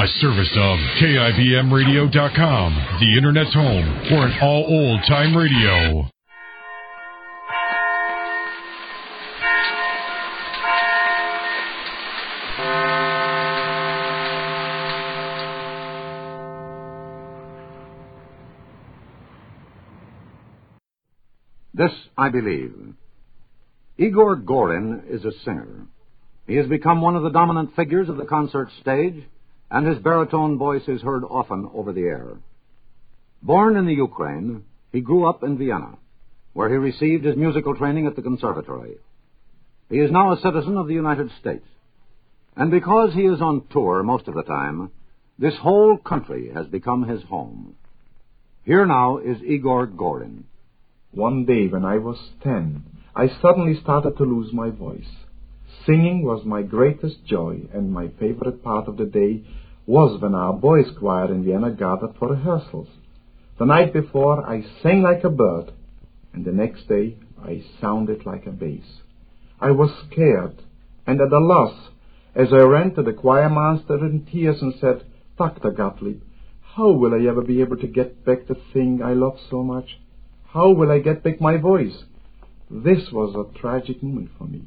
A service of KIBMradio.com, the Internet's home for an all-old-time radio. This I believe. Igor Gorin is a singer. He has become one of the dominant figures of the concert stage, and his baritone voice is heard often over the air. Born in the Ukraine, he grew up in Vienna, where he received his musical training at the conservatory. He is now a citizen of the United States, and because he is on tour most of the time, this whole country has become his home. Here now is Igor Gorin. One day when I was 10, I suddenly started to lose my voice. Singing was my greatest joy, and my favorite part of the day was when our boys' choir in Vienna gathered for rehearsals. The night before, I sang like a bird, and the next day, I sounded like a bass. I was scared and at a loss as I ran to the choir master in tears and said, "Dr. Gottlieb, how will I ever be able to get back the thing I love so much? How will I get back my voice?" This was a tragic moment for me.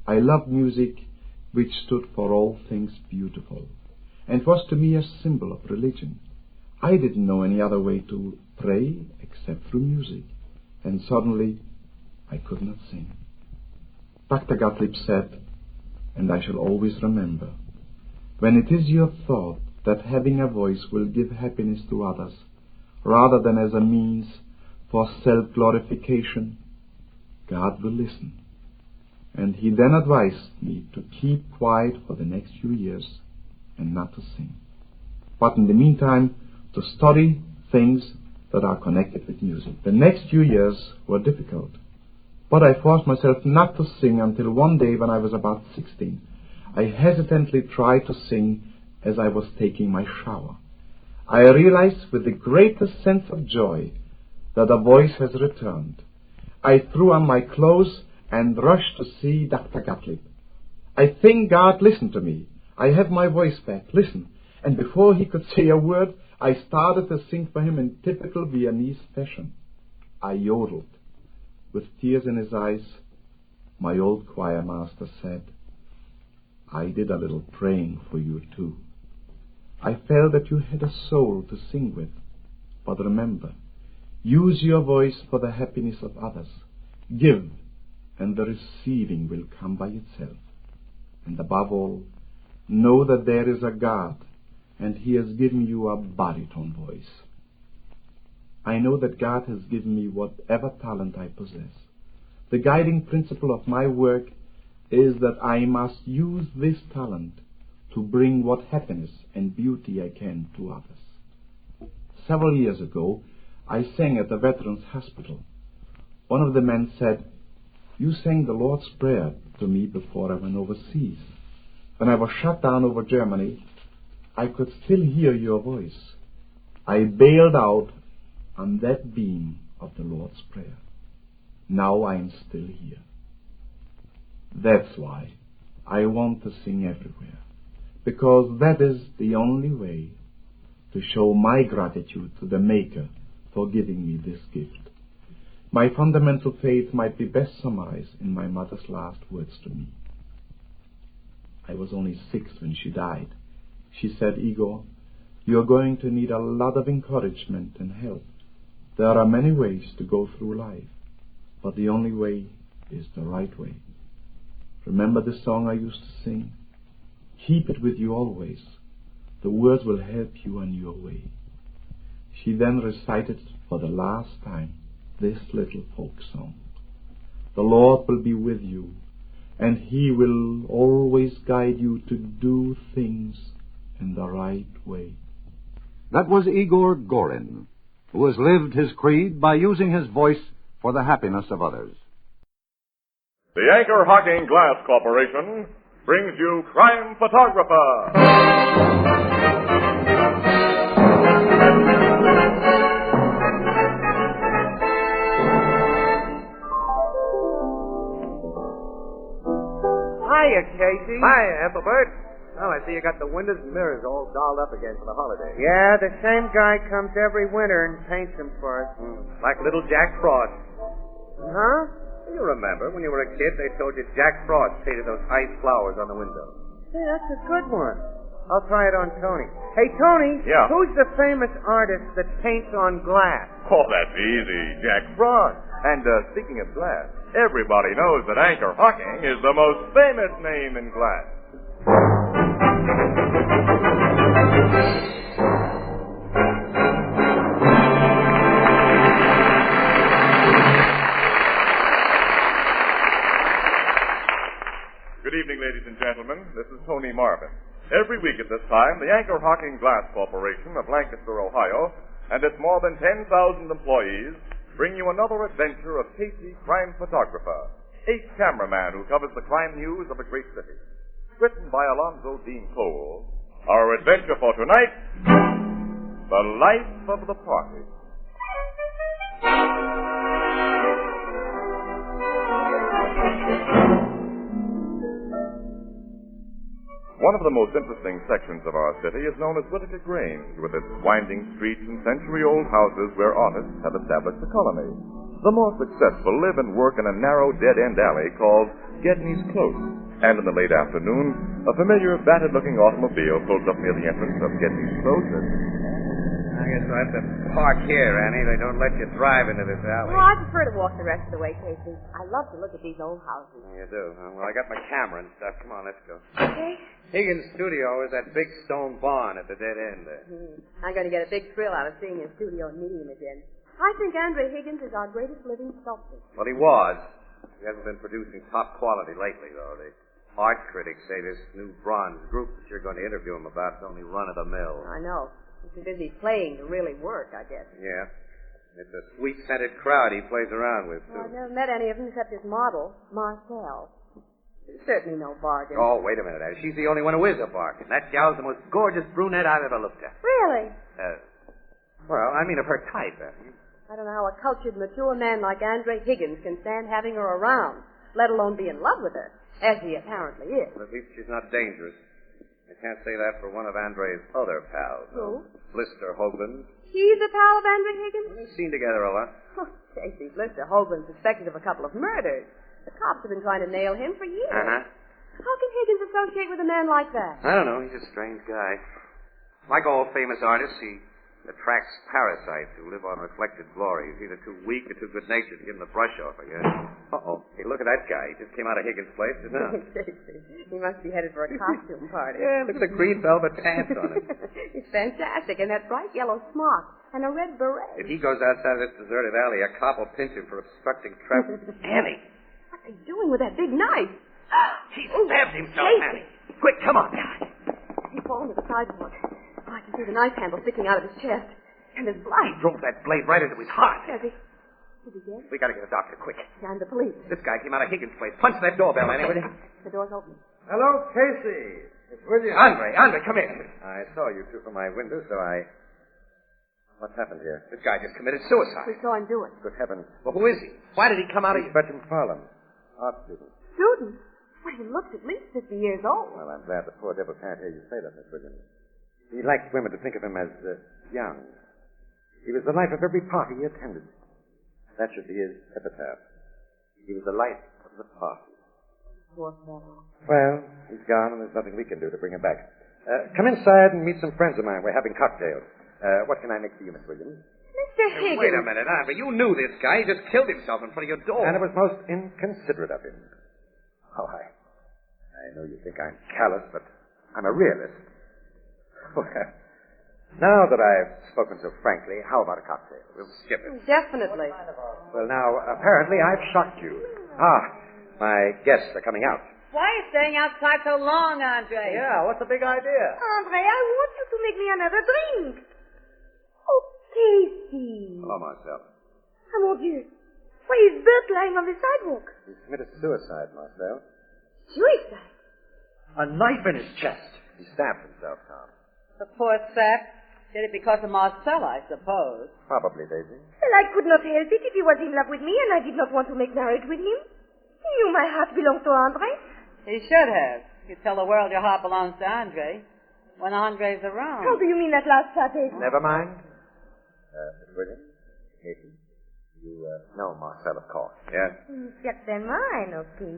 I loved music, which stood for all things beautiful, and was to me a symbol of religion. I didn't know any other way to pray except through music, and suddenly I could not sing. Dr. Gottlieb said, and I shall always remember, when it is your thought that having a voice will give happiness to others, rather than as a means for self-glorification, God will listen. And he then advised me to keep quiet for the next few years and not to sing, but in the meantime to study things that are connected with music. The next few years were difficult, but I forced myself not to sing until one day when I was about 16. I hesitantly tried to sing as I was taking my shower. I realized with the greatest sense of joy that a voice has returned. I threw on my clothes and rushed to see Dr. Gottlieb. "I think God listened to me. I have my voice back. Listen." And before he could say a word, I started to sing for him in typical Viennese fashion. I yodeled. With tears in his eyes, my old choir master said, "I did a little praying for you too. I felt that you had a soul to sing with. But remember, use your voice for the happiness of others. Give, and the receiving will come by itself. And above all, know that there is a God, and he has given you a baritone voice. I know that God has given me whatever talent I possess. The guiding principle of my work is that I must use this talent to bring what happiness and beauty I can to others." Several years ago, I sang at the Veterans Hospital. One of the men said, "You sang the Lord's Prayer to me before I went overseas. When I was shut down over Germany, I could still hear your voice. I bailed out on that beam of the Lord's Prayer. Now I am still here." That's why I want to sing everywhere, because that is the only way to show my gratitude to the Maker for giving me this gift. My fundamental faith might be best summarized in my mother's last words to me. I was only 6 when she died. She said, "Igor, you're going to need a lot of encouragement and help. There are many ways to go through life, but the only way is the right way. Remember the song I used to sing? Keep it with you always. The words will help you on your way." She then recited for the last time this little folk song. "The Lord will be with you, and he will always guide you to do things in the right way." That was Igor Gorin, who has lived his creed by using his voice for the happiness of others. The Anchor Hocking Glass Corporation brings you Crime Photographer. Hiya, Casey. Hi, Ethelbert. Well, I see you got the windows and mirrors all dolled up again for the holiday. Yeah, the same guy comes every winter and paints them for us. Like little Jack Frost. Huh? You remember, when you were a kid, they told you Jack Frost painted those ice flowers on the window. Hey, that's a good one. I'll try it on Tony. Hey, Tony. Yeah? Who's the famous artist that paints on glass? Oh, that's easy. Jack Frost. And speaking of glass, everybody knows that Anchor Hocking is the most famous name in glass. Good evening, ladies and gentlemen. This is Tony Marvin. Every week at this time, the Anchor Hocking Glass Corporation of Lancaster, Ohio, and its more than 10,000 employees bring you another adventure of Casey, crime photographer, a cameraman who covers the crime news of a great city. Written by Alonzo Dean Cole, our adventure for tonight, The Life of the Party. One of the most interesting sections of our city is known as Whitaker Grange, with its winding streets and century-old houses where artists have established a colony. The more successful live and work in a narrow dead-end alley called Gedney's Close. And in the late afternoon, a familiar, battered-looking automobile pulls up near the entrance of Gedney's Close and... I guess I have to park here, Annie. They don't let you drive into this alley. Well, I prefer to walk the rest of the way, Casey. I love to look at these old houses. You do? Well, I got my camera and stuff. Come on, let's go. Okay. Higgins' studio is that big stone barn at the dead end there. I'm going to get a big thrill out of seeing his studio and meeting him again. I think Andre Higgins is our greatest living sculptor. Well, he was. He hasn't been producing top quality lately, though. The art critics say this new bronze group that you're going to interview him about is only run-of-the-mill. I know. He's too busy playing to really work, I guess. Yeah. It's a sweet-scented crowd he plays around with, too. Well, I've never met any of them except his model, Marcel. He's certainly no bargain. Oh, wait a minute, Annie. She's the only one who is a bargain. That gal's the most gorgeous brunette I've ever looked at. Really? Well, I mean of her type, Annie. I don't know how a cultured, mature man like Andre Higgins can stand having her around, let alone be in love with her, as he apparently is. Well, at least she's not dangerous. I can't say that for one of Andre's other pals. Who? Blister Hoagland. He's a pal of Andre Higgins? We've seen together a lot. Oh, Casey, Blister Hoagland's suspected of a couple of murders. The cops have been trying to nail him for years. Uh-huh. How can Higgins associate with a man like that? I don't know. He's a strange guy. Like all famous artists, he attracts parasites who live on reflected glory. He's either too weak or too good-natured to give him the brush off, I guess. Uh-oh. Hey, look at that guy. He just came out of Higgins' place just now. Casey, he must be headed for a costume party. Yeah, look at the green velvet pants on him. He's fantastic, and that bright yellow smock, and a red beret. If he goes outside of this deserted alley, a cop will pinch him for obstructing traffic. Annie! What's he doing with that big knife? He stabbed himself, Casey. Annie. Quick, come on. He fallen to the sidewalk. Oh, I can see the knife handle sticking out of his chest. And his blood. He drove that blade right into his heart. Has he? Did he get it? We gotta get a doctor, quick. And the police. This guy came out of Higgins' place. Punch that doorbell, Annie, will you? The door's open. Hello, Casey. It's William. Andre, come here. I saw you two from my window, so I... What's happened here? This guy just committed suicide. We saw him do it. Good heavens. Well, who is he? Why did he come out of... Bertram Farland, art student. Student? Well, he looks at least 50 years old. Well, I'm glad the poor devil can't hear you say that, Miss Williams. He liked women to think of him as young. He was the life of every party he attended. That should be his epitaph. He was the life of the party. Poor fellow. Well, he's gone, and there's nothing we can do to bring him back. Come inside and meet some friends of mine. We're having cocktails. What can I make for you, Miss Williams? Mr. Higgins. Wait a minute, Andre. You knew this guy. He just killed himself in front of your door. And it was most inconsiderate of him. Oh, I know you think I'm callous, but I'm a realist. Well, now that I've spoken so frankly, how about a cocktail? We'll skip it. Definitely. Well, now, apparently I've shocked you. My guests are coming out. Why are you staying outside so long, Andre? Yeah, what's the big idea? Andre, I want you to make me another drink. Oh, Casey. Hello, Marcel. Oh, mon Dieu. Why is Bert lying on the sidewalk? He committed suicide, Marcel. Suicide? A knife in his chest. He stabbed himself, Tom. The poor sap. Did it because of Marcel, I suppose. Probably, Daisy. Well, I could not help it if he was in love with me and I did not want to make marriage with him. He knew my heart belonged to Andre. He should have. You tell the world your heart belongs to Andre when Andre's around. How do you mean that last part, Casey? Never mind. Miss Williams, Casey, you know Marcel, of course. Yes? Just a mine, okay.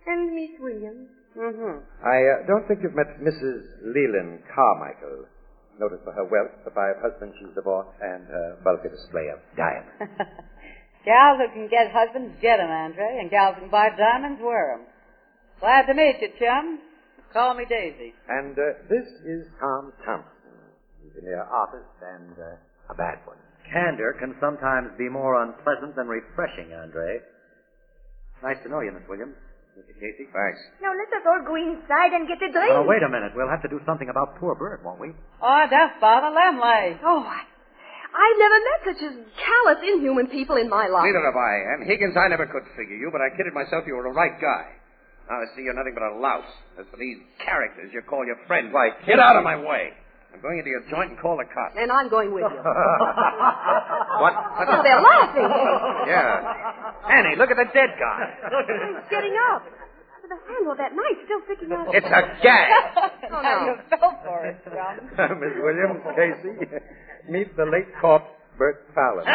And Miss Williams? Mm-hmm. I don't think you've met Mrs. Leland Carmichael. Noted for her wealth, the 5 husbands she's divorced, and her bulky display of diamonds. Gals who can get husbands get 'em, Andre, and gals who can buy diamonds wear 'em. Glad to meet you, chum. Call me Daisy. And this is Tom Thompson. He's in your office and a bad one. Candor can sometimes be more unpleasant than refreshing, Andre. Nice to know you, Miss Williams. Mr. Casey. Thanks. Now let us all go inside and get a drink. Oh, wait a minute. We'll have to do something about poor Bert, won't we? Oh, that's Father Lemley. Oh, I've never met such a callous, inhuman people in my life. Neither have I. And Higgins, I never could figure you, but I kidded myself you were a right guy. Now I see you're nothing but a louse. As for these characters you call your friends, why, get out of my way. I'm going into your joint and call the cops. And I'm going with you. What? Oh, they're laughing. Yeah. Annie, look at the dead guy. He's getting up. The handle of that knife still sticking out. It's a gag. Oh, no. You fell for it, chum. Miss Williams, Casey, meet the late corpse, Bert Fallon.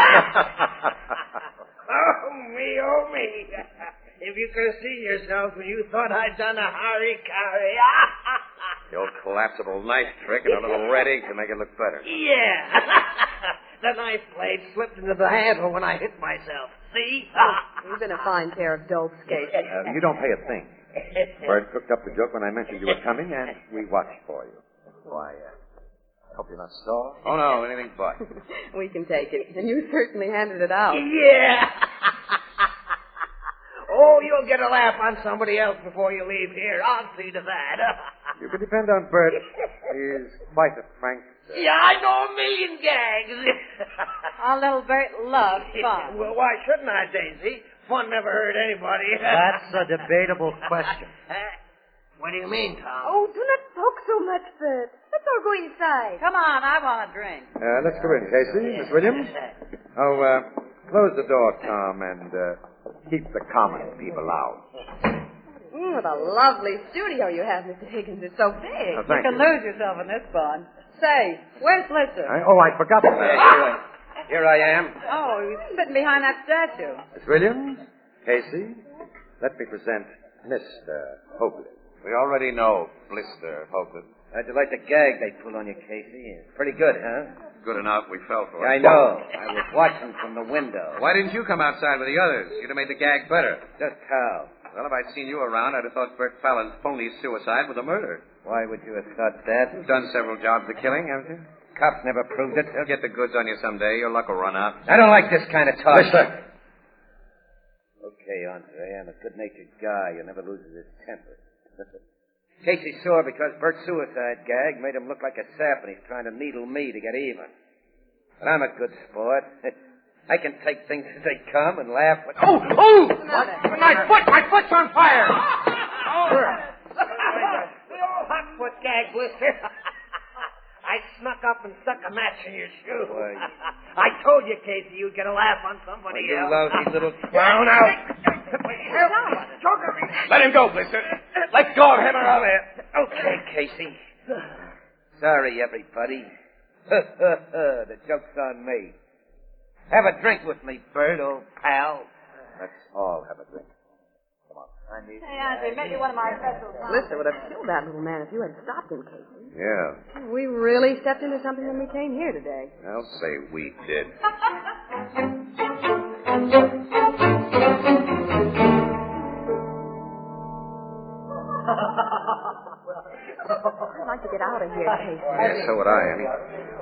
Oh, me. If you could have seen yourself when you thought I'd done a harikari. The old collapsible knife trick and a little red ink to make it look better. Yeah. The knife blade slipped into the handle when I hit myself. See? You've been a fine pair of dopes, Casey. You don't pay a thing. Bert cooked up the joke when I mentioned you were coming, and we watched for you. Why, I hope you're not sore. Oh, no, anything but. We can take it. And you certainly handed it out. Yeah. Oh, you'll get a laugh on somebody else before you leave here. I'll see to that. You can depend on Bert. He's quite a prankster. Yeah, I know a million gags. Our little Bert loves fun. Well, why shouldn't I, Daisy? Fun never hurt anybody. That's a debatable question. What do you mean, Tom? Oh, do not talk so much, Bert. Let's all go inside. Come on, I want a drink. Let's go in, Casey. Miss Williams? Oh, close the door, Tom, and keep the common people out. What a lovely studio you have, Mr. Higgins. It's so big. Oh, thank You can lose yourself in this barn. Say, where's Blister? I forgot that. Here I am. Oh, he's sitting behind that statue. Miss Williams, Casey, let me present Mr. Hoagland. We already know Blister Hoagland. How'd you like the gag they pulled on you, Casey? It's pretty good, huh? Good enough. We fell for I it. know. I was watching from the window. Why didn't you come outside with the others? You'd have made the gag better. Just how? Well, if I'd seen you around, I'd have thought Bert Fallon's phony suicide was a murder. Why would you have thought that? You've done several jobs of killing, haven't you? Cops never proved it. They'll get the goods on you someday. Your luck will run out. I don't like this kind of talk. Blister. Okay, Andre, I'm a good-natured guy who never loses his temper. Casey's sore because Bert's suicide gag made him look like a sap, and he's trying to needle me to get even. But I'm a good sport. I can take things as they come and laugh. Oh! My foot's on fire! Hot foot gag, Blister. I snuck up and stuck a match in your shoe. Boy. I told you, Casey, you'd get a laugh on somebody You else. lousy little... Down out. Let him go, Blister. Let go of him or I'll have. Okay, Casey. Sorry, everybody. The joke's on me. Have a drink with me, Bert, old pal. Let's all have a drink. Come on. Hey, Andre, maybe one of my specials. Blister would have killed that little man if you had stopped him, Casey. Yeah. We really stepped into something when we came here today. I'll say we did. I'd like to get out of here, Casey. Yeah, so would I, Annie.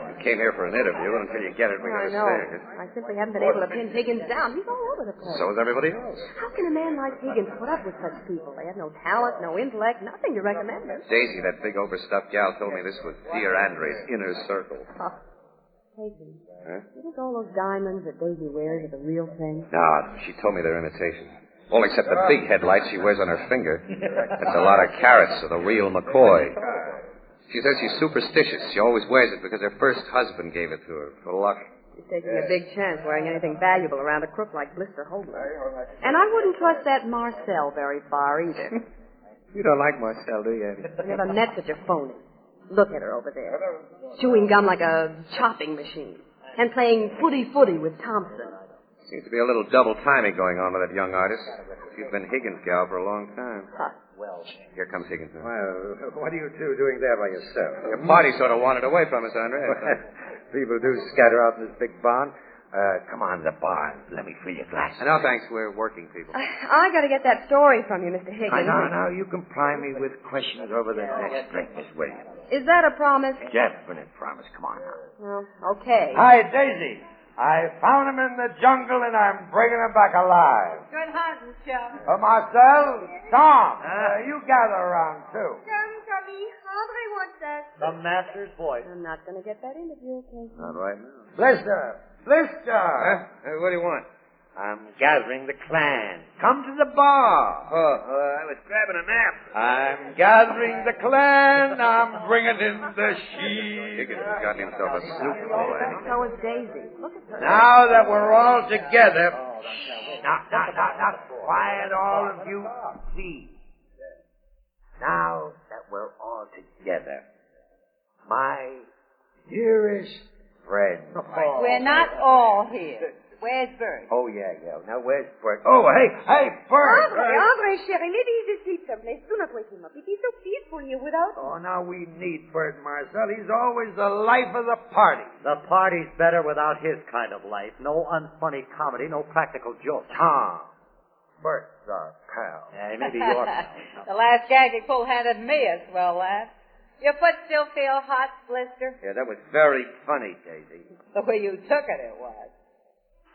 You came here for an interview, and until you get it, we I gotta know. stay. I simply haven't been able to pin Higgins down. He's all over the place. So is everybody else. How can a man like Higgins put up with such people? They have no talent, no intellect, nothing to recommend them. Daisy, that big overstuffed gal, told me this was dear Andre's inner circle. Oh. Casey, Huh? you think all those diamonds that Daisy wears are the real thing? No, she told me they're imitations. All except the big headlights she wears on her finger. That's a lot of carats of the real McCoy. She says she's superstitious. She always wears it because her first husband gave it to her for luck. She's taking a big chance wearing anything valuable around a crook like Blister Hoagland. And I wouldn't trust that Marcel very far either. You don't like Marcel, do you, Eddie? I never met such a phony. Look at her over there. Chewing gum like a chopping machine. And playing footy with Thompson. Seems to be a little double timing going on with that young artist. She's been Higgins' gal for a long time. Huh. Here comes Higgins. Well, what are you two doing there by yourself? Your party sort of wandered away from us, Andre. People do scatter out in this big barn. Come on, the barn. Let me fill your glass. No, thanks. We're working people. I got to get that story from you, Mr. Higgins. Now, you can pry me with questions over the next drink, Miss Williams. Is that a promise? Definite promise. Come on now. Well, okay. Hi, Daisy. I found him in the jungle, and I'm bringing him back alive. Good hunting, chum. Marcel, Tom, you gather around, too. Tommy, Andre wants us. The master's voice. I'm not going to get that interview, okay? Not right now. Blister! What do you want? I'm gathering the clan. Come to the bar. I was grabbing a nap. I'm gathering the clan. I'm bringing in the sheep. Higgins has gotten himself a snoop boy. So is Daisy. Look at her. Now that we're all together, Now, quiet, all of you, please. Now that we're all together, my dearest friend. We're not all here. Where's Bert? Oh, yeah. Now, where's Bert? Oh, hey, Bert! Andre, chérie, maybe he's asleep someplace. Do not wake him up. It is so peaceful here without... Oh, now we need Bert, Marcel. He's always the life of the party. The party's better without his kind of life. No unfunny comedy, no practical jokes. Tom. Bert's our pal. Yeah, maybe your pal. The last gag he pulled handed me a swell laugh. Your foot still feel hot, Blister? Yeah, that was very funny, Daisy. The way you took it was.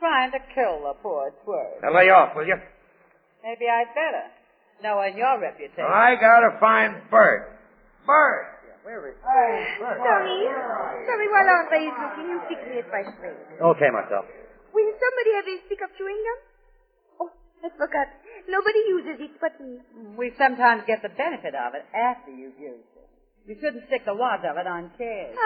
Trying to kill the poor twerp. Now lay off, will you? Maybe I'd better, knowing your reputation. I gotta find Bert. Bert! Where is Tommy, while Andre is looking, you fix me a fresh drink. Okay, myself. Will somebody have a stick of chewing gum? Oh, I forgot. Nobody uses it but me. We sometimes get the benefit of it after you've used it. You shouldn't stick the wads of it on chairs.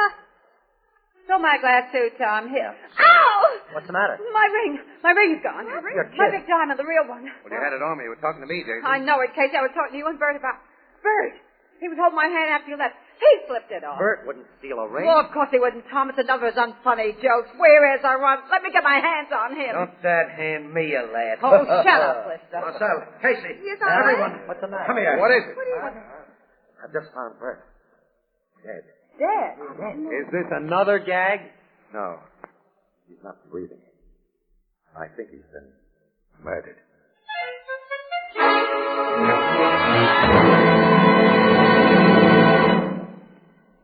Fill my glass too, Tom. Here. Ow! What's the matter? My ring's gone. You're My kidding. big diamond, the real one. Well, you had it on me. You were talking to me, Daisy. I know it, Casey. I was talking to you and Bert about... Bert! He was holding my hand after you left. He slipped it off. Bert wouldn't steal a ring. Well, of course he wouldn't, Tom. It's another of his unfunny jokes. Where is our one? Let me get my hands on him. Don't that hand me a lad. Oh, shut up, Blister. Marcel, Casey. Yes, Everyone. What's the matter? Come here. What is it? I just found Bert. Dead. Dead? Is this another gag? No. He's not breathing. I think he's been murdered.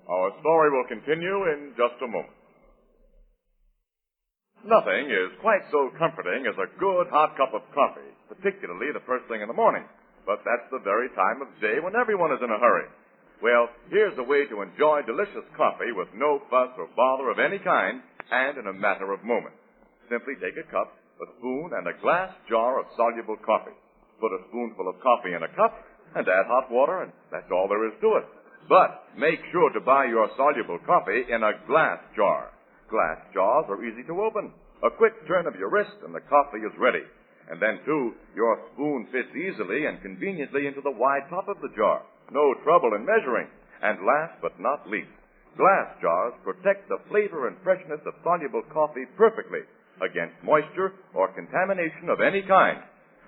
Our story will continue in just a moment. Nothing is quite so comforting as a good hot cup of coffee, particularly the first thing in the morning. But that's the very time of day when everyone is in a hurry. Well, here's a way to enjoy delicious coffee with no fuss or bother of any kind, and in a matter of moments. Simply take a cup, a spoon, and a glass jar of soluble coffee. Put a spoonful of coffee in a cup, and add hot water, and that's all there is to it. But make sure to buy your soluble coffee in a glass jar. Glass jars are easy to open. A quick turn of your wrist, and the coffee is ready. And then, too, your spoon fits easily and conveniently into the wide top of the jar. No trouble in measuring. And last but not least, glass jars protect the flavor and freshness of soluble coffee perfectly against moisture or contamination of any kind.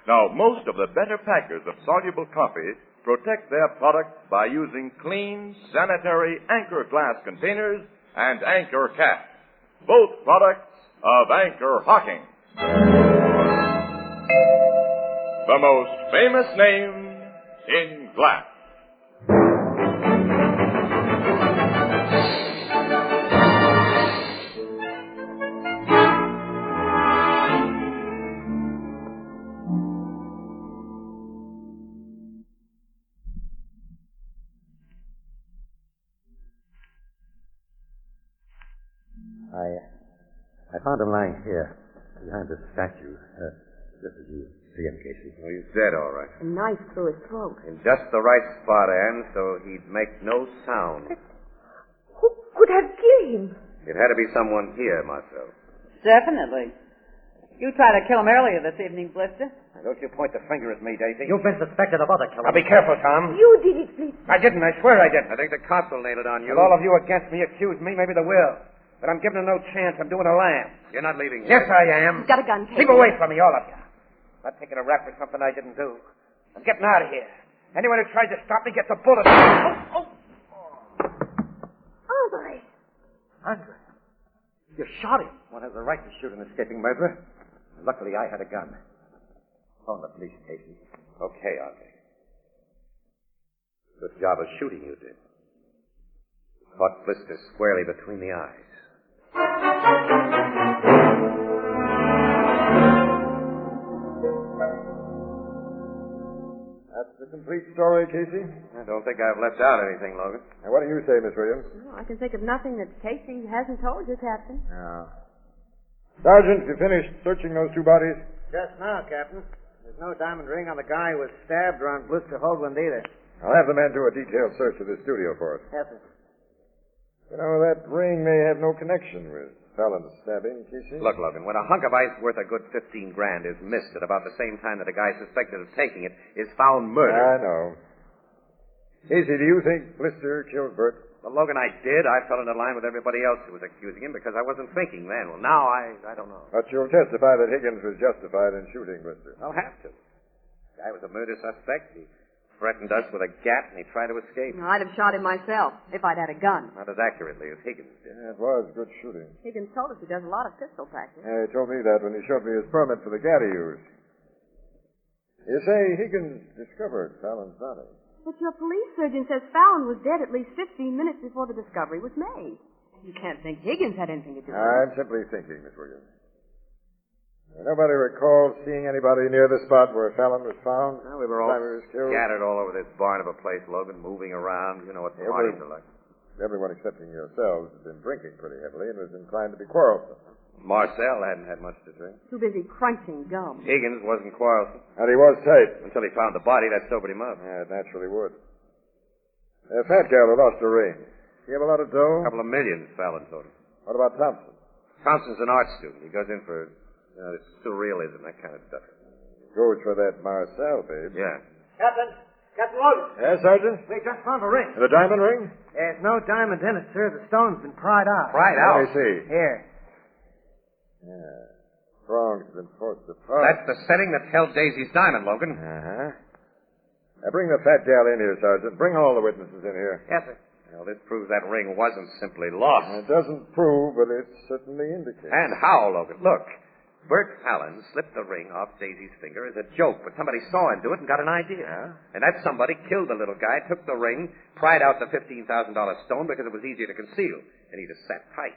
Now, most of the better packers of soluble coffee protect their products by using clean, sanitary Anchor glass containers and Anchor caps. Both products of Anchor Hocking. The most famous name in glass. I found him lying here, behind the statue, just as you see him, Casey. Oh, he's dead, all right. A knife through his throat. In just the right spot, Anne, so he'd make no sound. But who could have killed him? It had to be someone here, Marcel. Definitely. You tried to kill him earlier this evening, Blister. Don't you point the finger at me, Daisy. You've been suspected of other killings. Now, be careful, Tom. You did it, please. I didn't. I swear I didn't. I think the cops will nail it on you. With all of you against me, accuse me, maybe they will. But I'm giving them no chance. I'm doing a lamb. You're not leaving here. Yes, I am. You've got a gun, Casey. Keep away from me, all of you. I'm not taking a rap for something I didn't do. I'm getting out of here. Anyone who tries to stop me gets a bullet. Andre. Andre, you shot him. One has the right to shoot an escaping murderer. Luckily, I had a gun. Phone the police, Casey. Okay, Andre. Good job of shooting you did. Caught Blister squarely between the eyes. That's the complete story, Casey. I don't think I've left out anything, Logan. Now, what do you say, Miss Williams? Well, I can think of nothing that Casey hasn't told you, Captain. No. Sergeant, you finished searching those two bodies? Just now, Captain. There's no diamond ring on the guy who was stabbed or on Blister Hoagland either. I'll have the men do a detailed search of the studio for us. Yes, sir. You know, that ring may have no connection with Fallon's stabbing, Casey. Look, Logan, when a hunk of ice worth a good $15,000 is missed at about the same time that a guy suspected of taking it is found murdered. I know. Casey, do you think Blister killed Bert? Well, Logan, I did. I fell into line with everybody else who was accusing him because I wasn't thinking then. Well, now I don't know. But you'll testify that Higgins was justified in shooting Blister. I'll have to. The guy was a murder suspect. He threatened us with a gat, and he tried to escape. No, I'd have shot him myself if I'd had a gun. Not as accurately as Higgins did. Yeah, it was good shooting. Higgins told us he does a lot of pistol practice. Yeah, he told me that when he showed me his permit for the gat he used. You say Higgins discovered Fallon's body. But your police surgeon says Fallon was dead at least 15 minutes before the discovery was made. You can't think Higgins had anything to do with it. I'm simply thinking, Miss Williams. Nobody recalls seeing anybody near the spot where Fallon was found. Well, we were all killed. scattered all over this barn of a place, Logan, moving around. You know what parties are like. Everyone excepting yourselves had been drinking pretty heavily and was inclined to be quarrelsome. Marcel hadn't had much to drink. Too busy crunching gum. Higgins wasn't quarrelsome. And he was tight. Until he found the body, that sobered him up. Yeah, it naturally would. The fat gal who lost her ring. He have a lot of dough? A couple of millions, Fallon told him. What about Thompson? Thompson's an art student. He goes in for surrealism, that kind of stuff. Goes for that Marcel, babe. Yeah. Captain Logan. Yes, Sergeant? We just found a ring. The diamond ring? There's no diamond in it, sir. The stone's been pried out. Pried out? Let me see. Here. Yeah. Prongs have been forced apart. That's the setting that held Daisy's diamond, Logan. Uh-huh. Now bring the fat gal in here, Sergeant. Bring all the witnesses in here. Yes, sir. Well, this proves that ring wasn't simply lost. It doesn't prove, but it certainly indicates. And how, Logan? Look. Bert Fallon slipped the ring off Daisy's finger as a joke, but somebody saw him do it and got an idea. And that somebody killed the little guy, took the ring, pried out the $15,000 stone because it was easier to conceal, and he just sat tight.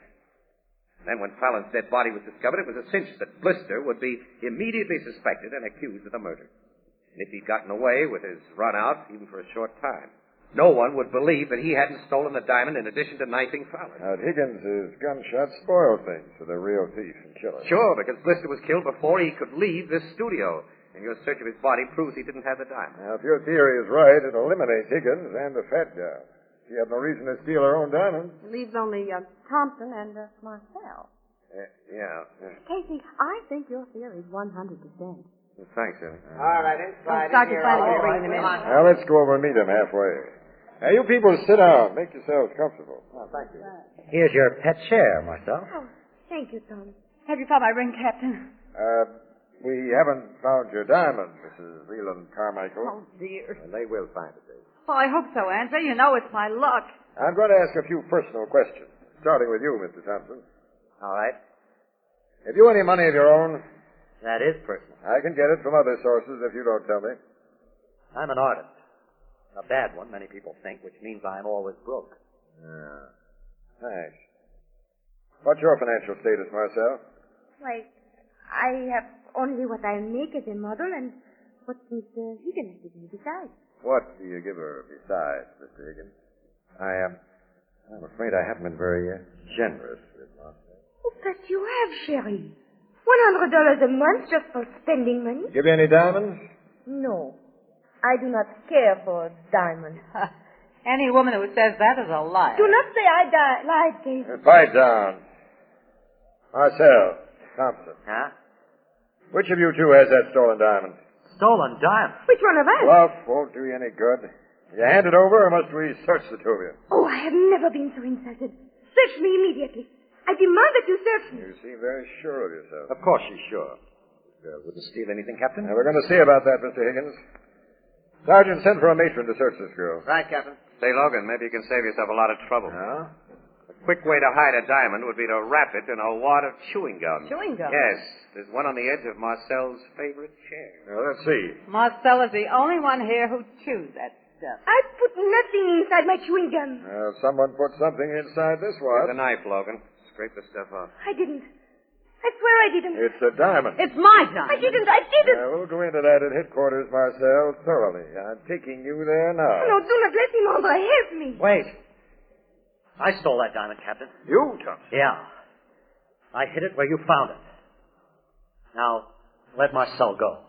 Then when Fallon's dead body was discovered, it was a cinch that Blister would be immediately suspected and accused of the murder. And if he'd gotten away with his run out, even for a short time, no one would believe that he hadn't stolen the diamond in addition to knifing Fallon. Now, Higgins' gunshot spoiled things for the real thief and killer. Sure, because Blister was killed before he could leave this studio. And your search of his body proves he didn't have the diamond. Now, if your theory is right, it eliminates Higgins and the fat gal. She had no reason to steal her own diamond. It leaves only Thompson and Marcel. Yeah. Casey, I think your theory is 100%. Well, thanks, Eddie. All right, inside. Sergeant finally bringing him in. Now, let's go over and meet him halfway. Now, you people sit down. Make yourselves comfortable. Oh, thank you. Here's your pet chair, Marcel. Oh, thank you, Tom. Have you found my ring, Captain? We haven't found your diamond, Mrs. Leland Carmichael. Oh, dear. And they will find it, Dave. Well, I hope so, Andre. You know it's my luck. I'm going to ask a few personal questions, starting with you, Mr. Thompson. All right. Have you any money of your own? That is personal. I can get it from other sources if you don't tell me. I'm an artist. A bad one, many people think, which means I'm always broke. Yeah. Thanks. What's your financial status, Marcel? Why, I have only what I make as a model and what Mr. Higgins gives me besides. What do you give her besides, Mr. Higgins? I'm afraid I haven't been very generous with Marcel. Oh, but you have, Sherry. $100 a month just for spending money? Give you any diamonds? No. I do not care for diamonds. Any woman who says that is a liar. Do not say I lied, Casey. Pipe down. Marcel Thompson. Huh? Which of you two has that stolen diamond? Stolen diamond? Which one of us? Bluff won't do you any good. You hand it over, or must we search the two of you? Oh, I have never been so insulted. Search me immediately. I demand that you search me. You seem very sure of yourself. Of course she's sure. Wouldn't steal anything, Captain? Now, we're going to see about that, Mr. Higgins. Sergeant, send for a matron to search this girl. Right, Captain. Say, Logan, maybe you can save yourself a lot of trouble. No? A quick way to hide a diamond would be to wrap it in a wad of chewing gum. Chewing gum? Yes. There's one on the edge of Marcel's favorite chair. Now, let's see. Marcel is the only one here who chews that stuff. I put nothing inside my chewing gum. Someone put something inside this Here's one. a knife, Logan. Scrape the stuff off. I didn't. I swear I didn't. It's a diamond. It's my diamond. I didn't. I didn't. We'll go into that at headquarters, Marcel, thoroughly. I'm taking you there now. No, do not let him over. Help me. Wait. I stole that diamond, Captain. You, Thompson? Yeah. I hid it where you found it. Now, let Marcel go.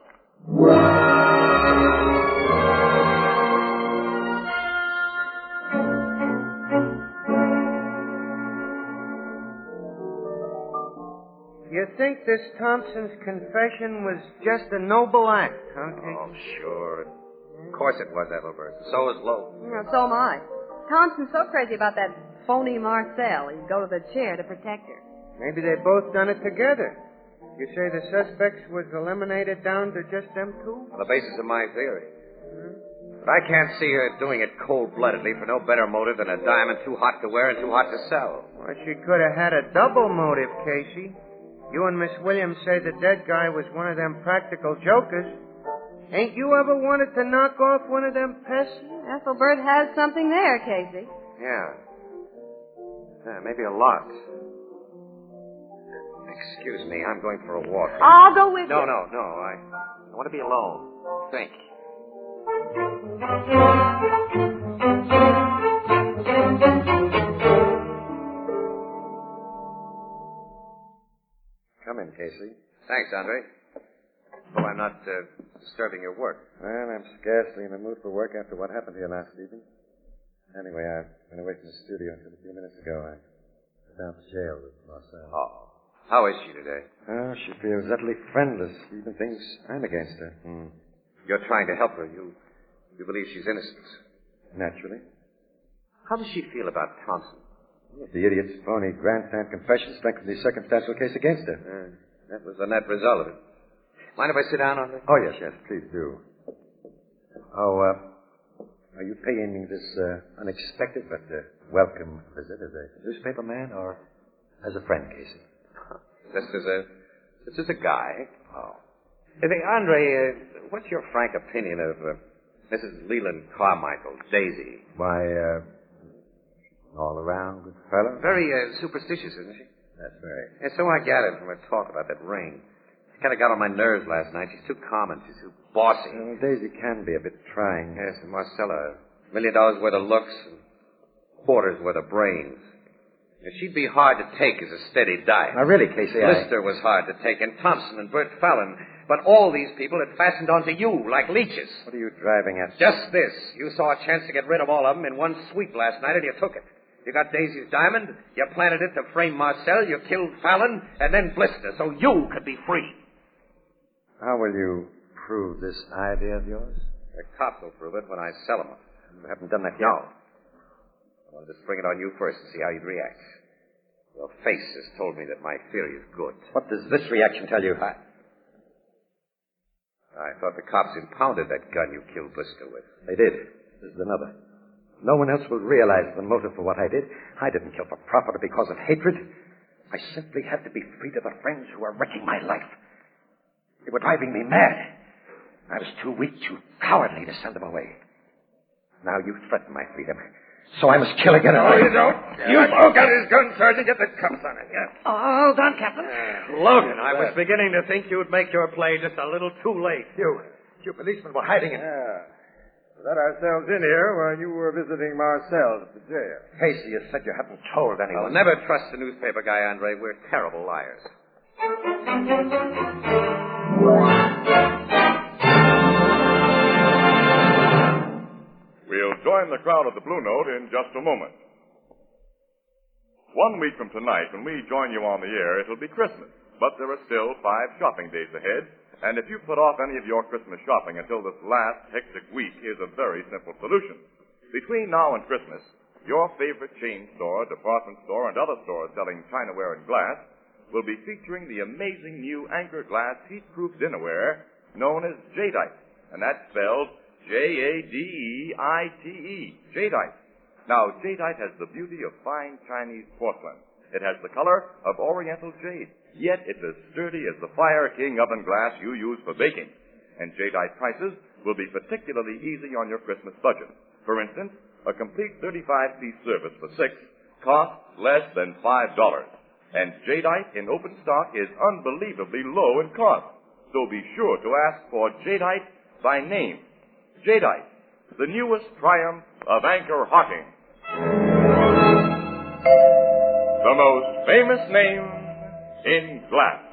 You think this Thompson's confession was just a noble act, huh, Casey? Oh, sure. Of course it was, Ethelbert. So is Logan. So am I. Thompson's so crazy about that phony Marcel, he'd go to the chair to protect her. Maybe they both done it together. You say the suspects was eliminated down to just them two? On the basis of my theory. But I can't see her doing it cold-bloodedly for no better motive than a diamond too hot to wear and too hot to sell. Well, she could have had a double motive, Casey. You and Miss Williams say the dead guy was one of them practical jokers. Ain't you ever wanted to knock off one of them pests? Ethelbert has something there, Casey. Yeah, maybe a lot. Excuse me, I'm going for a walk. I'll go with you. No. I want to be alone. Think. Come in, Casey. Thanks, Andre. Hope I'm not disturbing your work. Well, I'm scarcely in the mood for work after what happened here last evening. Anyway, I've been away from the studio until a few minutes ago. I went down to jail with Marcel. Oh. How is she today? Oh, she feels utterly friendless. She even thinks I'm against her. You're trying to help her. You believe she's innocent. Naturally. How does she feel about Thompson? The idiot's phony grandstand confession strengthened the circumstantial case against her. That was the net result of it. Mind if I sit down on this? Oh, yes, please do. Are you paying me this unexpected but welcome visit as a newspaper man or as a friend, Casey? This is a guy. Oh. Hey, Andre, what's your frank opinion of Mrs. Leland Carmichael, Daisy? Why, all around good fellow? Very superstitious, isn't she? That's right. And so I gathered from her talk about that ring. She kind of got on my nerves last night. She's too common. She's too bossy. Well, Daisy can be a bit trying. Yes, and Marcella, $1 million worth of looks and quarters worth of brains. And she'd be hard to take as a steady diet. Now, really, Casey, Lister was hard to take, and Thompson and Bert Fallon. But all these people had fastened onto you like leeches. What are you driving at? Just this. You saw a chance to get rid of all of them in one sweep last night, and you took it. You got Daisy's diamond, you planted it to frame Marcel, you killed Fallon, and then Blister, so you could be free. How will you prove this idea of yours? The cops will prove it when I sell them. You haven't done that yet. No. I wanted to spring it on you first and see how you'd react. Your face has told me that my theory is good. What does this reaction tell you? I thought the cops impounded that gun you killed Blister with. They did. This is another. No one else will realize the motive for what I did. I didn't kill for profit or because of hatred. I simply had to be free of the friends who were wrecking my life. They were driving me mad. I was too weak, too cowardly to send them away. Now you threaten my freedom. So I must kill again. No, you don't. You broke out his gun, Sergeant. Get the cuffs on him. Yeah. Oh, hold on, Captain. Logan, I was beginning to think you'd make your play just a little too late. You policemen were hiding it. Yeah. We let ourselves in here while you were visiting Marcel at the jail. Casey, you said you hadn't told anyone. I'll never trust the newspaper guy, Andre. We're terrible liars. We'll join the crowd at the Blue Note in just a moment. 1 week from tonight, when we join you on the air, it'll be Christmas. but there are still 5 shopping days ahead, and if you put off any of your Christmas shopping until this last hectic week, here's a very simple solution. Between now and Christmas, your favorite chain store, department store, and other stores selling chinaware and glass will be featuring the amazing new Anchor Glass heat-proof dinnerware known as Jadeite, and that's spelled Jadeite, Jadeite. Now, Jadeite has the beauty of fine Chinese porcelain. It has the color of oriental jade, yet it's as sturdy as the Fire King oven glass you use for baking. And Jadeite prices will be particularly easy on your Christmas budget. For instance, a complete 35-piece service for 6 costs less than $5. And Jadeite in open stock is unbelievably low in cost. So be sure to ask for Jadeite by name. Jadeite, the newest triumph of anchor hocking. The most famous name in glass.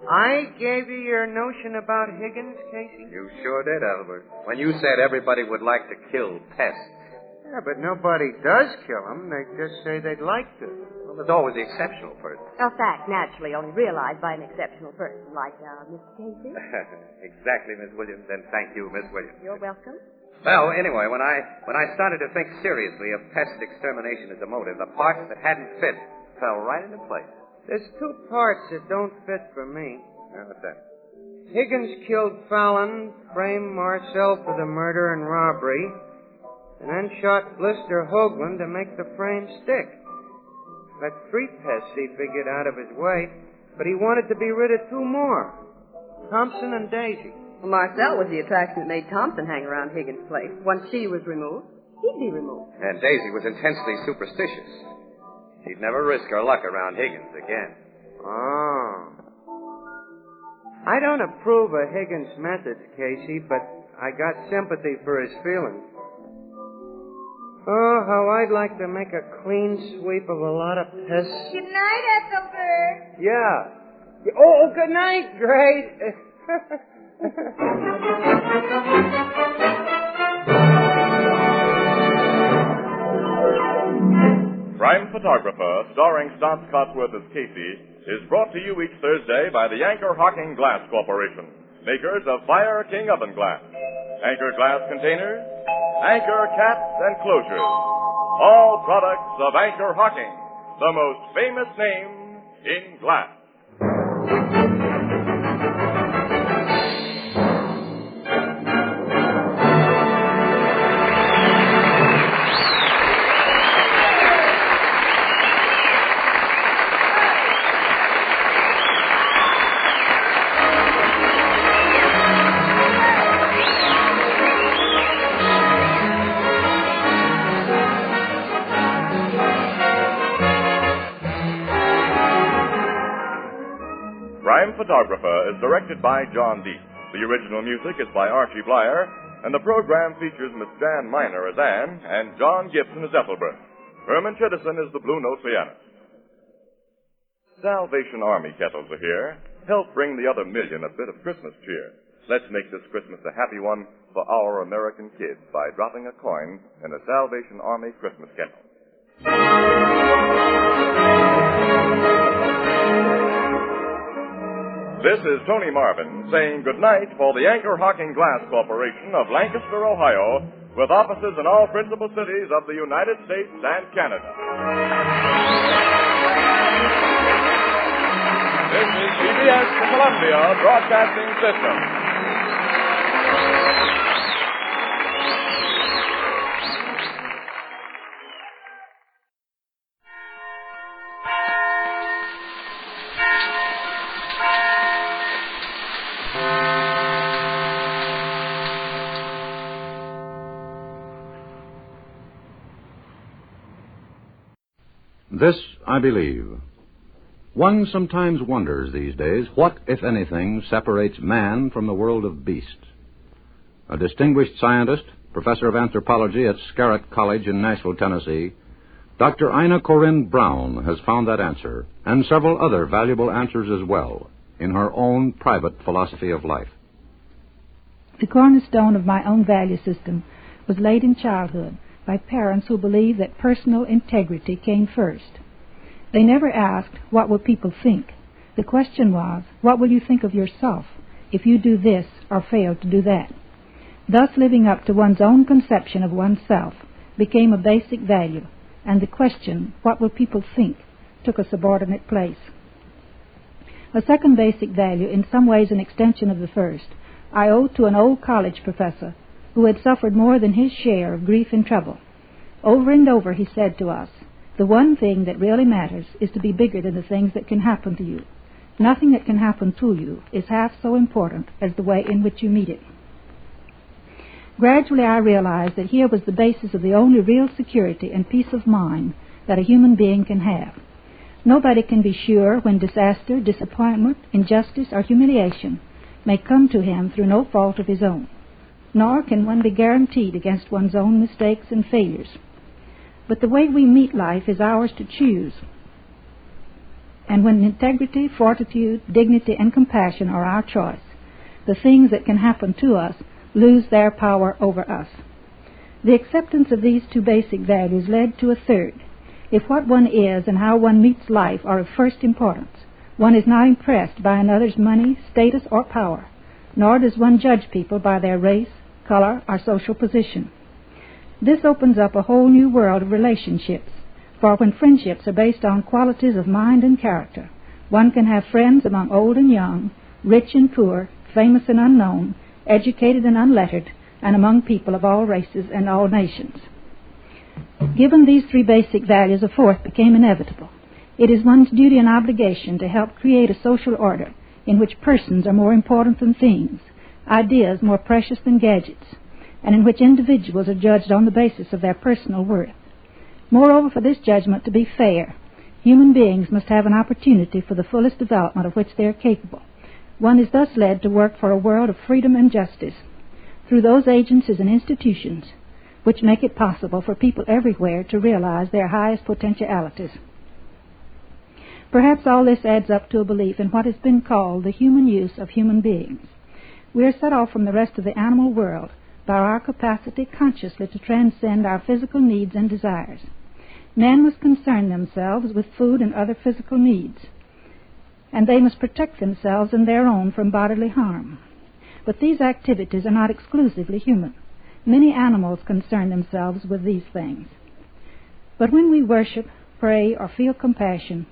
I gave you your notion about Higgins, Casey? You sure did, Albert. When you said everybody would like to kill pests. Yeah, but nobody does kill them. They just say they'd like to. Well, there's always the exceptional person. A fact naturally only realized by an exceptional person like Mr. Casey. Exactly, Miss Williams, and thank you, Miss Williams. You're welcome. Well, anyway, when I started to think seriously of pest extermination as a motive, the parts that hadn't fit fell right into place. There's 2 parts that don't fit for me. What's that? Higgins killed Fallon, framed Marcel for the murder and robbery, and then shot Blister Hoagland to make the frame stick. Got 3 pests he figured out of his way, but he wanted to be rid of 2 more, Thompson and Daisy. Well, Marcel was the attraction that made Thompson hang around Higgins' place. Once she was removed, he'd be removed. And Daisy was intensely superstitious. She'd never risk her luck around Higgins again. Oh. I don't approve of Higgins' methods, Casey, but I got sympathy for his feelings. Oh, how I'd like to make a clean sweep of a lot of pests. Good night, Ethelbert. Yeah. Oh, good night, Great. Crime Photographer, starring Stotts Cotsworth as Casey, is brought to you each Thursday by the Anchor Hocking Glass Corporation, makers of Fire King oven glass, Anchor glass containers, Anchor caps and closures, all products of Anchor Hocking, the most famous name in glass. Crime Photographer is directed by John Deep. The original music is by Archie Blyer, and the program features Miss Jan Miner as Anne and John Gibson as Ethelbert. Herman Chittison is the Blue Note pianist. Salvation Army kettles are here. Help bring the other million a bit of Christmas cheer. Let's make this Christmas a happy one for our American kids by dropping a coin in a Salvation Army Christmas kettle. This is Tony Marvin saying goodnight for the Anchor Hocking Glass Corporation of Lancaster, Ohio, with offices in all principal cities of the United States and Canada. This is CBS, the Columbia Broadcasting System. This I believe. One sometimes wonders these days what, if anything, separates man from the world of beast. A distinguished scientist, professor of anthropology at Scarrett College in Nashville, Tennessee, Dr. Ina Corinne Brown has found that answer, and several other valuable answers as well. in her own private philosophy of life. The cornerstone of my own value system was laid in childhood by parents who believed that personal integrity came first. They never asked, what will people think? The question was, what will you think of yourself if you do this or fail to do that? Thus, living up to one's own conception of oneself became a basic value, and the question, what will people think, took a subordinate place. A second basic value, in some ways an extension of the first, I owe to an old college professor who had suffered more than his share of grief and trouble. Over and over he said to us, the one thing that really matters is to be bigger than the things that can happen to you. Nothing that can happen to you is half so important as the way in which you meet it. Gradually I realized that here was the basis of the only real security and peace of mind that a human being can have. Nobody can be sure when disaster, disappointment, injustice, or humiliation may come to him through no fault of his own. Nor can one be guaranteed against one's own mistakes and failures. But the way we meet life is ours to choose. And when integrity, fortitude, dignity, and compassion are our choice, the things that can happen to us lose their power over us. The acceptance of these two basic values led to a third. If what one is and how one meets life are of first importance, one is not impressed by another's money, status, or power, nor does one judge people by their race, color, or social position. This opens up a whole new world of relationships, for when friendships are based on qualities of mind and character, one can have friends among old and young, rich and poor, famous and unknown, educated and unlettered, and among people of all races and all nations. Given these three basic values, a fourth became inevitable. It is one's duty and obligation to help create a social order in which persons are more important than things, ideas more precious than gadgets, and in which individuals are judged on the basis of their personal worth. Moreover, for this judgment to be fair, human beings must have an opportunity for the fullest development of which they are capable. One is thus led to work for a world of freedom and justice through those agencies and institutions which make it possible for people everywhere to realize their highest potentialities. Perhaps all this adds up to a belief in what has been called the human use of human beings. We are set off from the rest of the animal world by our capacity consciously to transcend our physical needs and desires. Men must concern themselves with food and other physical needs, and they must protect themselves and their own from bodily harm. But these activities are not exclusively human. Many animals concern themselves with these things. But when we worship, pray, or feel compassion,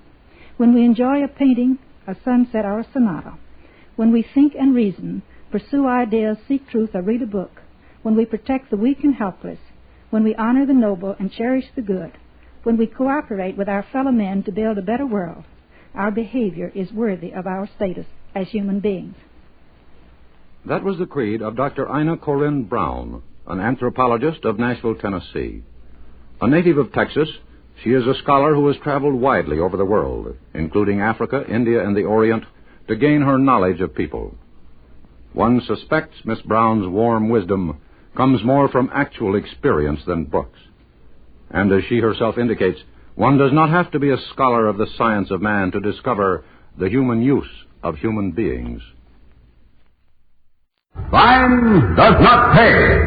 when we enjoy a painting, a sunset, or a sonata, when we think and reason, pursue ideas, seek truth, or read a book, when we protect the weak and helpless, when we honor the noble and cherish the good, when we cooperate with our fellow men to build a better world, our behavior is worthy of our status as human beings. That was the creed of Dr. Ina Corinne Brown, an anthropologist of Nashville, Tennessee. A native of Texas, she is a scholar who has traveled widely over the world, including Africa, India, and the Orient, to gain her knowledge of people. One suspects Miss Brown's warm wisdom comes more from actual experience than books. And as she herself indicates, one does not have to be a scholar of the science of man to discover the human use of human beings. Crime does not pay.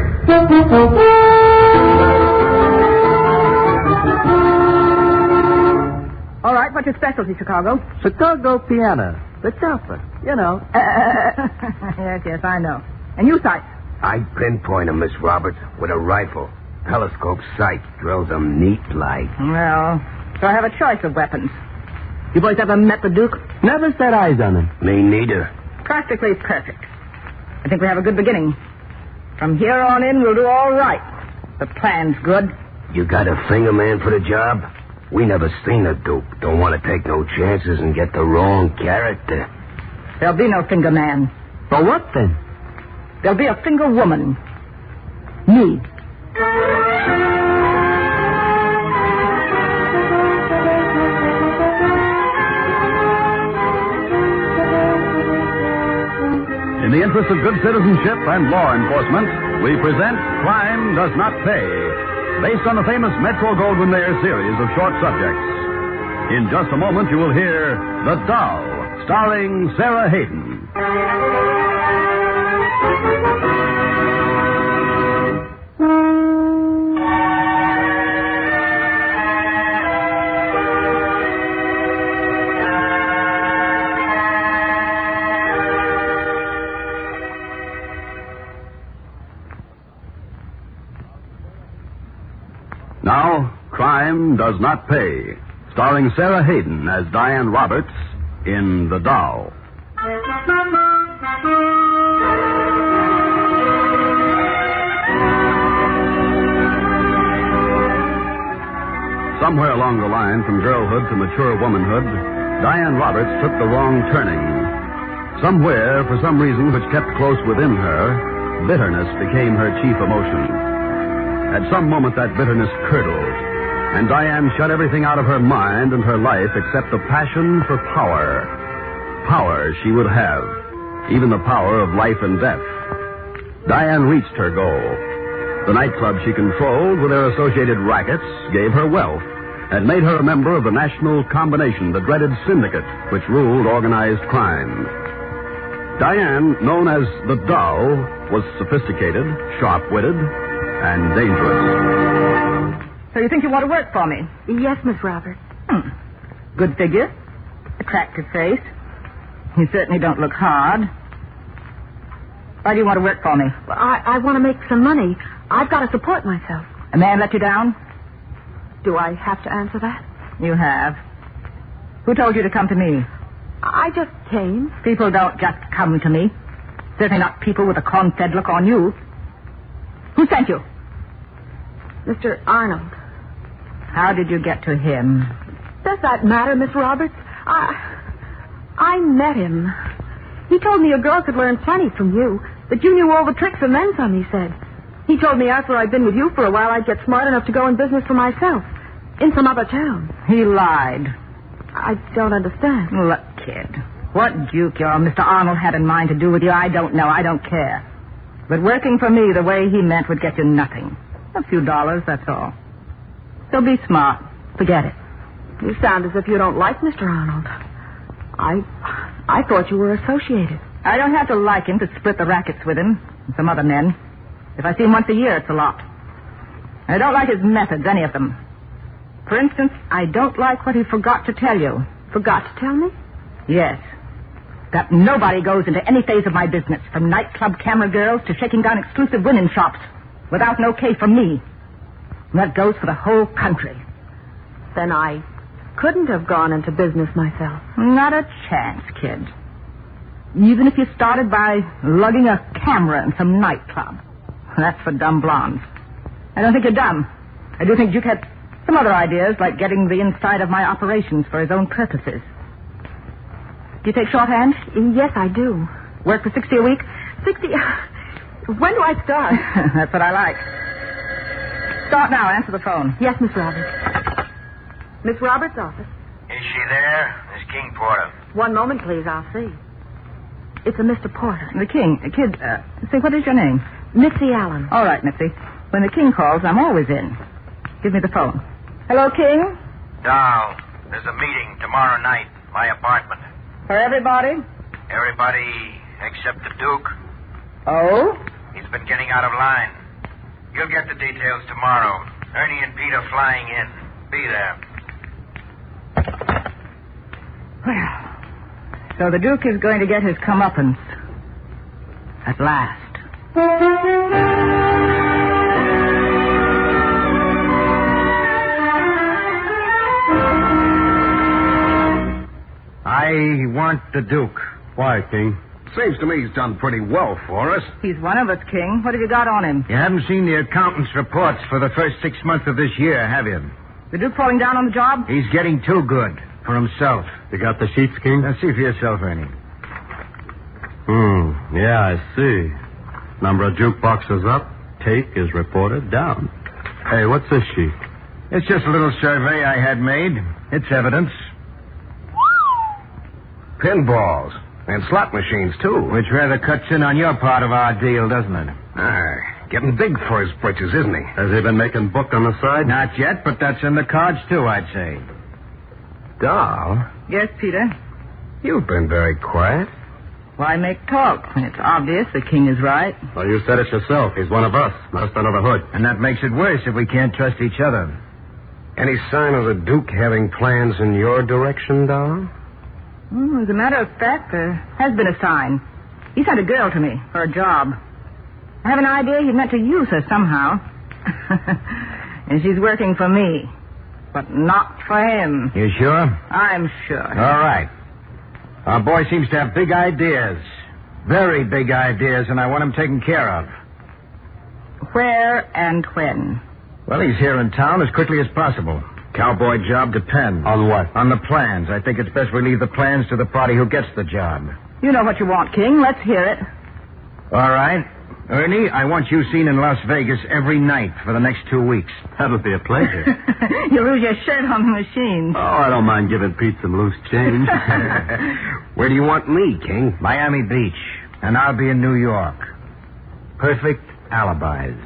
All right, what's your specialty, Chicago? Chicago piano. The chopper, you know. Yes, I know. And you, Sight? I pinpoint him, Miss Roberts, with a rifle. Telescope sight drills him neat like. Well, so I have a choice of weapons. You boys ever met the Duke? Never set eyes on him. Me neither. Practically perfect. I think we have a good beginning. From here on in, we'll do all right. The plan's good. You got a finger man for the job? We never seen a Duke. Don't want to take no chances and get the wrong character. There'll be no finger man. For what, then? There'll be a finger woman. Me. In the interest of good citizenship and law enforcement, we present Crime Does Not Pay, based on the famous Metro-Goldwyn-Mayer series of short subjects. In just a moment, you will hear The Doll, starring Sarah Hayden. Now, Crime Does Not Pay, starring Sarah Hayden as Diane Roberts in The Doll. Somewhere along the line from girlhood to mature womanhood, Diane Roberts took the wrong turning. Somewhere, for some reason which kept close within her, bitterness became her chief emotion. At some moment, that bitterness curdled, and Diane shut everything out of her mind and her life except the passion for power. Power she would have, even the power of life and death. Diane reached her goal. The nightclub she controlled with their associated rackets gave her wealth and made her a member of the National Combination, the dreaded syndicate which ruled organized crime. Diane, known as the Doll, was sophisticated, sharp-witted, and dangerous. So you think you want to work for me? Yes, Miss Roberts. Good figure. Attractive face. You certainly don't look hard. Why do you want to work for me? Well, I want to make some money. I've got to support myself. A man let you down? Do I have to answer that? You have. Who told you to come to me? I just came. People don't just come to me. Certainly not people with a corn-fed look on you. Who sent you? Mr. Arnold. How did you get to him? Does that matter, Miss Roberts? I met him. He told me a girl could learn plenty from you, that you knew all the tricks and then some, he said. He told me after I'd been with you for a while, I'd get smart enough to go in business for myself, in some other town. He lied. I don't understand. Look, kid, what Duke or Mr. Arnold had in mind to do with you, I don't know. I don't care. But working for me the way he meant would get you nothing. A few dollars, that's all. So be smart. Forget it. You sound as if you don't like Mr. Arnold. I thought you were associated. I don't have to like him to split the rackets with him and some other men. If I see him once a year, it's a lot. I don't like his methods, any of them. For instance, I don't like what he forgot to tell you. Forgot to tell me? Yes. That nobody goes into any phase of my business, from nightclub camera girls to shaking down exclusive women's shops, without an okay from me. And that goes for the whole country. Then I couldn't have gone into business myself. Not a chance, kid. Even if you started by lugging a camera in some nightclub. That's for dumb blondes. I don't think you're dumb. I do think Duke had some other ideas, like getting the inside of my operations for his own purposes. Do you take shorthand? Yes, I do. Work for 60 a week? 60? When do I start? That's what I like. Start now. Answer the phone. Yes, Miss Roberts. Miss Roberts' office. Is she there? Miss King Porter. One moment, please. I'll see. It's a Mr. Porter. The King. Kid, say, what is your name? Mitzi Allen. All right, Mitzi. When the King calls, I'm always in. Give me the phone. Hello, King? Doll, there's a meeting tomorrow night, my apartment. For everybody? Everybody except the Duke. Oh? He's been getting out of line. You'll get the details tomorrow. Ernie and Pete are flying in. Be there. Well, so the Duke is going to get his comeuppance. At last. I want the Duke. Why, King? Seems to me he's done pretty well for us. He's one of us, King. What have you got on him? You haven't seen the accountant's reports for the first 6 months of this year, have you? The Duke falling down on the job? He's getting too good for himself. You got the sheets, King? Now, see for yourself, Ernie. Yeah, I see. Number of jukeboxes up. Take is reported down. Hey, what's this sheet? It's just a little survey I had made. It's evidence. Pinballs. And slot machines, too. Which rather cuts in on your part of our deal, doesn't it? Getting big for his britches, isn't he? Has he been making book on the side? Not yet, but that's in the cards, too, I'd say. Doll? Yes, Peter? You've been very quiet. Why make talk when it's obvious the king is right? Well, you said it yourself. He's one of us, just under the hood. And that makes it worse if we can't trust each other. Any sign of the Duke having plans in your direction, Doll? As a matter of fact, there has been a sign. He sent a girl to me for a job. I have an idea he meant to use her somehow. And she's working for me, but not for him. You sure? I'm sure. All right. Our boy seems to have big ideas. Very big ideas, and I want him taken care of. Where and when? Well, he's here in town as quickly as possible. Cowboy job depends. On what? On the plans. I think it's best we leave the plans to the party who gets the job. You know what you want, King. Let's hear it. All right. Ernie, I want you seen in Las Vegas every night for the next 2 weeks. That'll be a pleasure. You'll lose your shirt on the machine. Oh, I don't mind giving Pete some loose change. Where do you want me, King? Miami Beach. And I'll be in New York. Perfect alibis.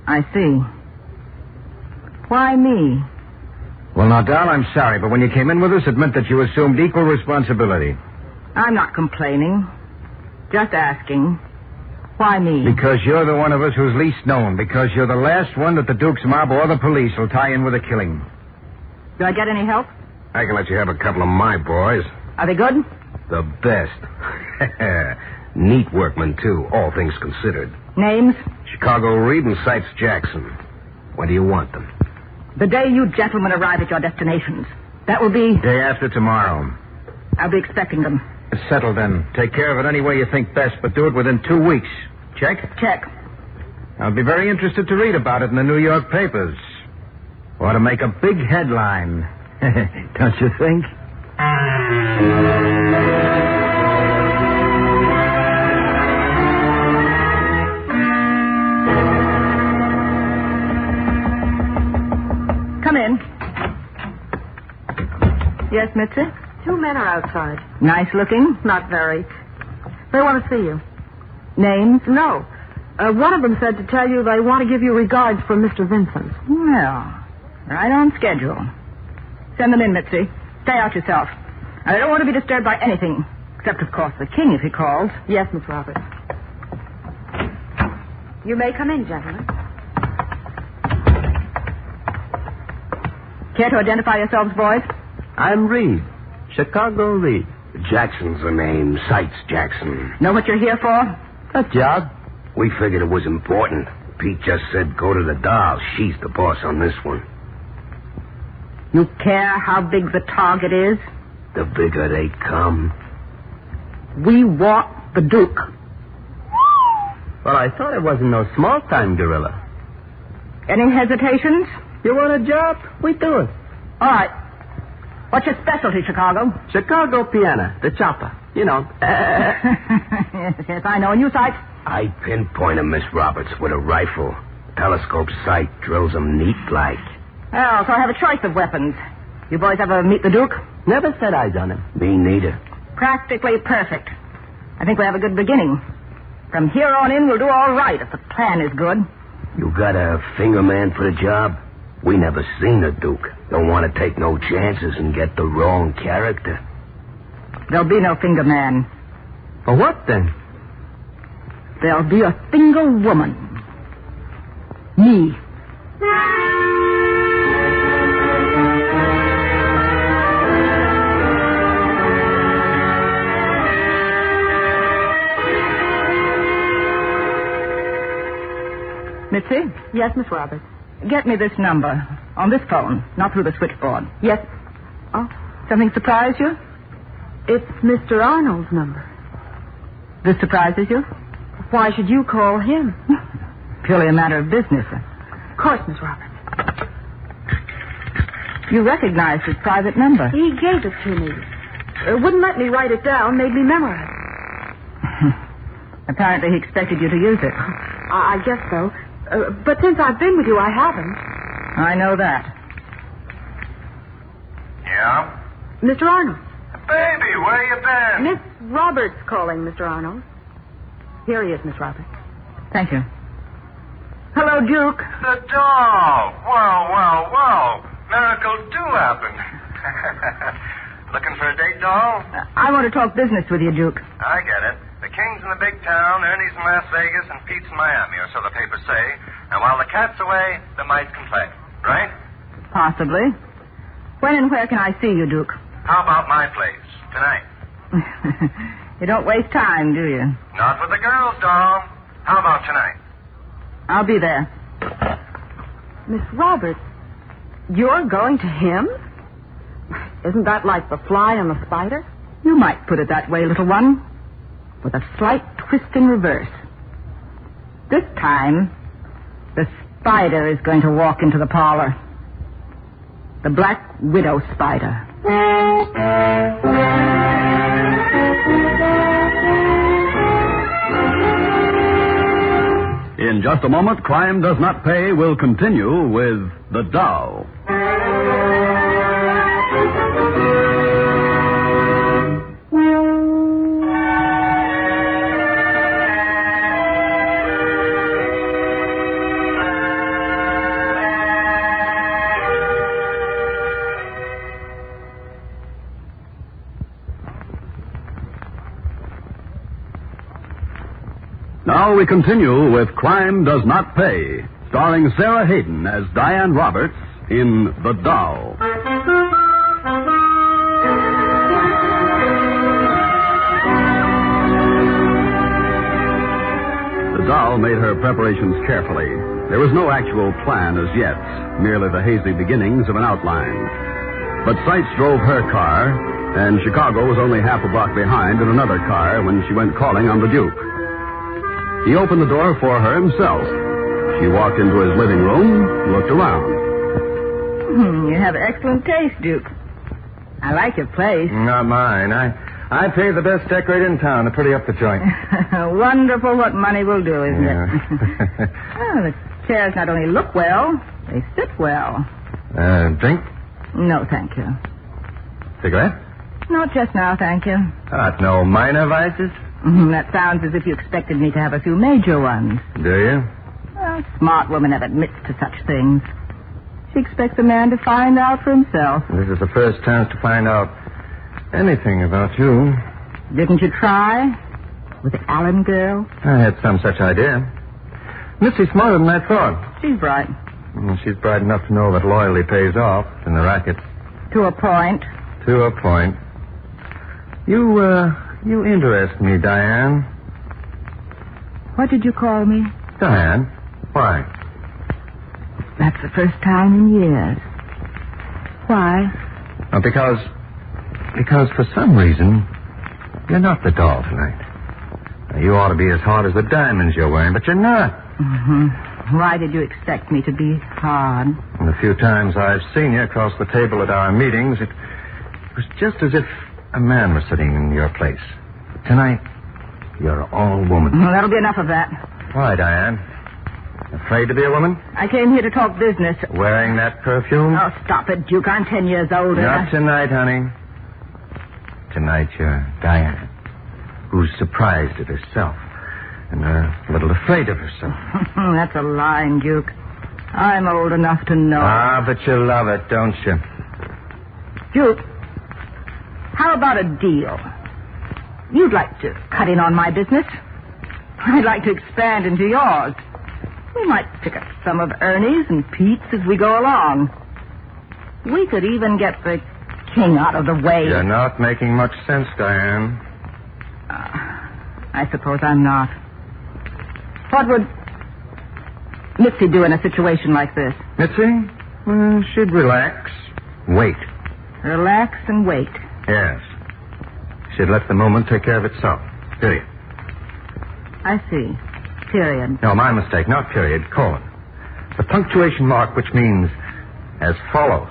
I see. Why me? Well, now, Doll, I'm sorry, but when you came in with us, it meant that you assumed equal responsibility. I'm not complaining. Just asking. Why me? Because you're the one of us who's least known. Because you're the last one that the Duke's mob or the police will tie in with a killing. Do I get any help? I can let you have a couple of my boys. Are they good? The best. Neat workmen, too, all things considered. Names? Chicago Reed and Sites Jackson. When do you want them? The day you gentlemen arrive at your destinations. That will be... Day after tomorrow. I'll be expecting them. It's settled then. Take care of it any way you think best, but do it within 2 weeks. Check? Check. I'll be very interested to read about it in the New York papers. Ought to make a big headline. Don't you think? Come in. Yes, Mitzi? 2 men are outside. Nice looking? Not very. They want to see you. Names? No. One of them said to tell you they want to give you regards from Mr. Vincent. Well, right on schedule. Send them in, Mitzi. Stay out yourself. I don't want to be disturbed by anything. Except, of course, the king if he calls. Yes, Miss Roberts. You may come in, gentlemen. Care to identify yourselves, boys? I'm Reed. Chicago Reed. Jackson's the name. Sites Jackson. Know what you're here for? A job. We figured it was important. Pete just said go to the doll. She's the boss on this one. You care how big the target is? The bigger they come. We want the Duke. Well, I thought it wasn't no small-time gorilla. Any hesitations? You want a job? We do it. All right. What's your specialty, Chicago? Chicago piano, the chopper. You know. Yes, I know. And you, Sight? I pinpoint 'em, Miss Roberts, with a rifle. Telescope sight drills 'em neat like. Oh, so I have a choice of weapons. You boys ever meet the Duke? Never set eyes on him. Me neither. Practically perfect. I think we have a good beginning. From here on in, we'll do all right if the plan is good. You got a finger man for the job? We never seen a Duke. Don't want to take no chances and get the wrong character. There'll be no finger man. For what, then? There'll be a single woman. Me. Mitzi? Yes, Miss Roberts. Get me this number. On this phone, not through the switchboard. Yes. Oh, something surprised you? It's Mr. Arnold's number. This surprises you? Why should you call him? Purely a matter of business. Of course, Miss Roberts. You recognize his private number. He gave it to me. Wouldn't let me write it down, made me memorize it. Apparently he expected you to use it. I guess so. But since I've been with you, I haven't. I know that. Yeah? Mr. Arnold. Baby, where you been? Miss Roberts calling, Mr. Arnold. Here he is, Miss Roberts. Thank you. Hello, Duke. The doll. Well. Miracles do happen. Looking for a date, doll? I want to talk business with you, Juke. I get it. The king's in the big town, Ernie's in Las Vegas, and Pete's in Miami, or so the papers say. And while the cat's away, the mice can play. Right? Possibly. When and where can I see you, Duke? How about my place? Tonight. You don't waste time, do you? Not with the girls, doll. How about tonight? I'll be there. Miss Roberts, you're going to him? Isn't that like the fly and the spider? You might put it that way, little one. With a slight twist in reverse. This time, the spider is going to walk into the parlor. The Black Widow spider. In just a moment, Crime Does Not Pay will continue with The Doll. Now we continue with Crime Does Not Pay, starring Sarah Hayden as Diane Roberts in The Doll. The doll made her preparations carefully. There was no actual plan as yet, merely the hazy beginnings of an outline. But Seitz drove her car, and Chicago was only half a block behind in another car when she went calling on the Duke. He opened the door for her himself. She walked into his living room, looked around. You have excellent taste, Duke. I like your place. Not mine. I pay the best decorator in town to pretty up the joint. Wonderful what money will do, isn't it? Oh, the chairs not only look well, they sit well. Drink? No, thank you. Cigarette? Not just now, thank you. No minor vices? That sounds as if you expected me to have a few major ones. Do you? A smart woman never admits to such things. She expects a man to find out for himself. This is the first chance to find out anything about you. Didn't you try? With the Allen girl? I had some such idea. Missy's smarter than I thought. She's bright. She's bright enough to know that loyalty pays off in the racket. To a point. To a point. You interest me, Diane. What did you call me? Diane? Why? That's the first time in years. Why? Because for some reason, you're not the doll tonight. You ought to be as hard as the diamonds you're wearing, but you're not. Why did you expect me to be hard? And the few times I've seen you across the table at our meetings, it was just as if a man was sitting in your place. Tonight, you're all woman. That'll be enough of that. Why, Diane? Afraid to be a woman? I came here to talk business. Wearing that perfume? Oh, stop it, Duke. I'm 10 years older. Not tonight, honey. Tonight, you're Diane, who's surprised at herself and a little afraid of herself. That's a line, Duke. I'm old enough to know. Ah, but you love it, don't you? Duke, how about a deal? You'd like to cut in on my business. I'd like to expand into yours. We might pick up some of Ernie's and Pete's as we go along. We could even get the king out of the way. You're not making much sense, Diane. I suppose I'm not. What would Mitzi do in a situation like this? Mitzi? Well, she'd relax. Wait. Relax and wait. Yes. She'd let the moment take care of itself. Period. I see. Period. No, my mistake. Not period. Colon. The punctuation mark, which means as follows.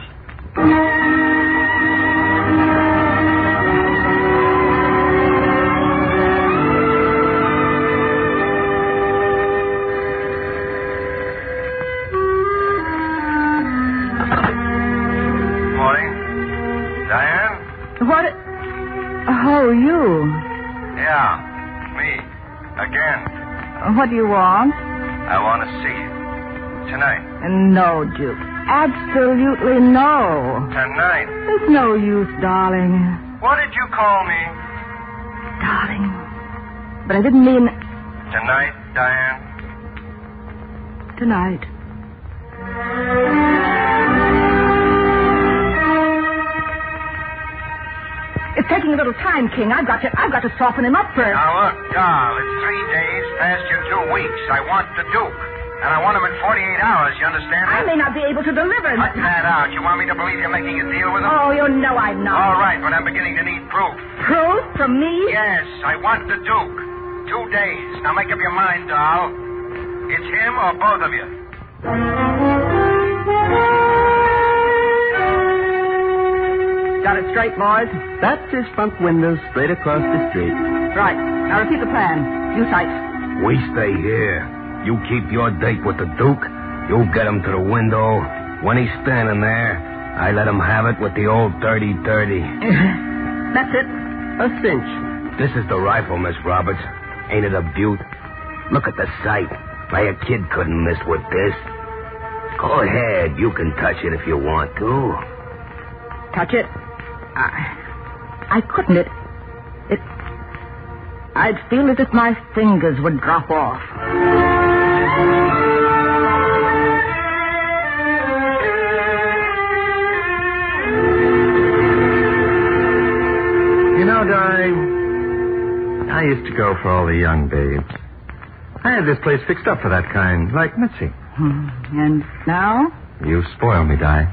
Morning. Diane? What? Oh, you. Yeah, me. Again. What do you want? I want to see you. Tonight. No, Duke. Absolutely no. Tonight. There's No use, darling. What did you call me? Darling. But I didn't mean Tonight, Diane. tonight. It's taking a little time, King. I've got to soften him up first. Now, look, doll, it's 3 days past your 2 weeks. I want the Duke. And I want him in 48 hours, you understand? I may not be able to deliver him. Cut that out. You want me to believe you're making a deal with him? Oh, you know I'm not. All right, but I'm beginning to need proof. Proof from me? Yes, I want the Duke. 2 days. Now make up your mind, doll. It's him or both of you. Got it straight, boys? That's his front window straight across the street. Right. Now repeat the plan. You tight. We stay here. You keep your date with the Duke. You get him to the window. When he's standing there, I let him have it with the old dirty-dirty. That's it. A cinch. This is the rifle, Miss Roberts. Ain't it a beaut? Look at the sight. Why, a kid couldn't miss with this. Go ahead. You can touch it if you want to. Touch it? I couldn't. I'd feel as if my fingers would drop off. You know, Di, I used to go for all the young babes. I had this place fixed up for that kind, like Mitzi. And now? You spoil me, Di.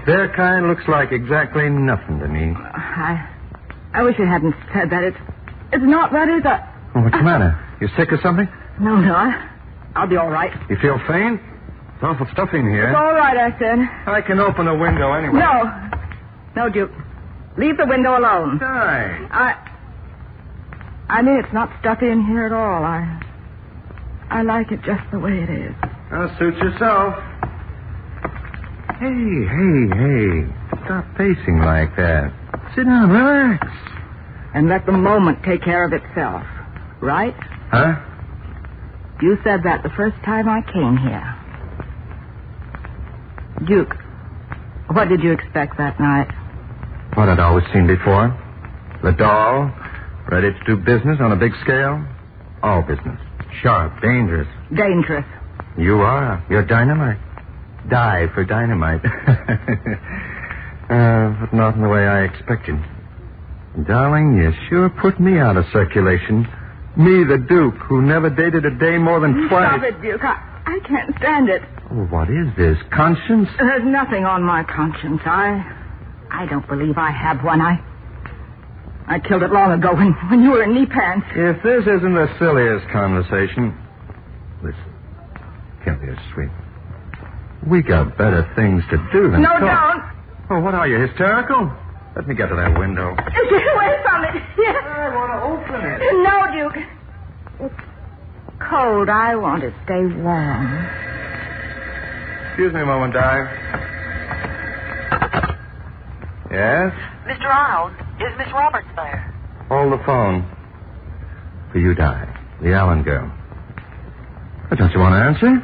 Their kind looks like exactly nothing to me. I wish you hadn't said that. It's not that either. Oh, what's the matter? You sick or something? No, I'll be all right. You feel faint? It's awful stuffy in here. It's all right, I said. I can open the window anyway. No, Duke. Leave the window alone. Di. I mean, it's not stuffy in here at all. I like it just the way it is. Now, suit yourself. Hey. Stop pacing like that. Sit down, relax. And let the moment take care of itself. Right? Huh? You said that the first time I came here. Duke, what did you expect that night? What I'd always seen before. The doll, ready to do business on a big scale. All business. Sharp, dangerous. Dangerous. You are. You're dynamite. Die for dynamite. But not in the way I expected. Darling, you sure put me out of circulation. Me, the Duke, who never dated a day more than twice. Stop it, Duke. I can't stand it. Oh, what is this? Conscience? There's nothing on my conscience. I don't believe I have one. I killed it long ago when you were in knee pants. If this isn't the silliest conversation... Listen. Come here, sweet. We got better things to do than No, talk. don't. Oh, what are you, hysterical? Let me get to that window. Get away from it. Yes. I want to open it. No, Duke. It's cold. I want to stay warm. Excuse me a moment, Di. Yes? Mr. Arnold, is Miss Roberts there? Hold the phone. For you, Di. The Allen girl. Don't you want to answer?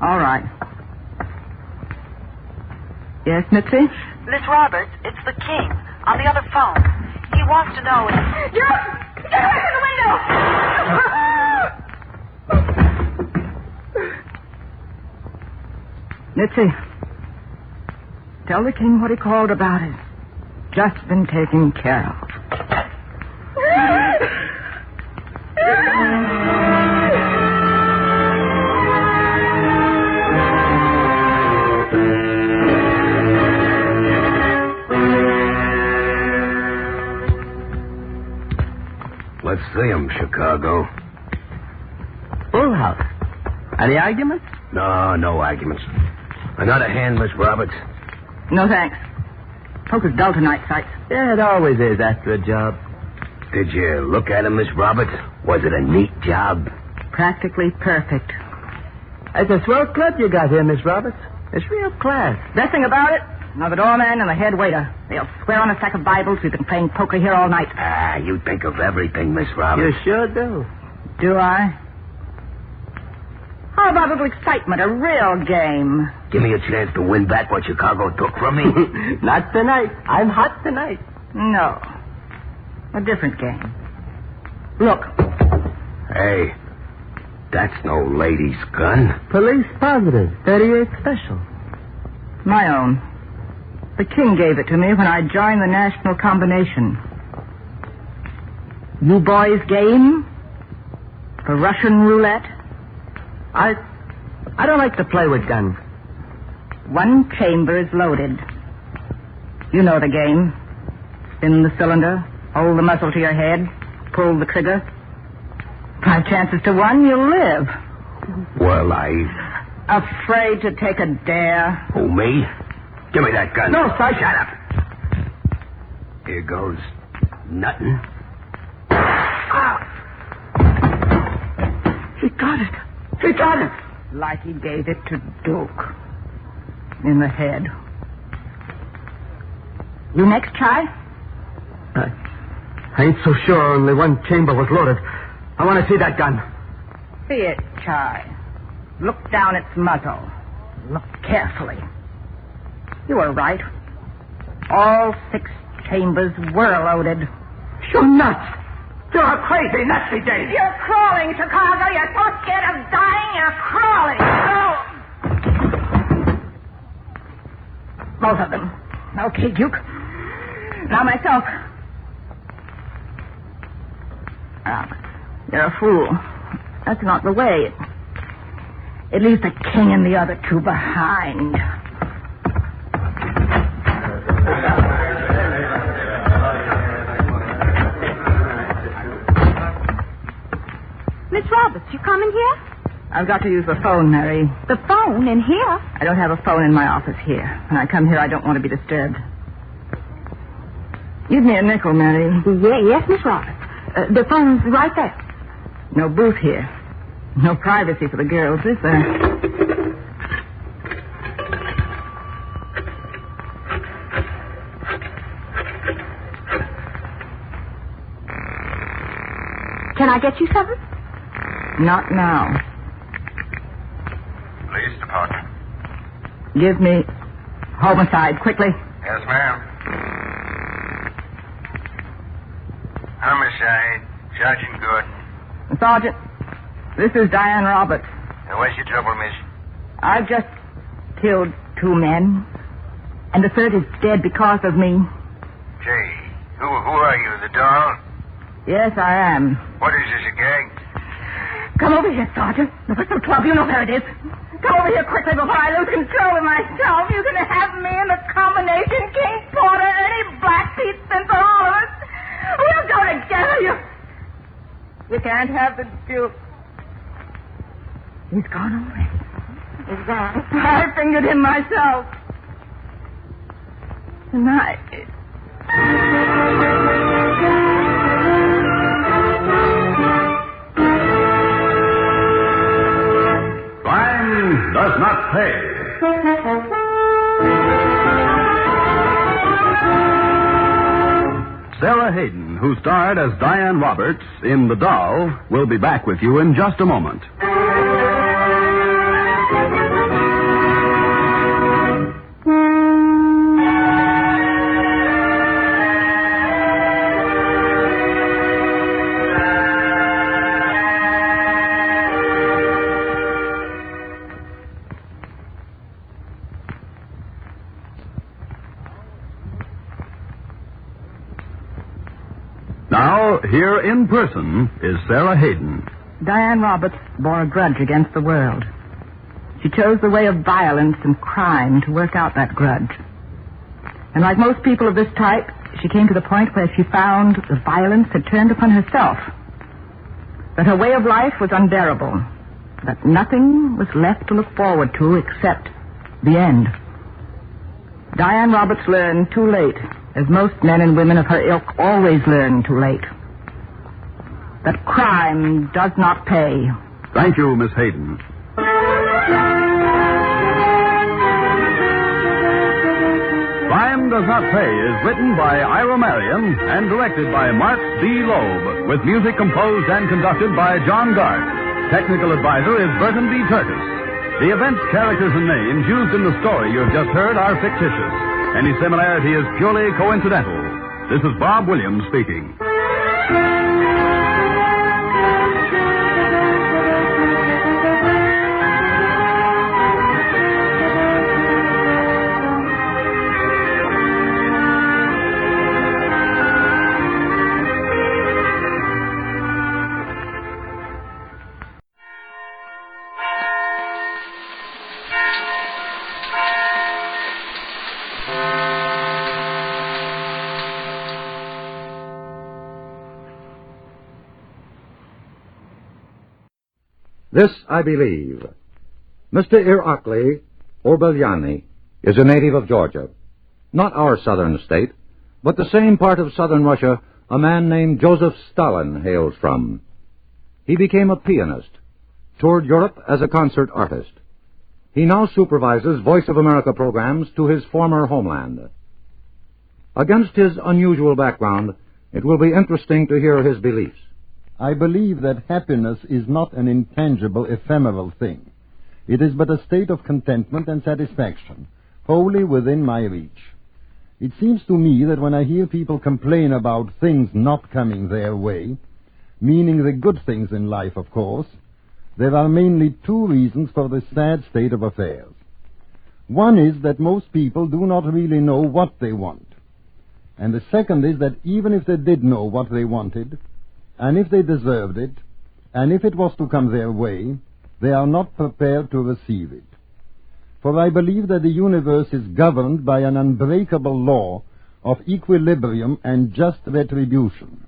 All right. Yes, Mitzi? Miss Roberts, it's the King on the other phone. He wants to know if... Duke! Get away from the window! Mitzi, tell the King what he called about it. Just been taken care of. Let's see him, Chicago. Full house. Any arguments? No arguments. Another hand, Miss Roberts? No, thanks. Poker's dull tonight, Sykes. Yeah, it always is after a job. Did you look at him, Miss Roberts? Was it a neat job? Practically perfect. It's a swell club you got here, Miss Roberts. It's real class. Best thing about it, now the doorman and the head waiter. They'll swear on a stack of Bibles we've been playing poker here all night. You think of everything, Miss Roberts. You sure do. Do I? How about a little excitement, a real game? Give me a chance to win back what Chicago took from me? Not tonight. I'm hot tonight. No. A different game. Look. Hey, that's no lady's gun. Police positive. 38 special. My own. The king gave it to me when I joined the National Combination. You boys game? For Russian roulette? I don't like to play with guns. One chamber is loaded. You know the game. Spin the cylinder, hold the muzzle to your head, pull the trigger. 5 chances to 1, you'll live. Well, Afraid to take a dare? Who, me? Give me that gun. No, sir. Shut up. Here goes nothing. He got it. He got it. Like he gave it to Duke. In the head. You next try? I ain't so sure only one chamber was loaded. I want to see that gun. See it, Chai. Look down its muzzle. Look carefully. You were right. All 6 chambers were loaded. You're nuts. You're a crazy, nutsy Dave. You're crawling, Chicago. You're so scared of dying, you're crawling. Oh. Both of them. Okay, Duke. Now myself. You're a fool. That's not the way. It leaves the king and the other 2 behind. Miss Roberts, you coming here? I've got to use the phone, Mary. The phone in here? I don't have a phone in my office here. When I come here, I don't want to be disturbed. Give me a nickel, Mary. Yes, Miss Roberts. The phone's right there. No booth here. No privacy for the girls, is there? Can I get you something? Not now. Police department. Give me homicide, quickly. Yes, ma'am. Homicide, Sergeant Gordon. Sergeant, this is Diane Roberts. What's your trouble, miss? I've just killed 2 men, and the 3rd is dead because of me. Say, who are you, the doll? Yes, I am. What is this, a gag? Come over here, Sergeant. The Whistle 12, you know where it is. Come over here quickly before I lose control of myself. You can have me in the combination, King Porter, any Blackfeet sin for all of us. We'll go together. You can't have the Duke. He's gone already. He's gone. I fingered him myself. Tonight. Crime does not pay. Sarah Hayden, who starred as Diane Roberts in The Doll, will be back with you in just a moment. Now, here in person is Sarah Hayden. Diane Roberts bore a grudge against the world. She chose the way of violence and crime to work out that grudge. And like most people of this type, she came to the point where she found the violence had turned upon herself. That her way of life was unbearable. That nothing was left to look forward to except the end. Diane Roberts learned too late, as most men and women of her ilk always learn too late, that crime does not pay. Thank you, Miss Hayden. Crime Does Not Pay is written by Ira Marion and directed by Mark D. Loeb, with music composed and conducted by John Gart. Technical advisor is Burton B. Turtis. The events, characters, and names used in the story you have just heard are fictitious. Any similarity is purely coincidental. This is Bob Williams speaking. This I believe. Mr. Irakli Orbeliani is a native of Georgia. Not our southern state, but the same part of southern Russia a man named Joseph Stalin hails from. He became a pianist, toured Europe as a concert artist. He now supervises Voice of America programs to his former homeland. Against his unusual background, it will be interesting to hear his beliefs. I believe that happiness is not an intangible, ephemeral thing. It is but a state of contentment and satisfaction, wholly within my reach. It seems to me that when I hear people complain about things not coming their way, meaning the good things in life, of course, there are mainly two reasons for this sad state of affairs. One is that most people do not really know what they want. And the second is that even if they did know what they wanted, and if they deserved it, and if it was to come their way, they are not prepared to receive it. For I believe that the universe is governed by an unbreakable law of equilibrium and just retribution.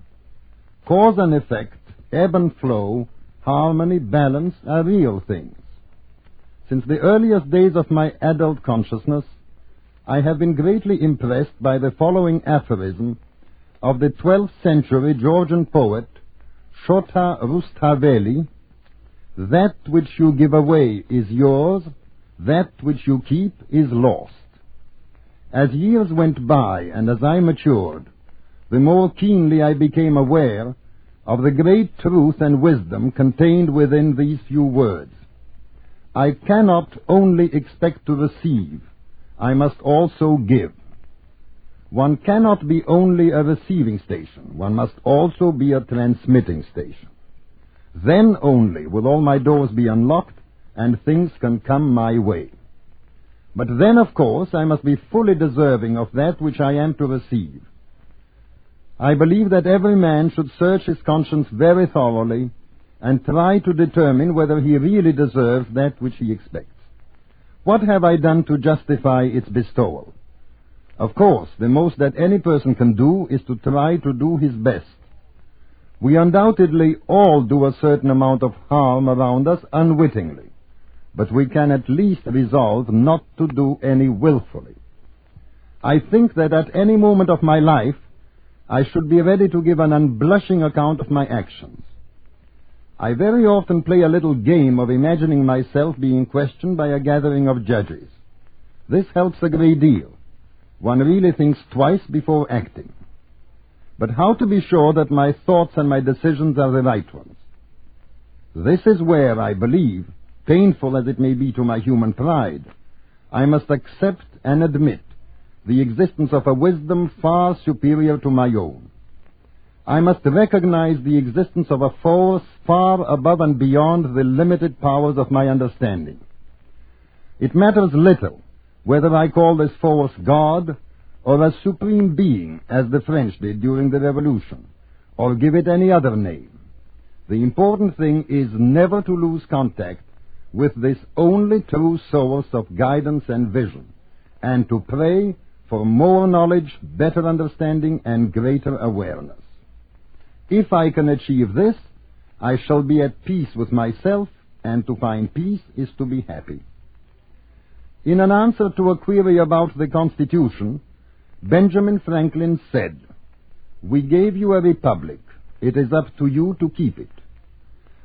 Cause and effect, ebb and flow, harmony, balance are real things. Since the earliest days of my adult consciousness, I have been greatly impressed by the following aphorism of the 12th century Georgian poet Shota Rustaveli: "That which you give away is yours, that which you keep is lost." As years went by and as I matured, the more keenly I became aware of the great truth and wisdom contained within these few words. I cannot only expect to receive, I must also give. One cannot be only a receiving station. One must also be a transmitting station. Then only will all my doors be unlocked and things can come my way. But then, of course, I must be fully deserving of that which I am to receive. I believe that every man should search his conscience very thoroughly and try to determine whether he really deserves that which he expects. What have I done to justify its bestowal? Of course, the most that any person can do is to try to do his best. We undoubtedly all do a certain amount of harm around us unwittingly, but we can at least resolve not to do any willfully. I think that at any moment of my life, I should be ready to give an unblushing account of my actions. I very often play a little game of imagining myself being questioned by a gathering of judges. This helps a great deal. One really thinks twice before acting. But how to be sure that my thoughts and my decisions are the right ones? This is where, I believe, painful as it may be to my human pride, I must accept and admit the existence of a wisdom far superior to my own. I must recognize the existence of a force far above and beyond the limited powers of my understanding. It matters little whether I call this force God or a supreme being, as the French did during the Revolution, or give it any other name. The important thing is never to lose contact with this only true source of guidance and vision, and to pray for more knowledge, better understanding, and greater awareness. If I can achieve this, I shall be at peace with myself, and to find peace is to be happy. In an answer to a query about the Constitution, Benjamin Franklin said, "We gave you a republic. It is up to you to keep it.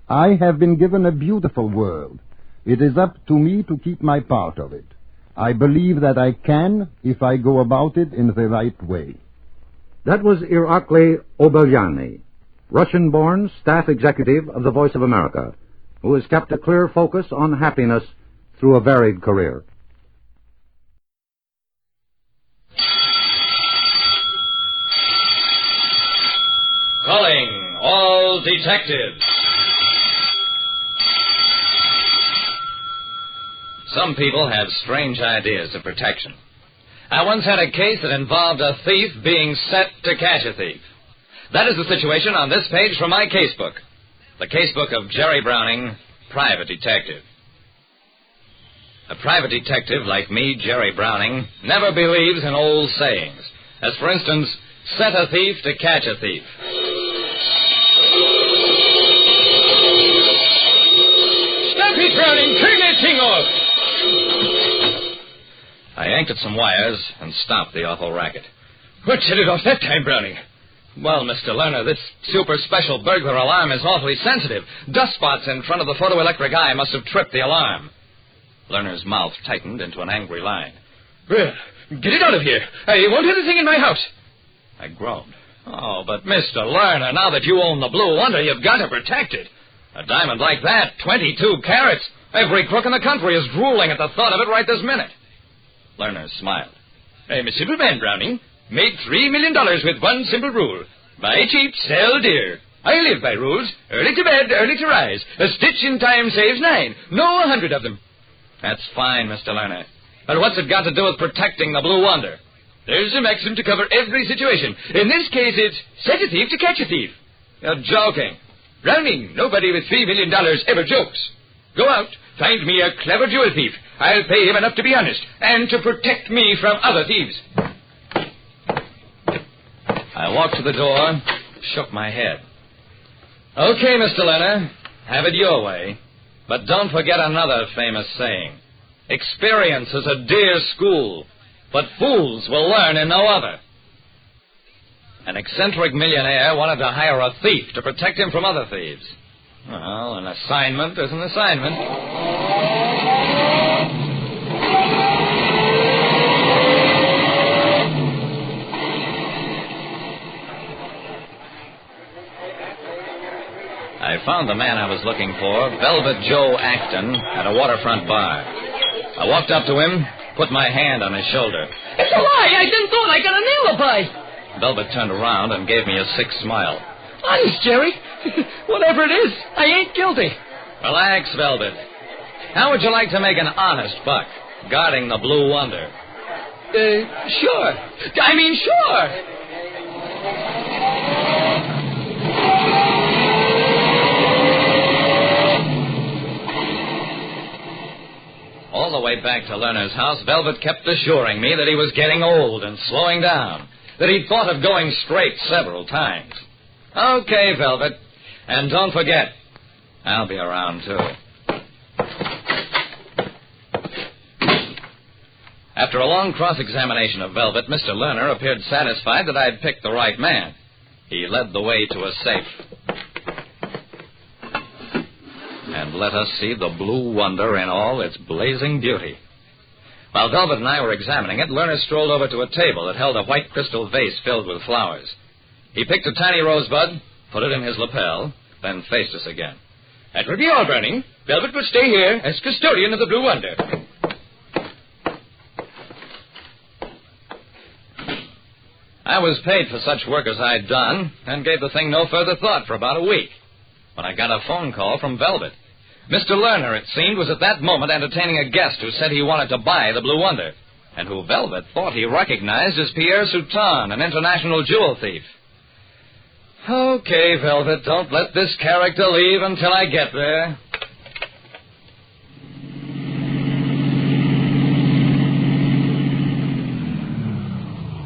I have been given a beautiful world. It is up to me to keep my part of it. I believe that I can if I go about it in the right way." That was Irakli Orbeliani, Russian-born staff executive of the Voice of America, who has kept a clear focus on happiness through a varied career. Calling all detectives. Some people have strange ideas of protection. I once had a case that involved a thief being set to catch a thief. That is the situation on this page from my casebook. The casebook of Jerry Browning, private detective. A private detective like me, Jerry Browning, never believes in old sayings. As, for instance, set a thief to catch a thief. Stop it, Browning! Turn that thing off! I yanked at some wires and stopped the awful racket. What set it off that time, Browning? Well, Mr. Lerner, this super special burglar alarm is awfully sensitive. Dust spots in front of the photoelectric eye must have tripped the alarm. Lerner's mouth tightened into an angry line. Well, get it out of here. I won't have the thing in my house. I groaned. Oh, but Mr. Lerner, now that you own the Blue Wonder, you've got to protect it. A diamond like that, 22 carats. Every crook in the country is drooling at the thought of it right this minute. Lerner smiled. I'm a simple man, Browning. Made $3 million with one simple rule. Buy cheap, sell dear. I live by rules. Early to bed, early to rise. A stitch in time saves 9. No 100 of them. That's fine, Mr. Lerner. But what's it got to do with protecting the Blue Wonder? There's a maxim to cover every situation. In this case, it's set a thief to catch a thief. You're joking. Browning, nobody with $3 million ever jokes. Go out, find me a clever jewel thief. I'll pay him enough to be honest, and to protect me from other thieves. I walked to the door, shook my head. Okay, Mr. Lerner, have it your way. But don't forget another famous saying. Experience is a dear school, but fools will learn in no other. An eccentric millionaire wanted to hire a thief to protect him from other thieves. Well, an assignment is an assignment. I found the man I was looking for, Velvet Joe Acton, at a waterfront bar. I walked up to him, put my hand on his shoulder. It's a lie! I didn't do it! I got an alibi! Velvet turned around and gave me a sick smile. Honest, Jerry. Whatever it is, I ain't guilty. Relax, Velvet. How would you like to make an honest buck, guarding the Blue Wonder? Sure. I mean, sure. All the way back to Lerner's house, Velvet kept assuring me that he was getting old and slowing down, that he'd thought of going straight several times. Okay, Velvet. And don't forget, I'll be around, too. After a long cross-examination of Velvet, Mr. Lerner appeared satisfied that I'd picked the right man. He led the way to a safe and let us see the Blue Wonder in all its blazing beauty. While Velvet and I were examining it, Lerner strolled over to a table that held a white crystal vase filled with flowers. He picked a tiny rosebud, put it in his lapel, then faced us again. That will be all, Browning. Velvet will stay here as custodian of the Blue Wonder. I was paid for such work as I'd done and gave the thing no further thought for about a week when I got a phone call from Velvet. Mr. Lerner, it seemed, was at that moment entertaining a guest who said he wanted to buy the Blue Wonder, and who Velvet thought he recognized as Pierre Soutan, an international jewel thief. Okay, Velvet, don't let this character leave until I get there.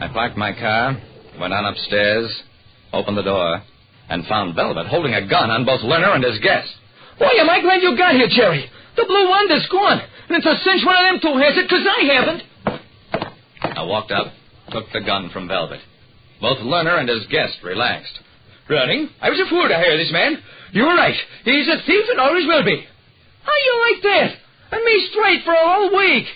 I parked my car, went on upstairs, opened the door, and found Velvet holding a gun on both Lerner and his guest. Why, am I glad you got here, Jerry? The Blue Wonder's gone, and it's a cinch one of them two has it, 'cause I haven't. I walked up, took the gun from Velvet. Both Lerner and his guest relaxed. Browning, I was a fool to hire this man. You were right. He's a thief and always will be. How you like that? And me straight for a whole week.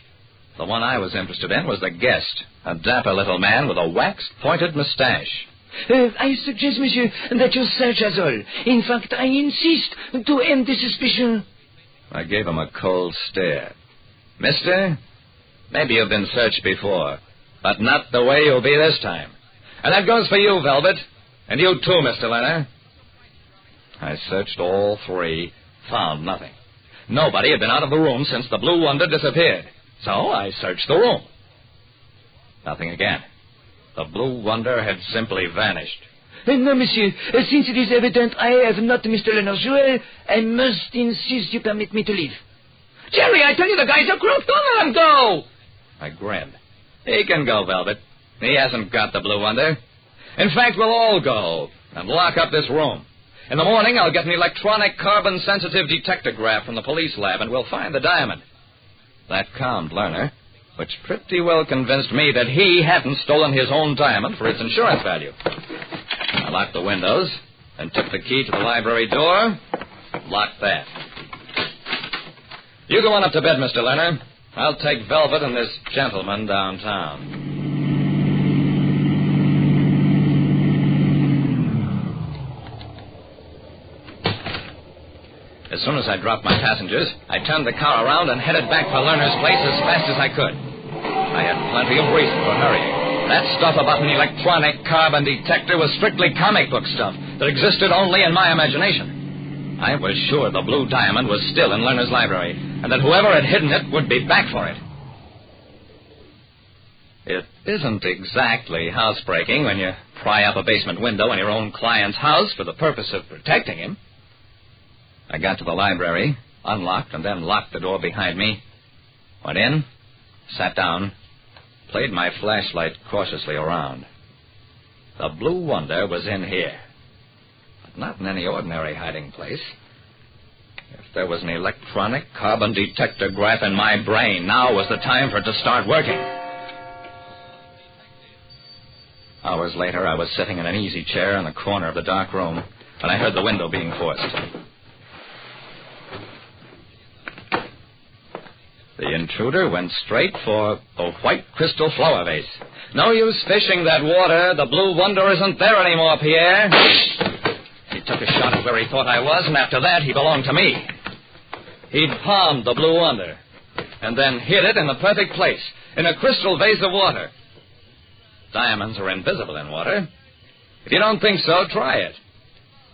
The one I was interested in was the guest, a dapper little man with a waxed-pointed mustache. I suggest, monsieur, that you search us all. In fact, I insist to end the suspicion. I gave him a cold stare. Mister, maybe you've been searched before, but not the way you'll be this time. And that goes for you, Velvet, and you too, Mr. Lerner. I searched all three, found nothing. Nobody had been out of the room since the Blue Wonder disappeared. So I searched the room. Nothing again. The Blue Wonder had simply vanished. No, monsieur. Since it is evident I have not Mr. Lerner's jewel, I must insist you permit me to leave. Jerry, I tell you the guy's a crook. Don't let him go. I grinned. He can go, Velvet. He hasn't got the Blue Wonder. In fact, we'll all go and lock up this room. In the morning, I'll get an electronic carbon-sensitive detectograph from the police lab, and we'll find the diamond. That calmed Lerner, which pretty well convinced me that he hadn't stolen his own diamond for its insurance value. I locked the windows and took the key to the library door, locked that. You go on up to bed, Mr. Lerner. I'll take Velvet and this gentleman downtown. As soon as I dropped my passengers, I turned the car around and headed back for Lerner's place as fast as I could. I had plenty of reason for hurrying. That stuff about an electronic carbon detector was strictly comic book stuff that existed only in my imagination. I was sure the blue diamond was still in Lerner's library, and that whoever had hidden it would be back for it. It isn't exactly housebreaking when you pry up a basement window in your own client's house for the purpose of protecting him. I got to the library, unlocked, and then locked the door behind me. Went in, sat down, played my flashlight cautiously around. The Blue Wonder was in here, but not in any ordinary hiding place. If there was an electronic carbon detectograph in my brain, now was the time for it to start working. Hours later, I was sitting in an easy chair in the corner of the dark room, and I heard the window being forced. The intruder went straight for a white crystal flower vase. No use fishing that water. The Blue Wonder isn't there anymore, Pierre. He took a shot at where he thought I was, and after that, he belonged to me. He'd palmed the Blue Wonder, and then hid it in the perfect place, in a crystal vase of water. Diamonds are invisible in water. If you don't think so, try it.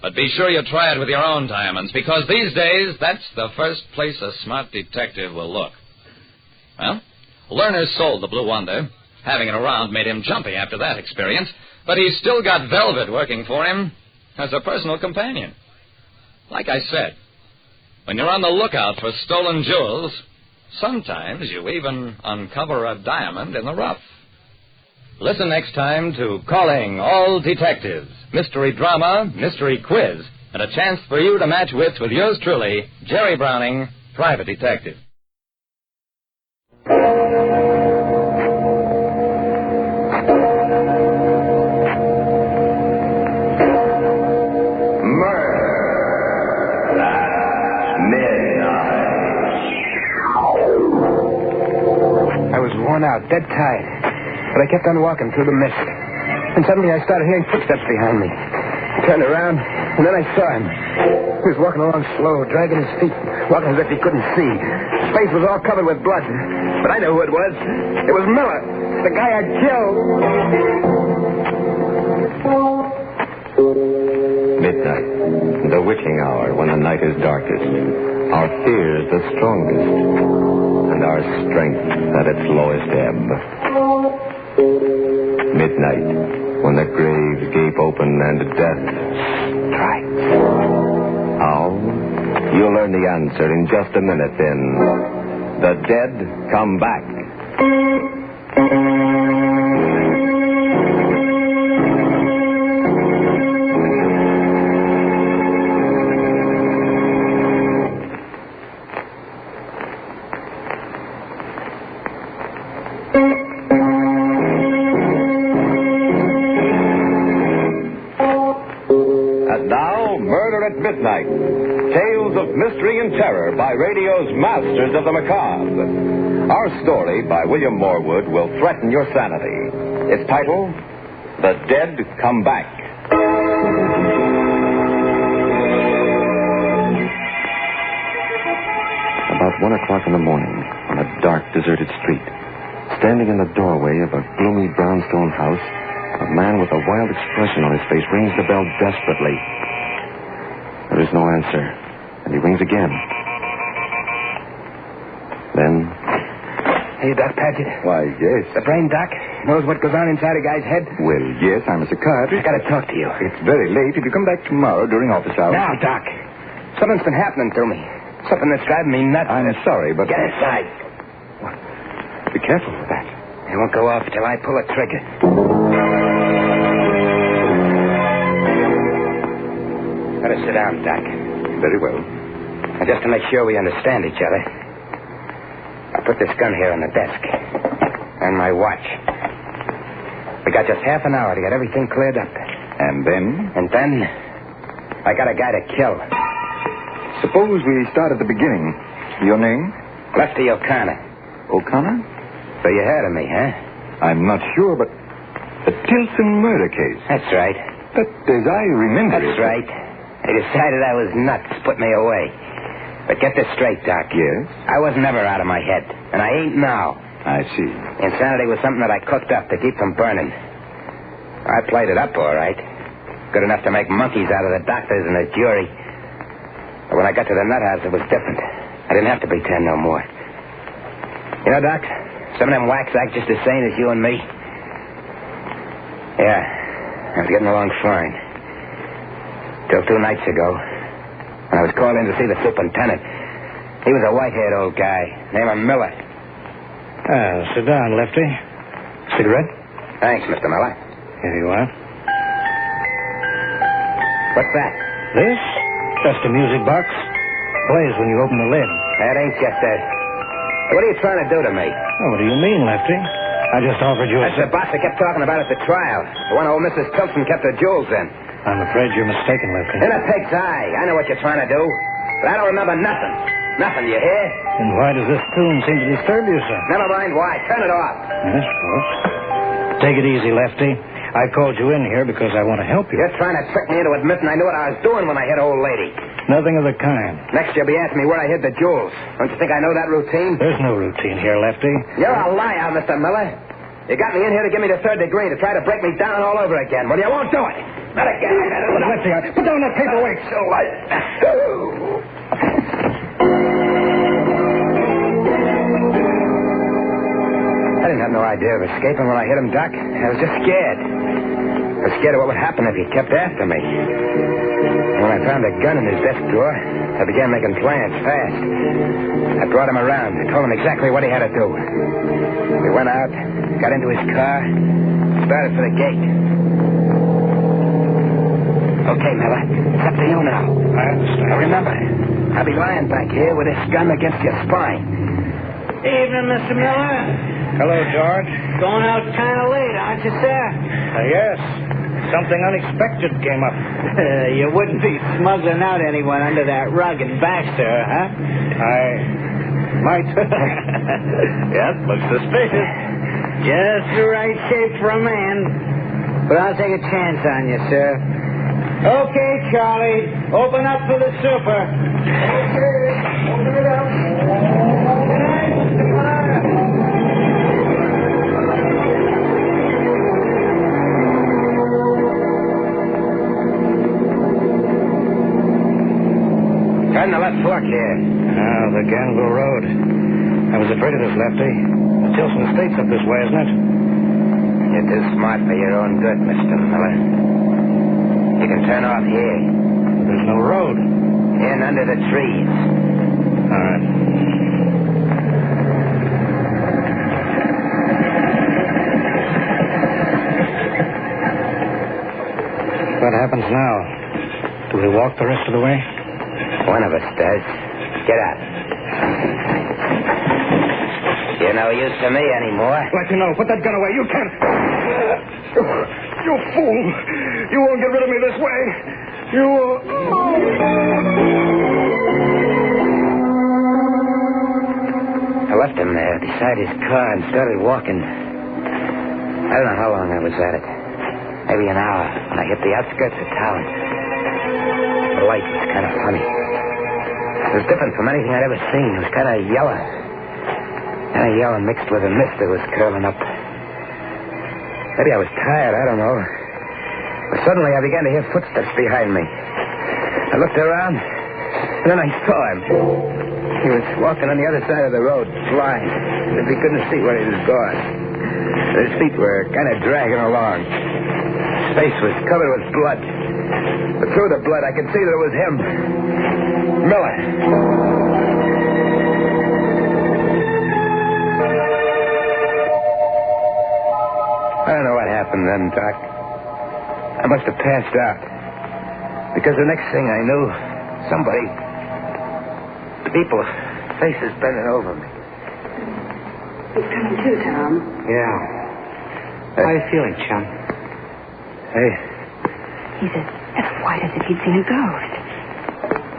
But be sure you try it with your own diamonds, because these days, that's the first place a smart detective will look. Well, Lerner sold the Blue Wonder. Having it around made him jumpy after that experience, but he's still got Velvet working for him as a personal companion. Like I said, when you're on the lookout for stolen jewels, sometimes you even uncover a diamond in the rough. Listen next time to Calling All Detectives, mystery drama, mystery quiz, and a chance for you to match wits with yours truly, Jerry Browning, private detective. Worn out, dead tired. But I kept on walking through the mist. And suddenly I started hearing footsteps behind me. I turned around, and then I saw him. He was walking along slow, dragging his feet, walking as if he couldn't see. His face was all covered with blood. But I knew who it was. It was Miller, the guy I'd killed. Midnight, the witching hour when the night is darkest. Our fears the strongest, and our strength at its lowest ebb. Midnight, when the graves gape open and death strikes. How? You'll learn the answer in just a minute in The Dead Come Back. Midnight. Tales of mystery and terror by radio's masters of the macabre. Our story by William Morwood will threaten your sanity. Its title, The Dead Come Back. About 1 o'clock in the morning, on a dark, deserted street. Standing in the doorway of a gloomy brownstone house, a man with a wild expression on his face rings the bell desperately. There is no answer, and he rings again. Then... Hey, Doc Paget. Why, yes. The brain doc knows what goes on inside a guy's head? Well, yes, I'm a psychiatrist. I gotta talk to you. It's very late. If you come back tomorrow during office hours... Now, Doc. Something's been happening to me. Something that's driving me nuts. I'm sorry, but... Get inside. Be careful with that. It won't go off till I pull a trigger. Better sit down, Doc. Very well. Now, just to make sure we understand each other, I'll put this gun here on the desk. And my watch. We got just half an hour to get everything cleared up. And then? And then, I got a guy to kill. Suppose we start at the beginning. Your name? Lefty O'Connor. O'Connor? So you heard of me, huh? I'm not sure, but the Tilson murder case. That's right. But as I remember That's right. They decided I was nuts, put me away. But get this straight, Doc. Yes? I was never out of my head, and I ain't now. I see. Insanity was something that I cooked up to keep from burning. I played it up all right. Good enough to make monkeys out of the doctors and the jury. But when I got to the nut house, it was different. I didn't have to pretend no more. You know, Doc, some of them whacks act just as sane as you and me. Yeah, I was getting along fine. Till 2 nights ago, when I was called in to see the superintendent. He was a white-haired old guy named Miller. Sit down, Lefty. Cigarette? Thanks, Mr. Miller. Here you are. What's that? This? Just a music box. Plays when you open the lid. That ain't just a... What are you trying to do to me? Oh, what do you mean, Lefty? I just offered you That's the box I kept talking about at the trial. The one old Mrs. Tilson kept her jewels in. I'm afraid you're mistaken, Lefty. In a pig's eye. I know what you're trying to do. But I don't remember nothing. Nothing, you hear? And why does this tune seem to disturb you, sir? Never mind why. Turn it off. Yes, folks. Take it easy, Lefty. I called you in here because I want to help you. You're trying to trick me into admitting I knew what I was doing when I hit old lady. Nothing of the kind. Next you'll be asking me where I hid the jewels. Don't you think I know that routine? There's no routine here, Lefty. You're a liar, Mr. Miller. You got me in here to give me the 3rd degree, to try to break me down all over again. Well, you won't do it. Let it go. Lefty, put down that paperweight. So what? I didn't have no idea of escaping when I hit him, Doc. I was just scared. I was scared of what would happen if he kept after me. And when I found a gun in his desk drawer, I began making plans fast. I brought him around and told him exactly what he had to do. We went out, got into his car, started for the gate. Okay, Miller, it's up to you now. I understand. Now remember, I'll be lying back here with this gun against your spine. Evening, Mr. Miller. Hello, George. Going out kind of late, aren't you, sir? Yes. Something unexpected came up. You wouldn't be smuggling out anyone under that rug in Baxter, huh? I might. Yep, looks suspicious. Just the right shape for a man. But I'll take a chance on you, sir. Okay, Charlie. Open up for the super. Okay. Open it up. Good night, Mr. Miller. Turn the left fork here. The Ganville Road. I was afraid of this, Lefty. The Tilson Estate's up this way, isn't it? You're too smart for your own good, Mr. Miller. You can turn off here. There's no road. In under the trees. All right. What happens now? Do we walk the rest of the way? One of us does. Get out. You're no use to me anymore. Let you know. Put that gun away. You can't. You fool. You won't get rid of me this way. You... I left him there beside his car and started walking. I don't know how long I was at it. Maybe an hour when I hit the outskirts of town. The light was kind of funny. It was different from anything I'd ever seen. It was kind of yellow. And a yelling mixed with a mist that was curling up. Maybe I was tired, I don't know. But suddenly I began to hear footsteps behind me. I looked around, and then I saw him. He was walking on the other side of the road, blind, as if he couldn't see where he was going. His feet were kind of dragging along. His face was covered with blood. But through the blood, I could see that it was him. Miller. I don't know what happened then, Doc. I must have passed out. Because the next thing I knew, somebody... people, faces bending over me. He's coming to, Tom. Yeah. How are you feeling, chum? Hey. He's as white as if he'd seen a ghost.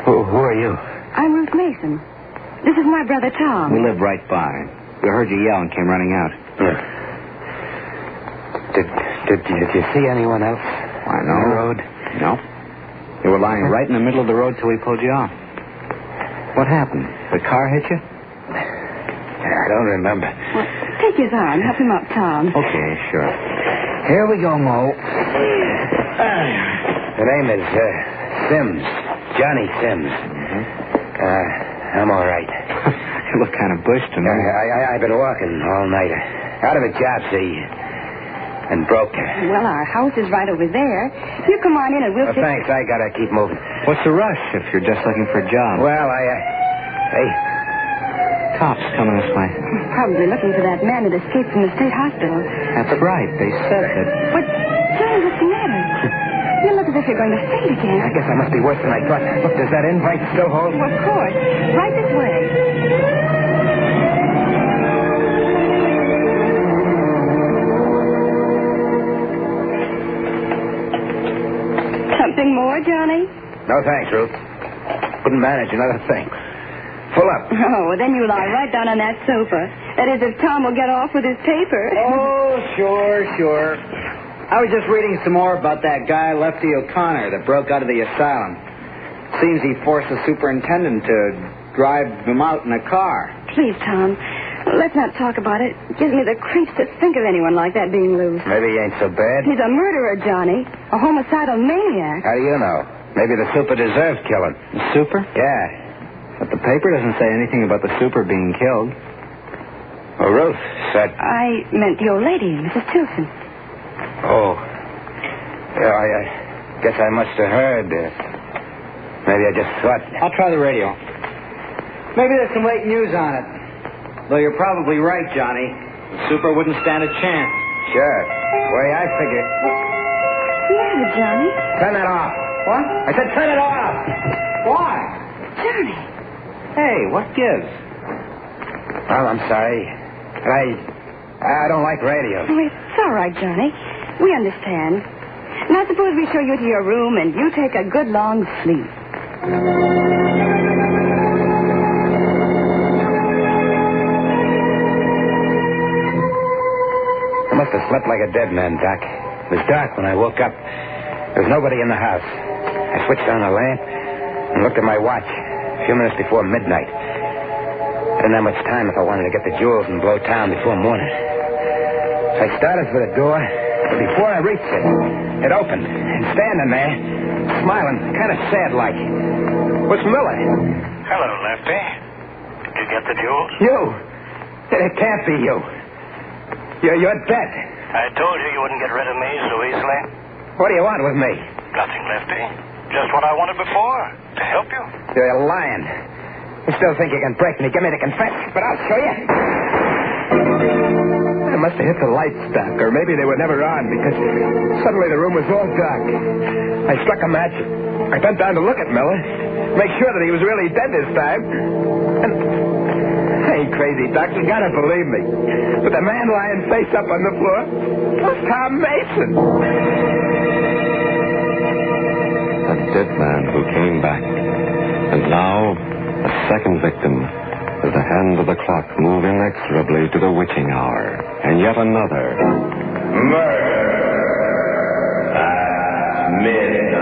Who are you? I'm Ruth Mason. This is my brother, Tom. We live right by. We heard you yell and came running out. Did you see anyone else? On the road? No. You were lying right in the middle of the road till we pulled you off. What happened? The car hit you? I don't remember. Well, take his arm. Help him up, Tom. Okay, sure. Here we go, Mo. The name is Sims. Johnny Sims. I'm all right. You look kind of bushed to me. I've been walking all night. Out of a job, see. And broke. Well, our house is right over there. You come on in and we'll... Thanks. I gotta keep moving. What's the rush if you're just looking for a job? Well, Hey. Cops coming this way. Probably looking for that man that escaped from the state hospital. That's right. They said that. But, Johnny, what's the matter? You look as if you're going to faint again. I guess I must be worse than I thought. Look, does that invite still hold? Well, of course. Right this way. Something more, Johnny? No, thanks, Ruth. Couldn't manage another thing. Full up. Oh, well, then you lie right down on that sofa. That is, if Tom will get off with his paper. Oh, sure. I was just reading some more about that guy, Lefty O'Connor, that broke out of the asylum. Seems he forced the superintendent to drive him out in a car. Please, Tom, let's not talk about it. It gives me the creeps to think of anyone like that being loose. Maybe he ain't so bad. He's a murderer, Johnny. A homicidal maniac. How do you know? Maybe the super deserves killing. The super? Yeah. But the paper doesn't say anything about the super being killed. Well, Ruth said... I meant the old lady, Mrs. Tilson. Oh. Yeah, I guess I must have heard. Maybe I just thought... I'll try the radio. Maybe there's some late news on it. Though you're probably right, Johnny. The super wouldn't stand a chance. Sure. Way I figured. What's the matter, Johnny? Turn that off. What? I said turn it off. Why? Johnny. Hey, what gives? Well, I'm sorry. I don't like radio. Oh, it's all right, Johnny. We understand. Now, suppose we show you to your room and you take a good long sleep. I must have slept like a dead man, Doc. It was dark when I woke up. There was nobody in the house. I switched on the lamp and looked at my watch. A few minutes before midnight. I didn't have much time if I wanted to get the jewels and blow town before morning. So I started for the door, but before I reached it opened. And standing there, smiling, kind of sad-like, was Miller. Hello, Lefty. Did you get the jewels? You? It can't be you. You're dead. I told you you wouldn't get rid of me so easily. What do you want with me? Nothing, Lefty. Just what I wanted before, to help you. You're lying. You still think you can break me, get me to confess, but I'll show you. I must have hit the lights, Doc, or maybe they were never on, because suddenly the room was all dark. I struck a match. I bent down to look at Miller, make sure that he was really dead this time. And I ain't crazy, Doc. You gotta believe me. But the man lying face up on the floor was Tom Mason. A dead man who came back. And now, a second victim, as the hands of the clock move inexorably to the witching hour. And yet another. Murder at midnight.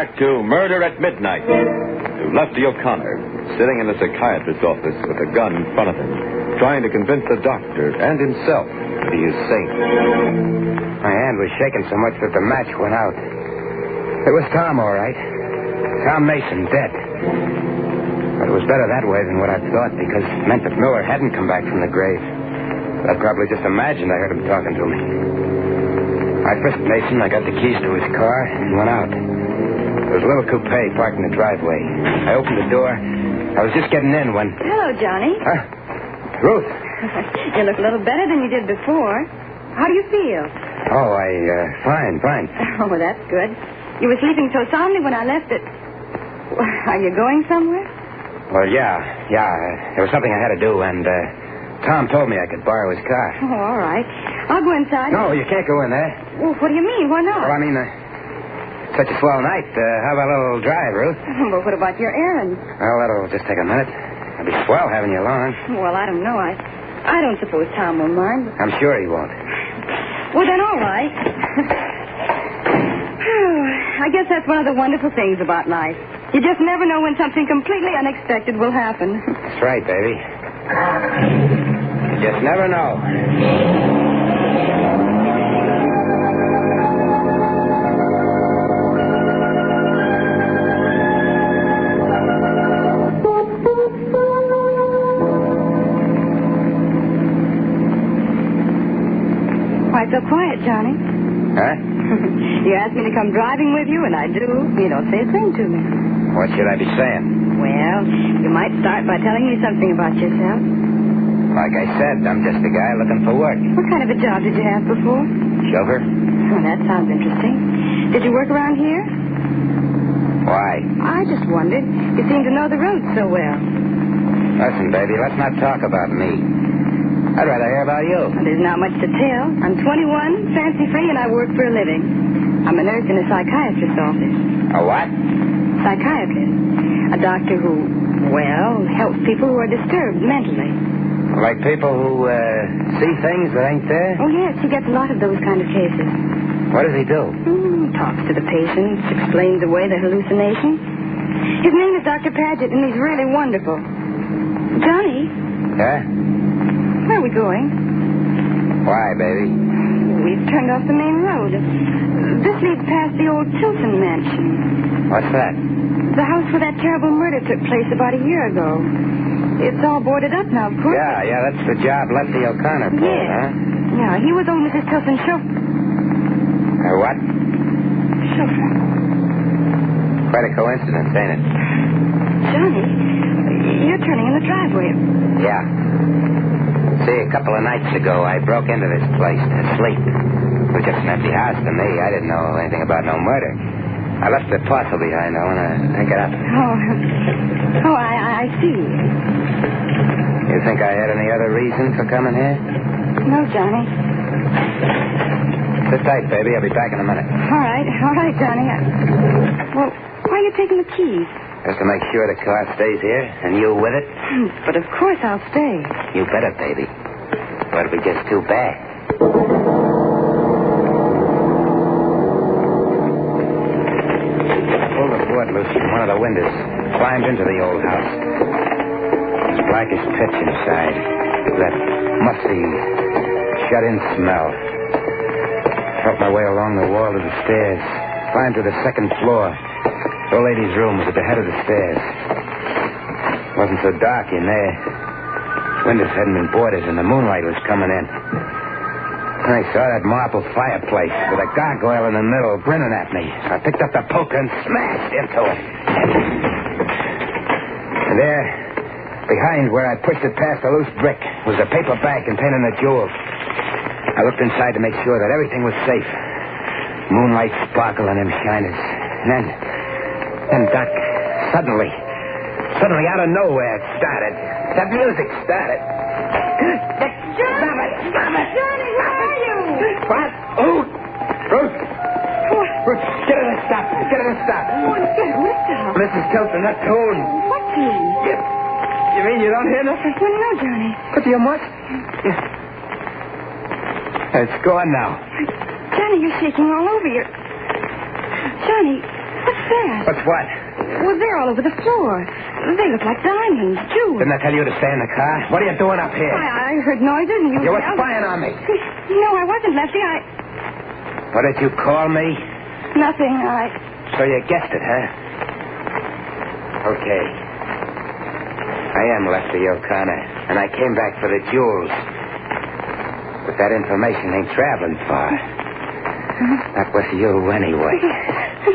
back to Murder at Midnight, to Lefty O'Connor, sitting in the psychiatrist's office with a gun in front of him, trying to convince the doctor and himself that he is sane. My hand was shaking so much that the match went out. It was Tom, all right. Tom Mason, dead. But it was better that way than what I'd thought, because it meant that Miller hadn't come back from the grave. I'd probably just imagined I heard him talking to me. I frisked Mason, I got the keys to his car, and went out. There was a little coupe parked in the driveway. I opened the door. I was just getting in when... Hello, Johnny. Huh? Ruth. You look a little better than you did before. How do you feel? Oh, fine. Oh, well, that's good. You were sleeping so soundly when I left it. Are you going somewhere? Well, yeah. There was something I had to do, and Tom told me I could borrow his car. Oh, all right. I'll go inside. No, you can't go in there. Well, what do you mean? Why not? Well, I mean, such a swell night. How about a little drive, Ruth? Well, what about your errand? Well, that'll just take a minute. It'll be swell having you along. Well, I don't know. I don't suppose Tom will mind. I'm sure he won't. Well, then, all right. I guess that's one of the wonderful things about life. You just never know when something completely unexpected will happen. That's right, baby. You just never know. Why so quiet, Johnny? Huh? You asked me to come driving with you, and I do. You don't say a thing to me. What should I be saying? Well, you might start by telling me something about yourself. Like I said, I'm just a guy looking for work. What kind of a job did you have before? Chauffeur. Oh, that sounds interesting. Did you work around here? Why? I just wondered. You seem to know the roads so well. Listen, baby, let's not talk about me. I'd rather hear about you. Well, there's not much to tell. I'm 21, fancy-free, and I work for a living. I'm a nurse in a psychiatrist's office. A what? Psychiatrist. A doctor who, well, helps people who are disturbed mentally. Like people who see things that ain't there? Oh, yes, he gets a lot of those kind of cases. What does he do? Talks to the patients, explains away the hallucinations. His name is Dr. Paget, and he's really wonderful. Johnny? Yeah? Where are we going? Why, baby? We've turned off the main road. This leads past the old Tilton mansion. What's that? The house where that terrible murder took place about a year ago. It's all boarded up now, of course. Yeah, that's the job Lefty O'Connor pulled, huh? Yeah, he was old Mrs. Tilton's chauffeur. What? Chauffeur. Quite a coincidence, ain't it? Johnny, you're turning in the driveway. Yeah. See, a couple of nights ago, I broke into this place to sleep. It was just an empty house to me. I didn't know anything about no murder. I left the parcel behind, though, and I got up. Oh, I see. You think I had any other reason for coming here? No, Johnny. Sit tight, baby. I'll be back in a minute. All right, Johnny. Well, why are you taking the keys? Just to make sure the car stays here, and you with it. But of course I'll stay. You better, baby. Or it'll be just too bad. Pulled the board loose from one of the windows. Climbed into the old house. It was black as pitch inside. That musty, shut-in smell. Felt my way along the wall to the stairs. Climbed to the second floor. The old lady's room was at the head of the stairs. It wasn't so dark in there. Windows hadn't been boarded, and the moonlight was coming in. And I saw that marble fireplace with a gargoyle in the middle grinning at me. So I picked up the poker and smashed into it. And there, behind where I pushed it past a loose brick, was a paper bag containing the jewels. I looked inside to make sure that everything was safe. Moonlight sparkled on them shiners. And then, Doc, suddenly, out of nowhere, it started. That music started. Johnny! Stop it! Johnny, where are you? What? Oh! Ruth! Ruth, get her to stop. Get her to stop. What stop? Mrs. Tilton, that tune. What tune? You mean you don't hear nothing? Well, no, Johnny. But do you much? Yeah. It's gone now. Johnny, you're shaking all over. Johnny, What's that? What's what? Well, they're all over the floor. They look like diamonds, jewels. Didn't I tell you to stay in the car? What are you doing up here? I heard noises and you... You were spying on me. No, I wasn't, Lefty. What did you call me? Nothing. So you guessed it, huh? Okay. I am Lefty O'Connor, and I came back for the jewels. But that information ain't traveling far. Not with you, anyway. Oh,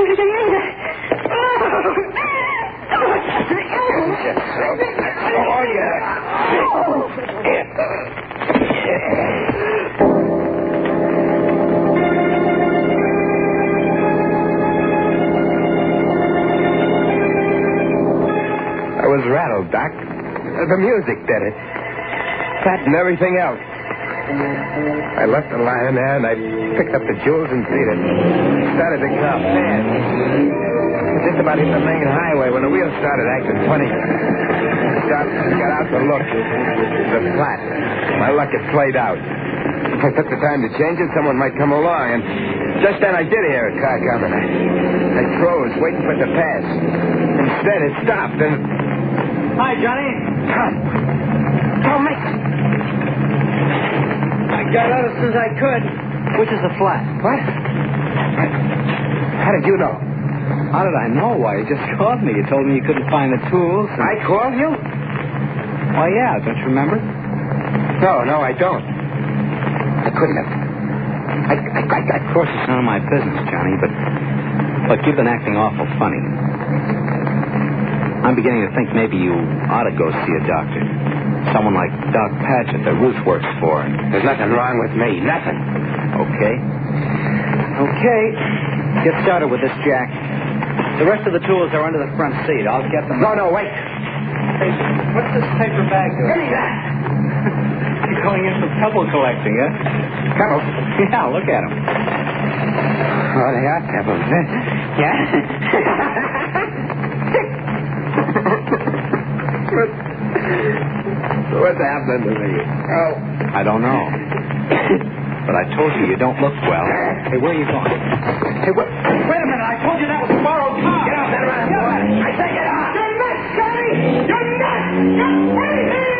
I was rattled, Doc. The music did it. That and everything else. I left the lion there, and I picked up the jewels and beat it. Started to car fast. Just about hit the main highway when the wheels started acting funny. Stopped and got out to look. It was flat. My luck had played out. If I took the time to change it, someone might come along, and just then I did hear a car coming. I froze, waiting for it to pass. Instead, it stopped, and... Hi, Johnny. Come me. I got out as soon as I could. Which is the flat? What? How did you know? How did I know? Why, you just called me. You told me you couldn't find the tools. And... I called you? Oh, yeah. Don't you remember? No, I don't. I couldn't have. Of course, it's none of my business, Johnny, but you've been acting awful funny. I'm beginning to think maybe you ought to go see a doctor. Someone like Doc Paget that Ruth works for. There's nothing wrong with me. Nothing. Okay. Get started with this, Jack. The rest of the tools are under the front seat. I'll get them. No, wait. Hey, what's this paper bag doing? Give me that. You're going in for pebble collecting, huh? Pebbles? Yeah, look at them. Oh, they are pebbles, huh? Yeah. What's happening to me? Oh. I don't know. But I told you don't look well. Hey, where are you going? Hey, wait a minute. I told you that was a borrowed car. Get off that round boy. I say get off. You're nuts, Johnny. You're nuts. You're crazy.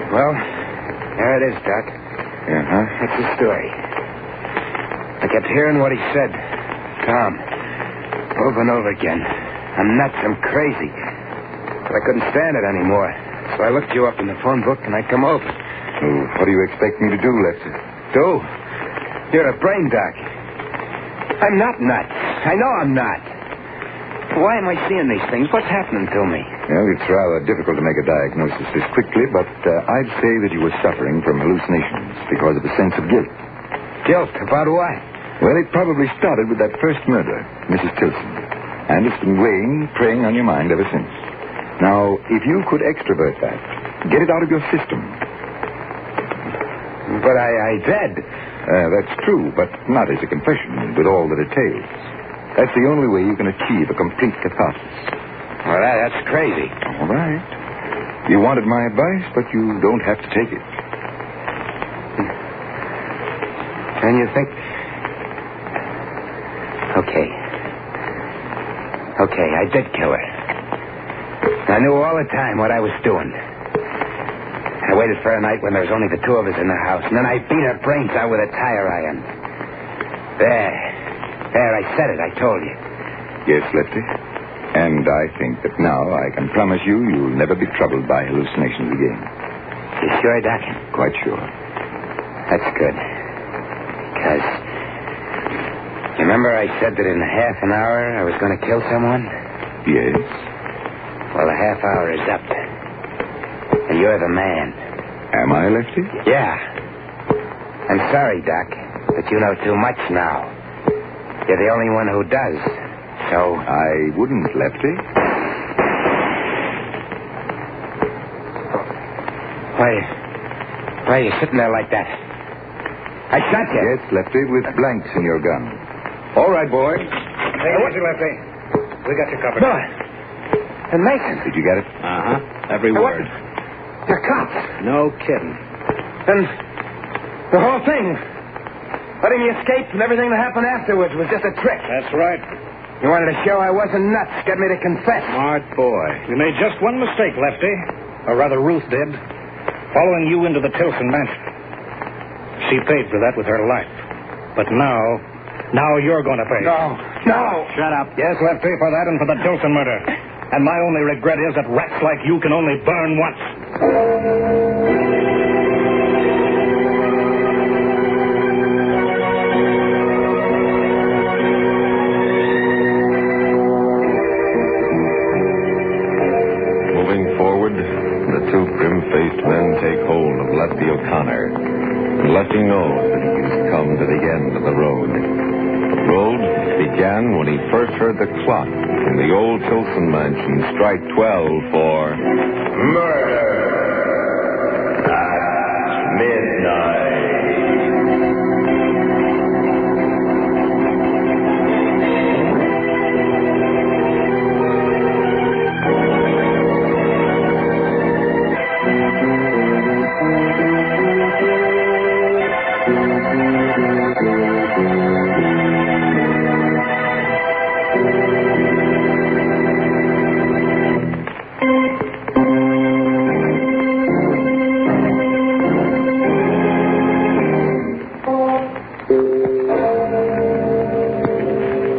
Well, there it is, Doc. Uh-huh. That's the story. I kept hearing what he said. Tom. Over and over again. I'm nuts. I'm crazy. But I couldn't stand it anymore. So I looked you up in the phone book and I come over. Oh, what do you expect me to do, Lefty? Do? You're a brain doc. I'm not nuts. I know I'm not. Why am I seeing these things? What's happening to me? Well, it's rather difficult to make a diagnosis this quickly, but I'd say that you were suffering from hallucinations because of a sense of guilt. Guilt? About what? Well, it probably started with that first murder, Mrs. Tilson. And it's been weighing, preying on your mind ever since. Now, if you could extrovert that, get it out of your system. But I did. That's true, but not as a confession with all that it entails. That's the only way you can achieve a complete catharsis. Well, that's crazy. All right. You wanted my advice, but you don't have to take it. And you think... Okay, I did kill her. I knew all the time what I was doing. I waited for a night when there was only the two of us in the house, and then I beat her brains out with a tire iron. There, I said it, I told you. Yes, Lefty. And I think that now I can promise you'll never be troubled by hallucinations again. You sure, Doc? Quite sure. That's good. Because... You remember I said that in half an hour I was going to kill someone? Yes. Well, the half hour is up. And you're the man. Am I, Lefty? Yeah. I'm sorry, Doc, but you know too much now. You're the only one who does. So... I wouldn't, Lefty. Why are you sitting there like that? I shot you. Yes, Lefty, with blanks in your gun. All right, boy. Take it easy, Lefty. We got you covered. Miller. And Mason. Did you get it? Uh-huh. Every Hey, what? word. They're cops. No kidding. And the whole thing, letting me escape and everything that happened afterwards was just a trick. That's right. You wanted to show I wasn't nuts, get me to confess. Smart boy. You made just one mistake, Lefty. Or rather, Ruth did. Following you into the Tilson mansion. She paid for that with her life. But now you're going to pay. No. Shut up. Yes, Lefty, for that and for the Tilson murder. And my only regret is that rats like you can only burn once. The two grim-faced men take hold of Lefty O'Connor, and Lefty knows that he's come to the end of the road. The road began when he first heard the clock in the old Tilson mansion strike 12 for murder at midnight.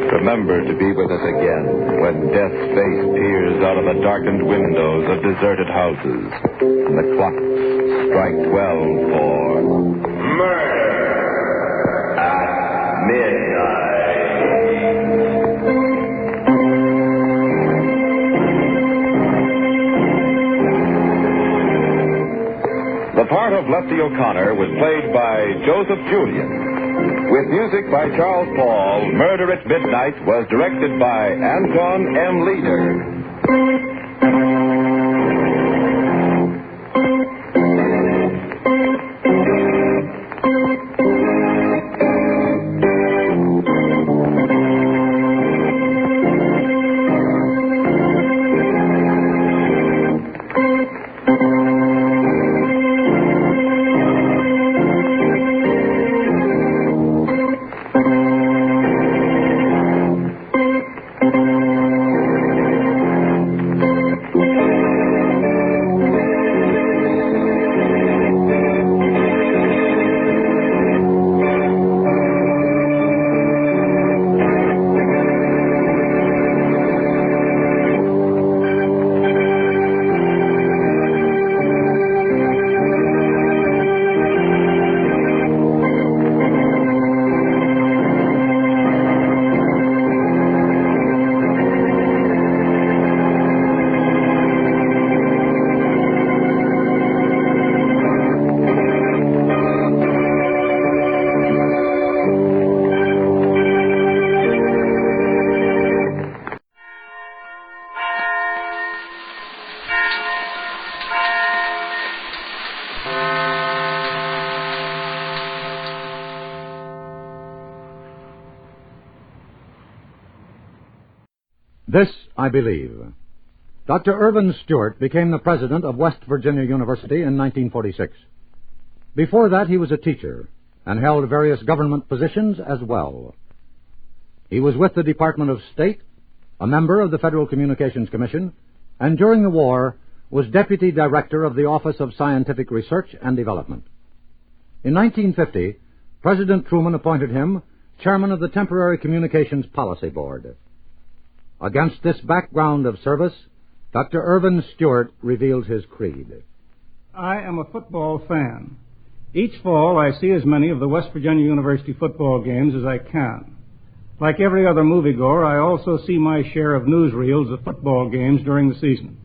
Remember to be with us again when death's face peers out of the darkened windows of deserted houses and the clocks strike 12 for murder at midnight. The part of Lefty O'Connor was played by Joseph Julian. With music by Charles Paul, Murder at Midnight was directed by Anton M. Leader. This I believe. Dr. Irvin Stewart became the president of West Virginia University in 1946. Before that, he was a teacher and held various government positions as well. He was with the Department of State, a member of the Federal Communications Commission, and during the war was deputy director of the Office of Scientific Research and Development. In 1950, President Truman appointed him chairman of the Temporary Communications Policy Board. Against this background of service, Dr. Irvin Stewart reveals his creed. I am a football fan. Each fall, I see as many of the West Virginia University football games as I can. Like every other moviegoer, I also see my share of newsreels of football games during the season.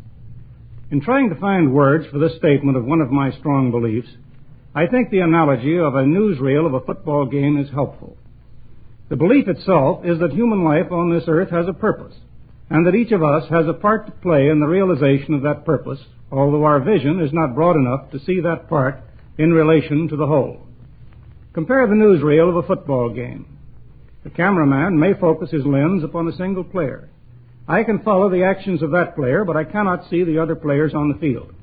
In trying to find words for this statement of one of my strong beliefs, I think the analogy of a newsreel of a football game is helpful. The belief itself is that human life on this earth has a purpose, and that each of us has a part to play in the realization of that purpose, although our vision is not broad enough to see that part in relation to the whole. Compare the newsreel of a football game. The cameraman may focus his lens upon a single player, I can follow the actions of that player, but I cannot see the other players on the field.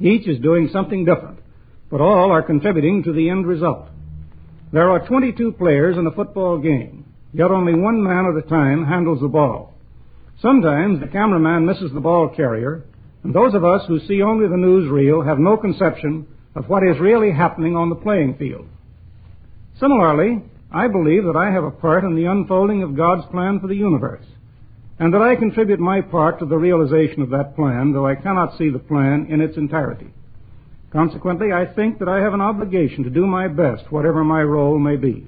Each is doing something different, but all are contributing to the end result. There are 22 players in a football game, yet only one man at a time handles the ball. Sometimes the cameraman misses the ball carrier, and those of us who see only the newsreel have no conception of what is really happening on the playing field. Similarly, I believe that I have a part in the unfolding of God's plan for the universe, and that I contribute my part to the realization of that plan, though I cannot see the plan in its entirety. Consequently, I think that I have an obligation to do my best, whatever my role may be.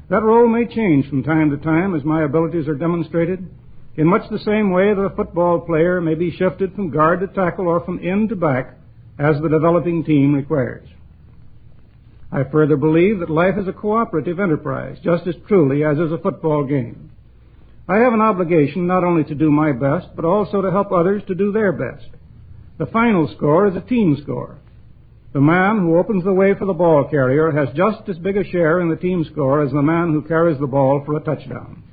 That role may change from time to time as my abilities are demonstrated, in much the same way that a football player may be shifted from guard to tackle or from end to back as the developing team requires. I further believe that life is a cooperative enterprise, just as truly as is a football game. I have an obligation not only to do my best, but also to help others to do their best. The final score is a team score. The man who opens the way for the ball carrier has just as big a share in the team score as the man who carries the ball for a touchdown.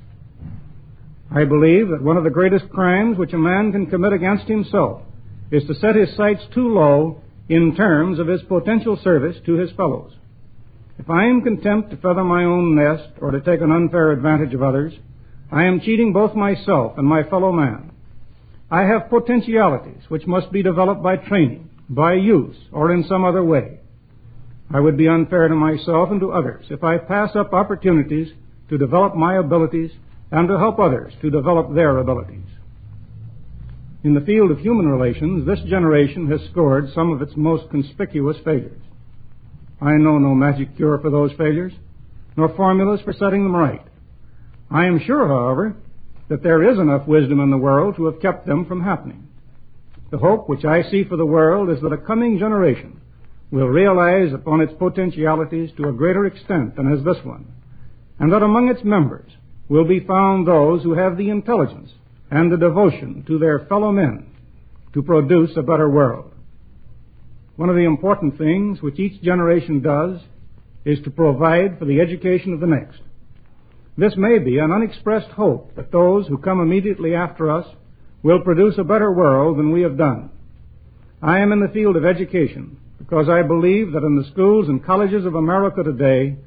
I believe that one of the greatest crimes which a man can commit against himself is to set his sights too low in terms of his potential service to his fellows. If I am content to feather my own nest or to take an unfair advantage of others, I am cheating both myself and my fellow man. I have potentialities which must be developed by training, by use, or in some other way. I would be unfair to myself and to others if I pass up opportunities to develop my abilities and to help others to develop their abilities. In the field of human relations, this generation has scored some of its most conspicuous failures. I know no magic cure for those failures, nor formulas for setting them right. I am sure, however, that there is enough wisdom in the world to have kept them from happening. The hope which I see for the world is that a coming generation will realize upon its potentialities to a greater extent than has this one, and that among its members will be found those who have the intelligence and the devotion to their fellow men to produce a better world. One of the important things which each generation does is to provide for the education of the next. This may be an unexpressed hope that those who come immediately after us will produce a better world than we have done. I am in the field of education because I believe that in the schools and colleges of America today,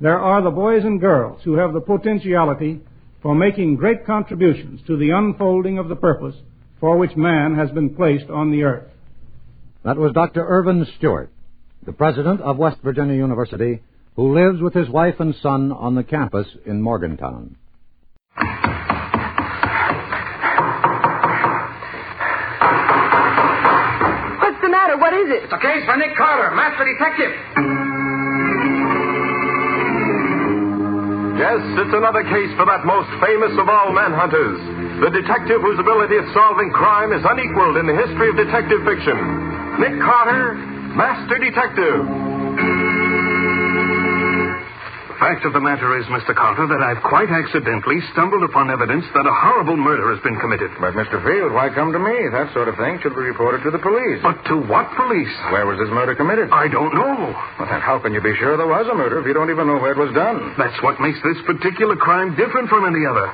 there are the boys and girls who have the potentiality for making great contributions to the unfolding of the purpose for which man has been placed on the earth. That was Dr. Irvin Stewart, the president of West Virginia University, who lives with his wife and son on the campus in Morgantown. What's the matter? What is it? It's a case for Nick Carter, master detective. Yes, it's another case for that most famous of all manhunters, the detective whose ability at solving crime is unequaled in the history of detective fiction. Nick Carter, Master Detective. The fact of the matter is, Mr. Carter, that I've quite accidentally stumbled upon evidence that a horrible murder has been committed. But, Mr. Field, why come to me? That sort of thing should be reported to the police. But to what police? Where was this murder committed? I don't know. Well, then how can you be sure there was a murder if you don't even know where it was done? That's what makes this particular crime different from any other.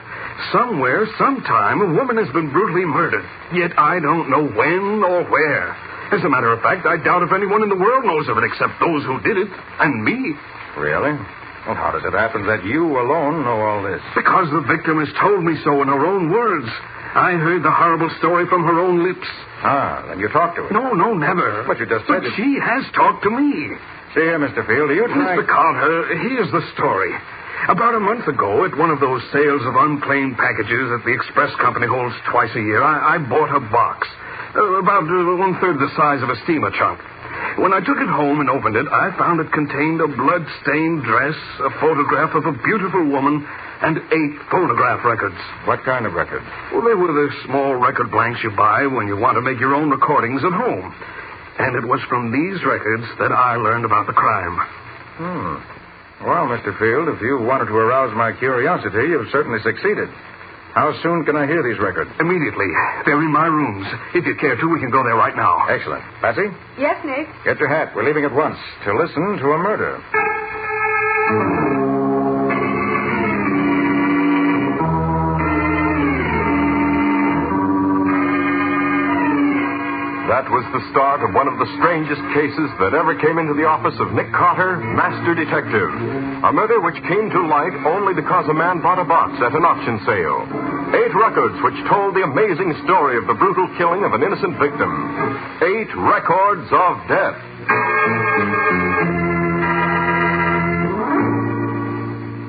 Somewhere, sometime, a woman has been brutally murdered. Yet I don't know when or where. As a matter of fact, I doubt if anyone in the world knows of it except those who did it, and me. Really? Well, how does it happen that you alone know all this? Because the victim has told me so in her own words. I heard the horrible story from her own lips. Ah, then you talked to her? No, never. But you just said she has talked to me. See here, Mr. Field, you try... Mr. Carter, here's the story. About a month ago, at one of those sales of unclaimed packages that the Express Company holds twice a year, I bought a box. About one-third the size of a steamer trunk. When I took it home and opened it, I found it contained a blood-stained dress, a photograph of a beautiful woman, and 8 phonograph records. What kind of records? Well, they were the small record blanks you buy when you want to make your own recordings at home. And it was from these records that I learned about the crime. Well, Mr. Field, if you wanted to arouse my curiosity, you've certainly succeeded. How soon can I hear these records? Immediately. They're in my rooms. If you care to, we can go there right now. Excellent. Patsy? Yes, Nick? Get your hat. We're leaving at once to listen to a murder. that was the start of one of the strangest cases that ever came into the office of Nick Carter, Master Detective. A murder which came to light only because a man bought a box at an auction sale. 8 records which told the amazing story of the brutal killing of an innocent victim. 8 records of death.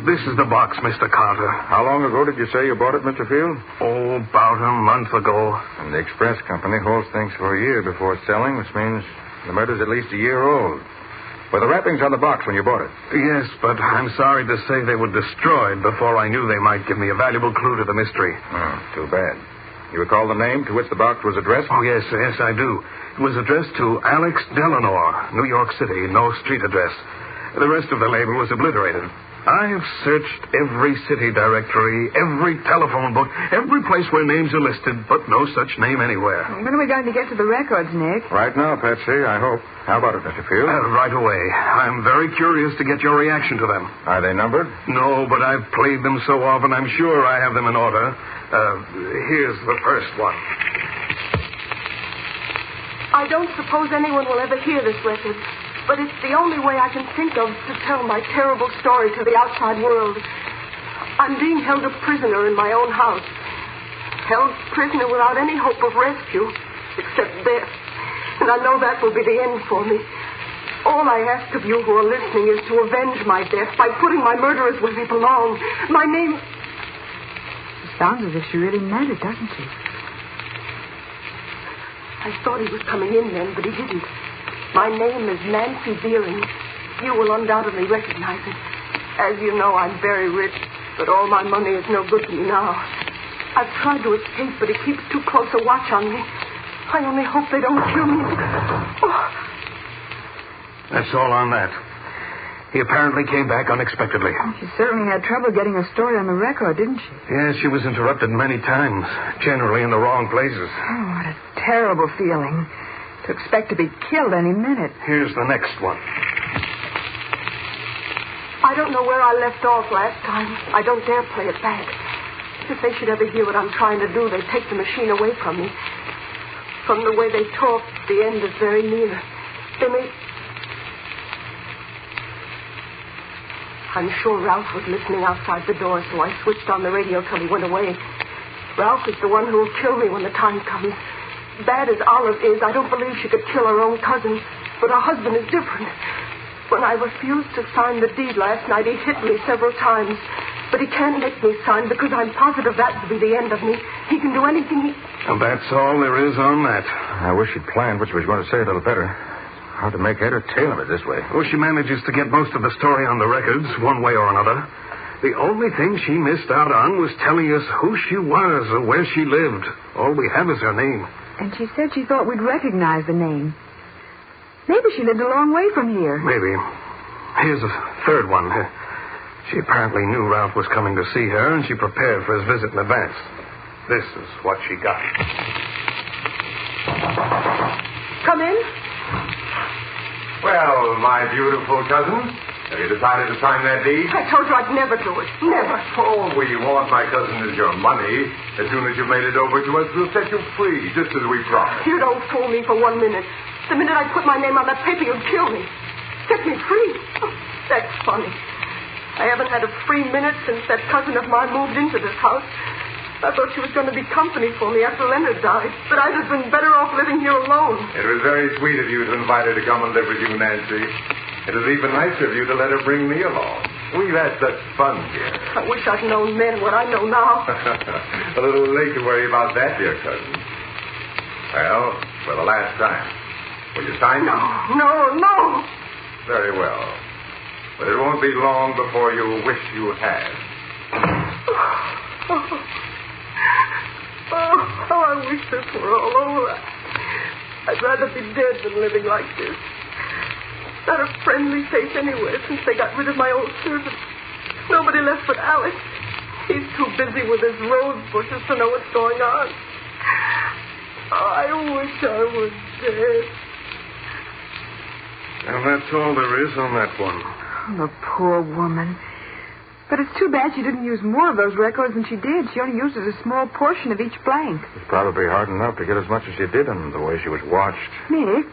This is the box, Mr. Carter. How long ago did you say you bought it, Mr. Field? Oh, about a month ago. And the express company holds things for a year before selling, which means the murder's at least a year old. Were the wrappings on the box when you bought it? Yes, but I'm sorry to say they were destroyed before I knew they might give me a valuable clue to the mystery. Oh, too bad. You recall the name to which the box was addressed? Oh, yes, I do. It was addressed to Alex Delano, New York City, no street address. The rest of the label was obliterated. I have searched every city directory, every telephone book, every place where names are listed, but no such name anywhere. When are we going to get to the records, Nick? Right now, Patsy, I hope. How about it, Mr. Field? Right away. I'm very curious to get your reaction to them. Are they numbered? No, but I've played them so often, I'm sure I have them in order. Here's the first one. I don't suppose anyone will ever hear this record, but it's the only way I can think of to tell my terrible story to the outside world. I'm being held a prisoner in my own house. Held prisoner without any hope of rescue, except death. And I know that will be the end for me. All I ask of you who are listening is to avenge my death by putting my murderers where they belong. My name... It sounds as if she really meant it, doesn't she? I thought he was coming in then, but he didn't. My name is Nancy Deering. You will undoubtedly recognize it. As you know, I'm very rich, but all my money is no good to me now. I've tried to escape, but he keeps too close a watch on me. I only hope they don't kill me. Oh. That's all on that. He apparently came back unexpectedly. She certainly had trouble getting a story on the record, didn't she? Yes, she was interrupted many times, generally in the wrong places. Oh, what a terrible feeling. To expect to be killed any minute. Here's the next one. I don't know where I left off last time. I don't dare play it back. If they should ever hear what I'm trying to do, they'd take the machine away from me. From the way they talk, the end is very near. They may... I'm sure Ralph was listening outside the door, so I switched on the radio till he went away. Ralph is the one who will kill me when the time comes. Bad as Olive is, I don't believe she could kill her own cousin. But her husband is different. When I refused to sign the deed last night, he hit me several times. But he can't make me sign because I'm positive that will be the end of me. He can do anything he... And that's all there is on that. I wish she'd planned what she was going to say a little better. How to make head or tail of it this way. Well, she manages to get most of the story on the records, one way or another. The only thing she missed out on was telling us who she was or where she lived. All we have is her name. And she said she thought we'd recognize the name. Maybe she lived a long way from here. Maybe. Here's a third one. She apparently knew Ralph was coming to see her, and she prepared for his visit in advance. This is what she got. Come in. Well, my beautiful cousin, have you decided to sign that deed? I told you I'd never do it. Never. Oh, we want, my cousin, is your money. As soon as you've made it over to us, we'll set you free, just as we promised. You don't fool me for 1 minute. The minute I put my name on that paper, you'd kill me. Set me free. Oh, that's funny. I haven't had a free minute since that cousin of mine moved into this house. I thought she was going to be company for me after Leonard died. But I'd have been better off living here alone. It was very sweet of you to invite her to come and live with you, Nancy. It was even nicer of you to let her bring me along. We've had such fun here. I wish I'd known then what I know now. A little late to worry about that, dear cousin. Well, for the last time. Will you sign it? No. Very well. But it won't be long before you wish you had. Oh, I wish this were all over. I'd rather be dead than living like this. Not a friendly face anywhere since they got rid of my old servant. Nobody left but Alex. He's too busy with his rose bushes to know what's going on. I wish I was dead. And that's all there is on that one. Oh, the poor woman. But it's too bad she didn't use more of those records than she did. She only used a small portion of each blank. It's probably hard enough to get as much as she did in the way she was watched. Nick,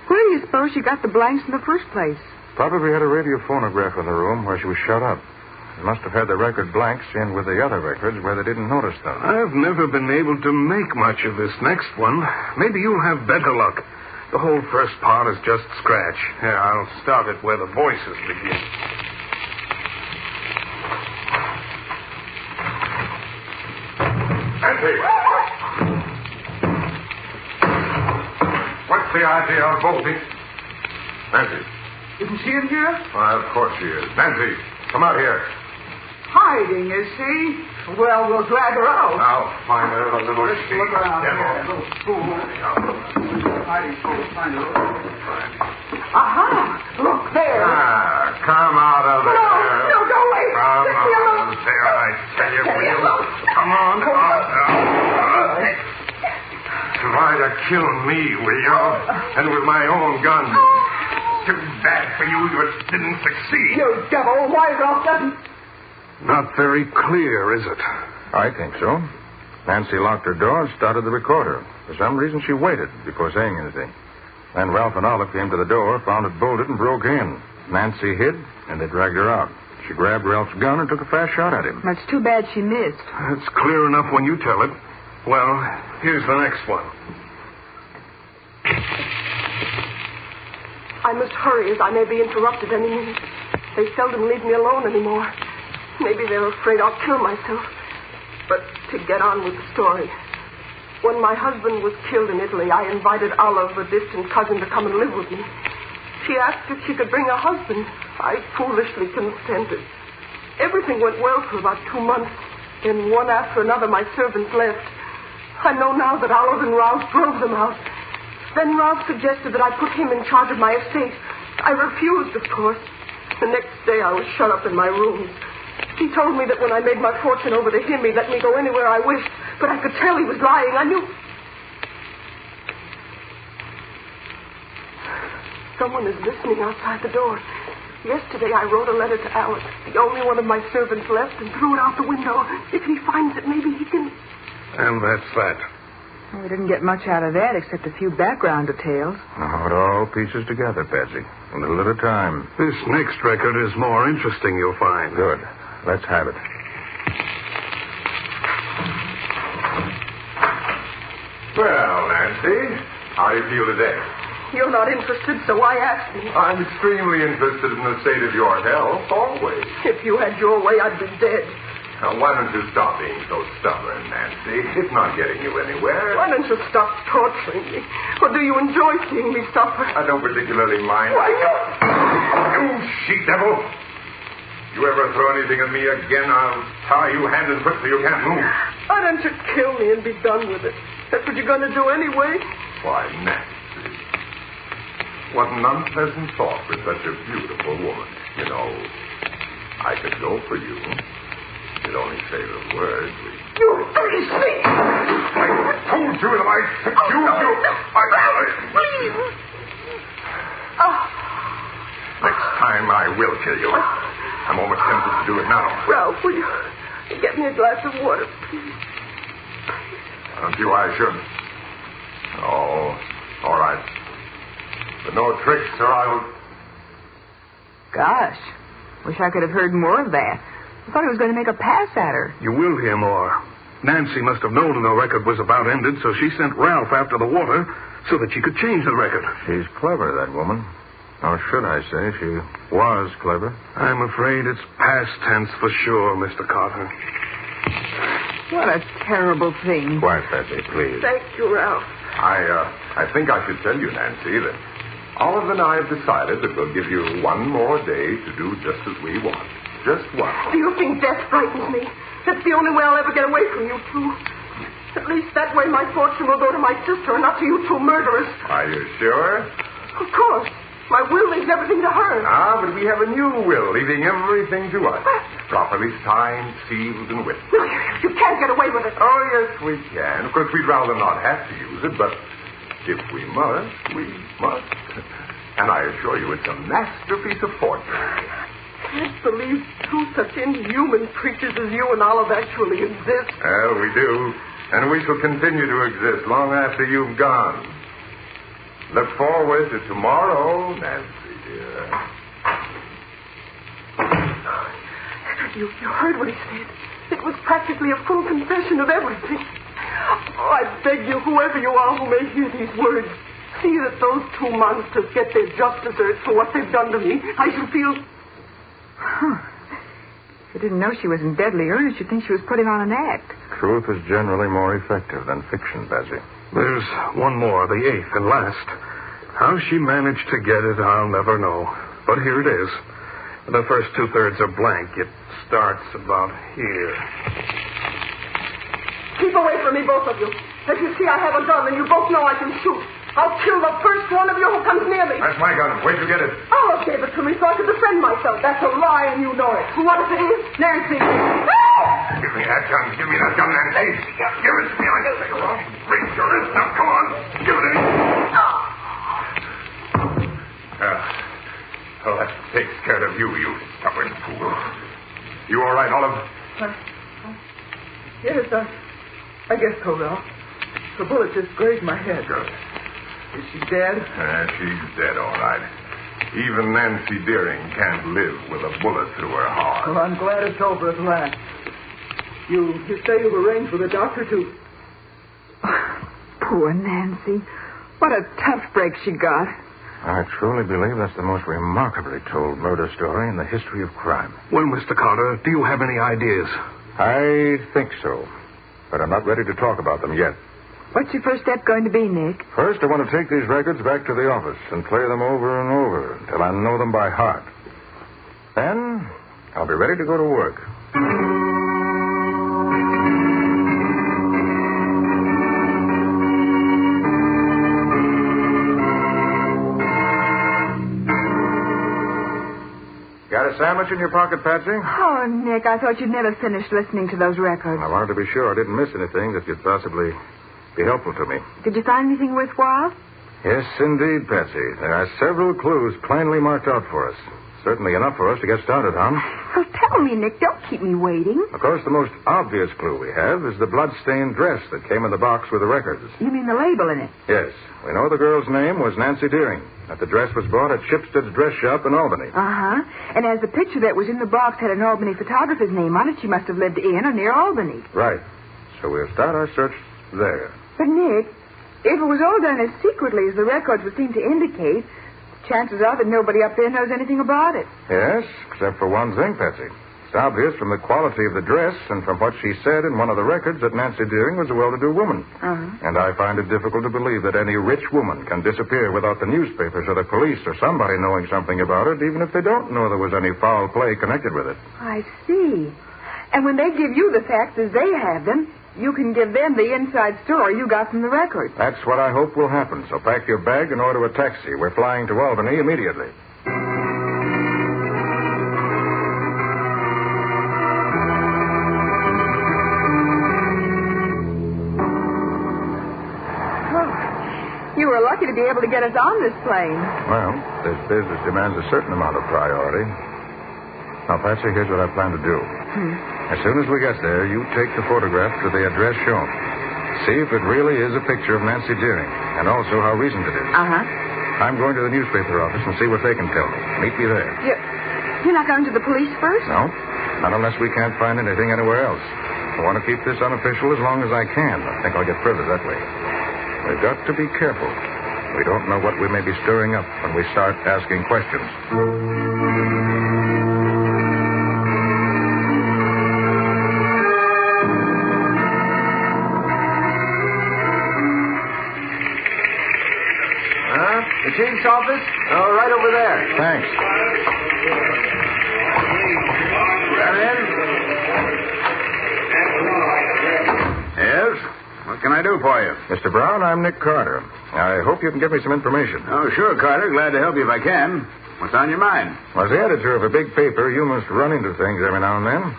where do you suppose she got the blanks in the first place? Probably had a radio phonograph in the room where she was shut up. She must have had the record blanks in with the other records where they didn't notice them. I've never been able to make much of this next one. Maybe you'll have better luck. The whole first part is just scratch. Here, I'll start it where the voices begin. Nancy! What's the idea of bolting? Nancy. Isn't she in here? Well, of course she is. Nancy, come out here. Hiding, is she? Well, we'll drag her out. I'll find her a little Let's look around devil. here. A little fool. Hiding fool. Find her. Aha! Look there. Come out of there. No, go away. Come Let me alone. on there, I tell you. Let me alone. Come on. Try to kill me, will you? And with my own gun. Too bad for you it didn't succeed. You devil. Why Ralph doesn't... Not very clear, is it? I think so. Nancy locked her door and started the recorder. For some reason, she waited before saying anything. Then Ralph and Olive came to the door, found it bolted, and broke in. Nancy hid, and they dragged her out. She grabbed Ralph's gun and took a fast shot at him. It's too bad she missed. It's clear enough when you tell it. Well, here's the next one. I must hurry, as I may be interrupted any minute. They seldom leave me alone anymore. Maybe they're afraid I'll kill myself. But to get on with the story. When my husband was killed in Italy, I invited Olive, a distant cousin, to come and live with me. She asked if she could bring a husband. I foolishly consented. Everything went well for about 2 months. Then one after another, my servants left. I know now that Olive and Ralph drove them out. Then Ralph suggested that I put him in charge of my estate. I refused, of course. The next day, I was shut up in my rooms. He told me that when I made my fortune over to him, he'd let me go anywhere I wished. But I could tell he was lying. I knew... Someone is listening outside the door. Yesterday, I wrote a letter to Alex, the only one of my servants left, and threw it out the window. If he finds it, maybe he can... And that's that. Well, we didn't get much out of that except a few background details. Now it all pieces together, Patsy. A little at a time. This next record is more interesting, you'll find. Good. Let's have it. Well, Nancy, how do you feel today? You're not interested, so why ask me? I'm extremely interested in the state of your health, always. If you had your way, I'd be dead. Now, why don't you stop being so stubborn, Nancy? It's not getting you anywhere. Why don't you stop torturing me? Or do you enjoy seeing me suffer? I don't particularly mind. Why, You she-devil! You ever throw anything at me again, I'll tie you hand and foot so you can't move. Why don't you kill me and be done with it? That's what you're going to do anyway. Why, Nancy. What an unpleasant thought for such a beautiful woman. You know, I could go for you. You'd only say the word. You dirty snake! I told you that I accused you. Please. Next time I will kill you. I'm almost tempted to do it now. Ralph, will you get me a glass of water, please? Aren't you I should? Oh, all right. But no tricks, or I'll... Gosh, wish I could have heard more of that. I thought he was going to make a pass at her. You will hear more. Nancy must have known the record was about ended, so she sent Ralph after the water so that she could change the record. She's clever, that woman. Or should I say, she was clever. I'm afraid it's past tense for sure, Mr. Carter. What a terrible thing. Quiet, Patsy, please. Thank you, Ralph. I think I should tell you, Nancy, that Olive and I have decided that we'll give you one more day to do just as we want. Just one. Do you think death frightens me? That's the only way I'll ever get away from you two. At least that way my fortune will go to my sister and not to you two murderers. Are you sure? Of course. My will leaves everything to her. Ah, but we have a new will, leaving everything to us. Properly signed, sealed, and written. No, you can't get away with it. Oh, yes, we can. Of course, we'd rather not have to use it, but if we must, we must. And I assure you it's a masterpiece of forgery. I can't believe two such inhuman creatures as you and Olive actually exist. Well, we do. And we shall continue to exist long after you've gone. Look forward to tomorrow, Nancy, dear. You heard what he said. It was practically a full confession of everything. Oh, I beg you, whoever you are who may hear these words, see that those two monsters get their just deserts for what they've done to me. I shall feel... Huh. If you didn't know she was in deadly earnest, you'd think she was putting on an act. Truth is generally more effective than fiction, Bessie. There's one more, the eighth and last. How she managed to get it, I'll never know. But here it is. The first two-thirds are blank. It starts about here. Keep away from me, both of you. As you see, I have a gun, and you both know I can shoot. I'll kill the first one of you who comes near me. That's my gun. Where'd you get it? Olive gave it to me so I could defend myself. That's a lie, and you know it. What if it is? Nancy. Give me that gun. Give me that gun, Nancy. Give it to me. I can take it off. Reach your wrist. Now, come on. Give it to me. Well, that takes care of you, you stubborn fool. You all right, Olive? Yes, I guess so, Ralph. The bullet just grazed my head. Good. Is she dead? She's dead, all right. Even Nancy Deering can't live with a bullet through her heart. Well, I'm glad it's over at last. You say you've arranged with a doctor to... Poor Nancy. What a tough break she got. I truly believe that's the most remarkably told murder story in the history of crime. Well, Mr. Carter, do you have any ideas? I think so. But I'm not ready to talk about them yet. What's your first step going to be, Nick? First, I want to take these records back to the office and play them over and over until I know them by heart. Then, I'll be ready to go to work. Got a sandwich in your pocket, Patsy? Oh, Nick, I thought you'd never finished listening to those records. I wanted to be sure I didn't miss anything that could possibly be helpful to me. Did you find anything worthwhile? Yes, indeed, Patsy. There are several clues plainly marked out for us. Certainly enough for us to get started on. Well, tell me, Nick. Don't keep me waiting. Of course, the most obvious clue we have is the blood-stained dress that came in the box with the records. You mean the label in it? Yes. We know the girl's name was Nancy Deering, that the dress was bought at Shipstead's dress shop in Albany. Uh-huh. And as the picture that was in the box had an Albany photographer's name on it, she must have lived in or near Albany. Right. So we'll start our search there. But, Nick, if it was all done as secretly as the records would seem to indicate, chances are that nobody up there knows anything about it. Yes, except for one thing, Patsy. It's obvious from the quality of the dress and from what she said in one of the records that Nancy Deering was a well-to-do woman. Uh-huh. And I find it difficult to believe that any rich woman can disappear without the newspapers or the police or somebody knowing something about it, even if they don't know there was any foul play connected with it. I see. And when they give you the facts as they have them, you can give them the inside story you got from the records. That's what I hope will happen. So pack your bag and order a taxi. We're flying to Albany immediately. You were lucky to be able to get us on this plane. Well, this business demands a certain amount of priority. Now, Patsy, here's what I plan to do. As soon as we get there, you take the photograph to the address shown. See if it really is a picture of Nancy Deering, and also how recent it is. Uh-huh. I'm going to the newspaper office and see what they can tell me. Meet me there. You're not going to the police first? No, not unless we can't find anything anywhere else. I want to keep this unofficial as long as I can. I think I'll get further that way. We've got to be careful. We don't know what we may be stirring up when we start asking questions. The chief's office? Oh, right over there. Thanks. Come in. Yes? What can I do for you? Mr. Brown, I'm Nick Carter. I hope you can give me some information. Oh, sure, Carter. Glad to help you if I can. What's on your mind? As the editor of a big paper, you must run into things every now and then.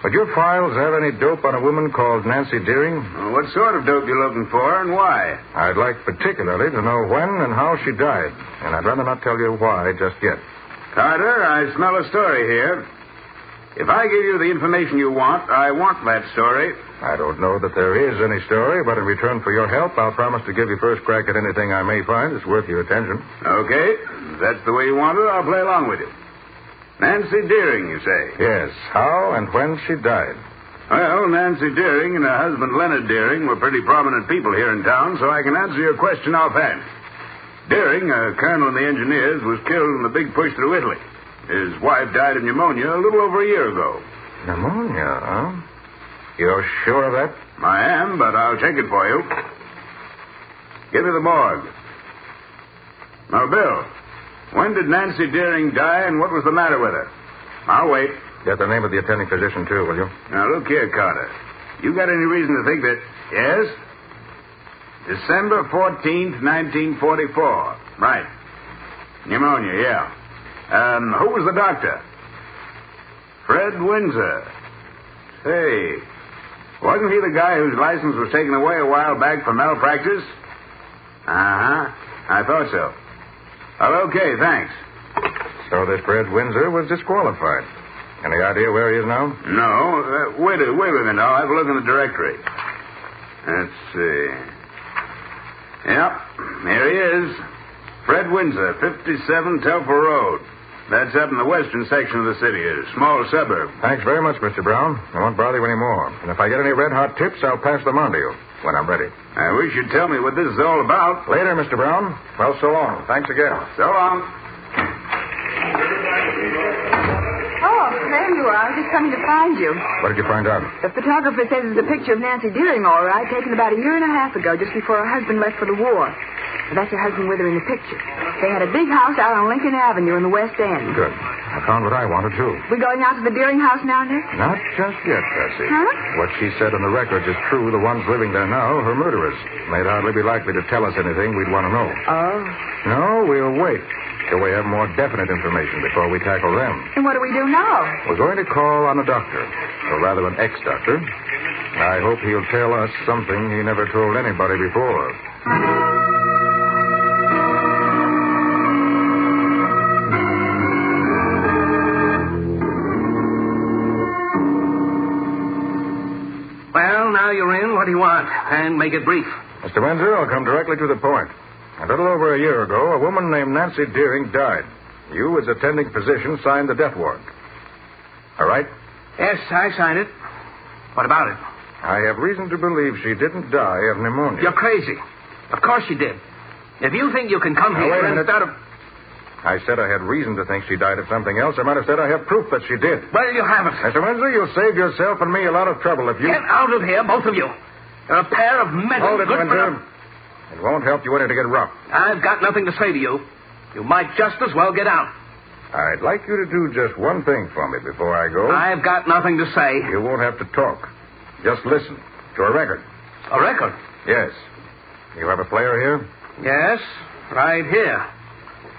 Would your files have any dope on a woman called Nancy Deering? Well, what sort of dope you looking for and why? I'd like particularly to know when and how she died. And I'd rather not tell you why just yet. Carter, I smell a story here. If I give you the information you want, I want that story. I don't know that there is any story, but in return for your help, I'll promise to give you first crack at anything I may find that's worth your attention. Okay. If that's the way you want it, I'll play along with you. Nancy Deering, you say? Yes. How and when she died. Well, Nancy Deering and her husband Leonard Deering were pretty prominent people here in town, so I can answer your question offhand. Deering, a colonel in the engineers, was killed in the big push through Italy. His wife died of pneumonia a little over a year ago. Pneumonia, huh? You're sure of that? I am, but I'll check it for you. Give me the morgue. Now, Bill, when did Nancy Deering die and what was the matter with her? I'll wait. Get the name of the attending physician, too, will you? Now, look here, Carter. You got any reason to think that... Yes? December 14th, 1944. Right. Pneumonia, yeah. Who was the doctor? Fred Windsor. Say, wasn't he the guy whose license was taken away a while back for malpractice? Uh-huh. I thought so. Oh, okay, thanks. So this Fred Windsor was disqualified. Any idea where he is now? No. Wait a minute. I'll have a look in the directory. Let's see. Yep, here he is. Fred Windsor, 57 Telfer Road. That's up in the western section of the city, a small suburb. Thanks very much, Mr. Brown. I won't bother you anymore. And if I get any red-hot tips, I'll pass them on to you when I'm ready. I wish you'd tell me what this is all about. Later, Mr. Brown. Well, so long. Thanks again. So long. Oh, there you are. I was just coming to find you. What did you find out? The photographer says it's a picture of Nancy Deering, all right, taken about a year and a half ago, just before her husband left for the war. Well, that's her husband with her in the picture. They had a big house out on Lincoln Avenue in the West End. Good. I found what I wanted, too. We going out to the Deering house now, Nick? Not just yet, Bessie. Huh? What she said in the records is true. The ones living there now, her murderers. They'd hardly be likely to tell us anything we'd want to know. Oh. No, we'll wait till we have more definite information before we tackle them. And what do we do now? We're going to call on a doctor, or rather an ex-doctor. I hope he'll tell us something he never told anybody before. Well, now you're in. What do you want? And make it brief. Mr. Windsor, I'll come directly to the point. A little over a year ago, a woman named Nancy Deering died. You, as attending physician, signed the death warrant. All right? Yes, I signed it. What about it? I have reason to believe she didn't die of pneumonia. You're crazy. Of course she did. If you think you can come now, here wait a minute. instead of... I said I had reason to think she died of something else. I might have said I have proof that she did. Well, you haven't. Mr. Windsor, you'll save yourself and me a lot of trouble if you... Get out of here, both of you. You're a pair of mental... Hold it, Windsor. It won't help you any to get rough. I've got nothing to say to you. You might just as well get out. I'd like you to do just one thing for me before I go. I've got nothing to say. You won't have to talk. Just listen to a record. A record? Yes. You have a player here? Yes, right here.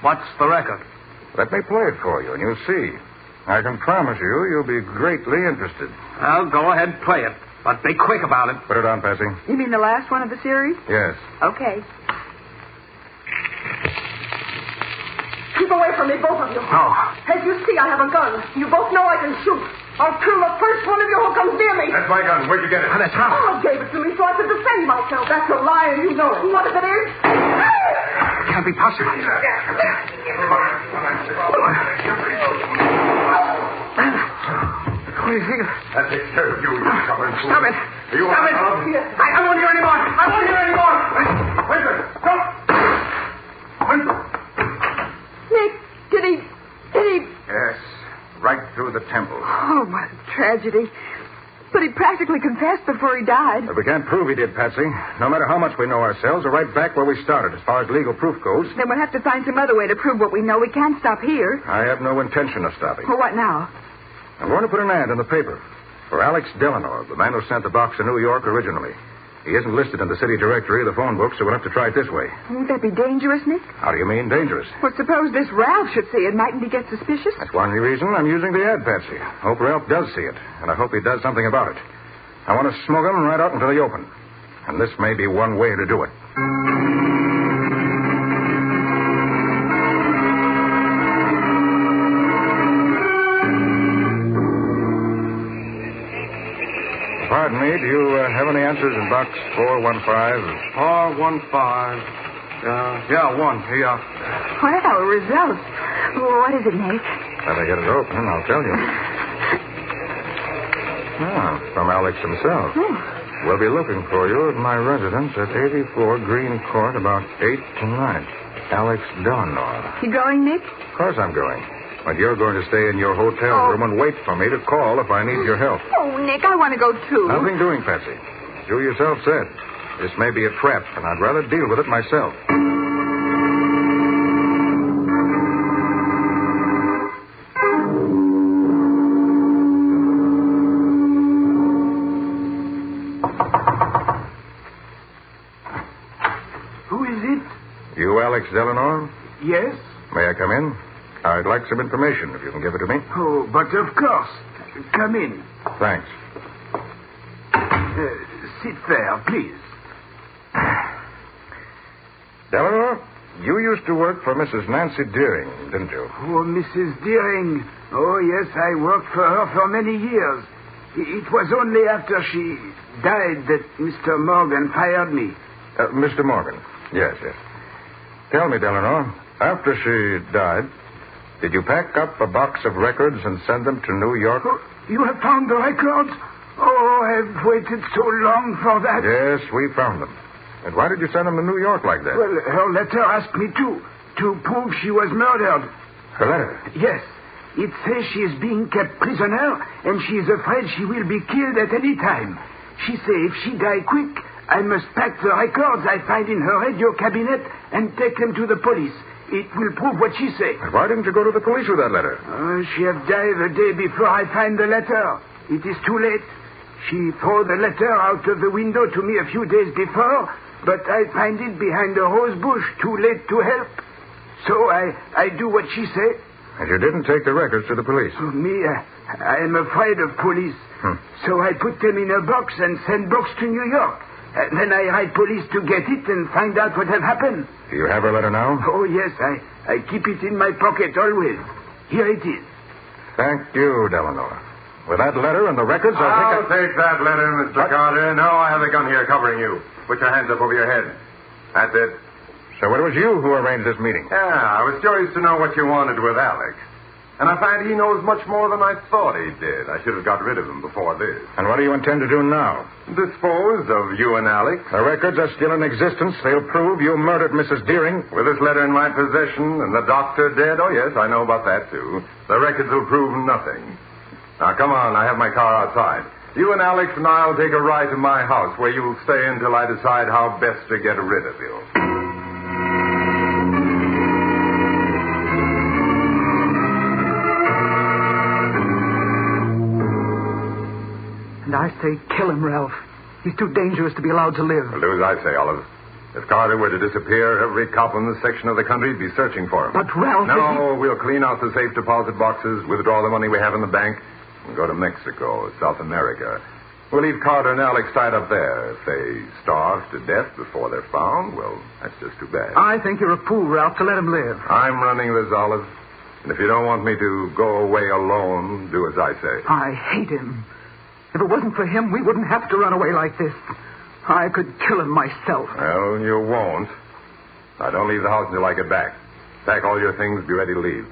What's the record? Let me play it for you, and you'll see. I can promise you'll be greatly interested. Well, go ahead, play it. But be quick about it. Put it on, Patsy. You mean the last one of the series? Yes. Okay. Keep away from me, both of you. No. As you see, I have a gun. You both know I can shoot. I'll kill the first one of you who comes near me. That's my gun. Where'd you get it? Oh, that's how. Allah gave it to me so I could defend myself. That's a lie, and you know it. What if it is? Can't be possible. What do you think? That's it, sir. You stubborn fool. Stop it. You Stop it. I won't hear anymore. I won't hear anymore. Windsor, stop. Windsor. Nick, did he... Yes, right through the temple. Oh, what a tragedy. But he practically confessed before he died. But we can't prove he did, Patsy. No matter how much we know ourselves, we're right back where we started as far as legal proof goes. Then we'll have to find some other way to prove what we know. We can't stop here. I have no intention of stopping. Well, what now? I'm going to put an ad in the paper for Alex Delano, the man who sent the box to New York originally. He isn't listed in the city directory or the phone book, so we'll have to try it this way. Won't that be dangerous, Nick? How do you mean, dangerous? Well, suppose this Ralph should see it. Mightn't he get suspicious? That's one reason I'm using the ad, Patsy. Hope Ralph does see it, and I hope he does something about it. I want to smoke him right out into the open. And this may be one way to do it. Pardon me, do you have any answers in box 415? 415. Yeah, one. Here. Well, results. What is it, Nate? Better get it open, and I'll tell you. From Alex himself. We'll be looking for you at my residence at 84 Green Court about 8 tonight. Alex Delano. You going, Nick? Of course I'm going. But you're going to stay in your hotel room and wait for me to call if I need your help. Oh, Nick, I want to go, too. Nothing doing, Patsy. As you yourself said, this may be a trap, and I'd rather deal with it myself. Who is it? You Alex Delano? Yes? May I come in? I'd like some information, if you can give it to me. Oh, but of course. Come in. Thanks. Sit there, please. Delano, you used to work for Mrs. Nancy Deering, didn't you? Oh, Mrs. Deering. Oh, yes, I worked for her for many years. It was only after she died that Mr. Morgan fired me. Mr. Morgan. Yes. Tell me, Delano, after she died, did you pack up a box of records and send them to New York? Oh, you have found the records? Oh, I've waited so long for that. Yes, we found them. And why did you send them to New York like that? Well, her letter asked me to prove she was murdered. Her letter? Yes. It says she is being kept prisoner, and she is afraid she will be killed at any time. She says if she die quick, I must pack the records I find in her radio cabinet and take them to the police. It will prove what she says. Why didn't you go to the police with that letter? She have died the day before I find the letter. It is too late. She threw the letter out of the window to me a few days before, but I find it behind a rose bush, too late to help. So I do what she said. And you didn't take the records to the police? I am afraid of police. So I put them in a box and send box to New York. Then I write police to get it and find out what have happened. Do you have her letter now? Oh, yes. I keep it in my pocket always. Here it is. Thank you, Delano. With that letter and the records, I'll take that letter, Mr. Carter. No, I have the gun here covering you. Put your hands up over your head. That's it. So it was you who arranged this meeting? Yeah, I was curious to know what you wanted with Alex. And I find he knows much more than I thought he did. I should have got rid of him before this. And what do you intend to do now? Dispose of you and Alex. The records are still in existence. They'll prove you murdered Mrs. Deering. With this letter in my possession and the doctor dead, oh, yes, I know about that, too. The records will prove nothing. Now, come on, I have my car outside. You and Alex and I'll take a ride to my house where you'll stay until I decide how best to get rid of you. And I say kill him, Ralph. He's too dangerous to be allowed to live. Well, do as I say, Olive. If Carter were to disappear, every cop in this section of the country would be searching for him. But, Ralph... No, we'll clean out the safe deposit boxes, withdraw the money we have in the bank, and go to Mexico, South America. We'll leave Carter and Alex tied up there. If they starve to death before they're found, well, that's just too bad. I think you're a fool, Ralph, to let him live. I'm running this, Olive. And if you don't want me to go away alone, do as I say. I hate him. If it wasn't for him, we wouldn't have to run away like this. I could kill him myself. Well, you won't. Now, don't leave the house until I get back. Pack all your things, be ready to leave.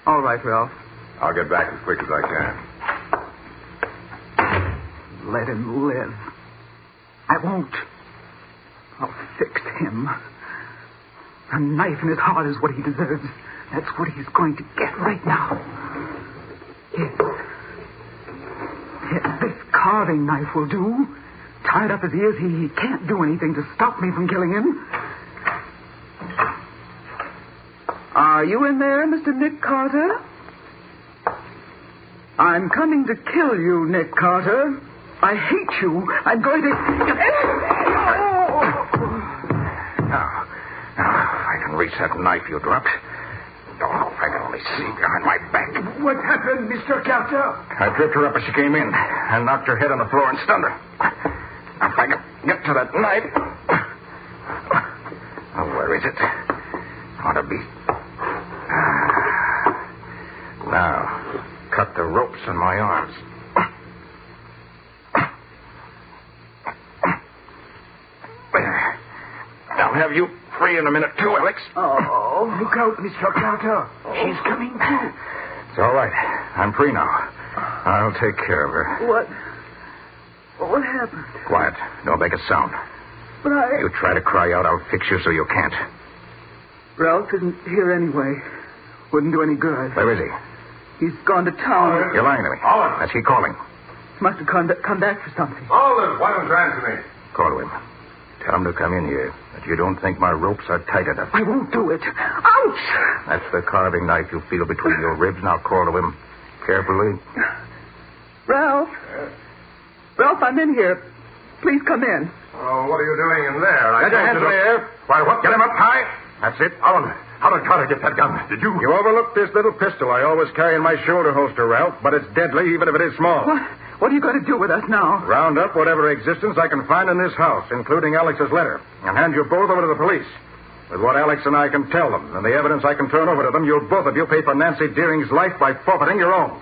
All right, Ralph. I'll get back as quick as I can. Let him live. I won't. I'll fix him. A knife in his heart is what he deserves. That's what he's going to get right now. Yes. Yes, this carving knife will do. Tied up as he is, he can't do anything to stop me from killing him. Are you in there, Mr. Nick Carter? I'm coming to kill you, Nick Carter. I hate you. I'm going to... Now, if I can reach that knife you dropped. Oh, if I can only see behind my back. What happened, Mr. Carter? I tripped her up as she came in and knocked her head on the floor and stunned her. Now, if I can get to that knife... Oh, where is it? Ought to be... Now, cut the ropes in my arms. have you free in a minute, too, Alex. Oh. Look out, Mr. Carter. She's coming, too. It's all right. I'm free now. I'll take care of her. What happened? Quiet. Don't make a sound. But You try to cry out, I'll fix you so you can't. Ralph isn't here anyway. Wouldn't do any good. Where is he? He's gone to town. You're lying to me. Olive. That's he calling. Must have come back for something. Olive, why don't you answer me? Call to him. Tell him to come in here. That you don't think my ropes are tight enough. I won't do it. Ouch! That's the carving knife you feel between your ribs. Now call to him. Carefully. Ralph? Ralph, I'm in here. Please come in. Oh, what are you doing in there? Get your hands in the air. Why, what? Get him up high. That's it. Olive, how did Carter get that gun? Did you? You overlooked this little pistol I always carry in my shoulder holster, Ralph, but it's deadly even if it is small. What are you going to do with us now? Round up whatever existence I can find in this house, including Alex's letter, and hand you both over to the police. With what Alex and I can tell them and the evidence I can turn over to them, you'll both of you pay for Nancy Deering's life by forfeiting your own.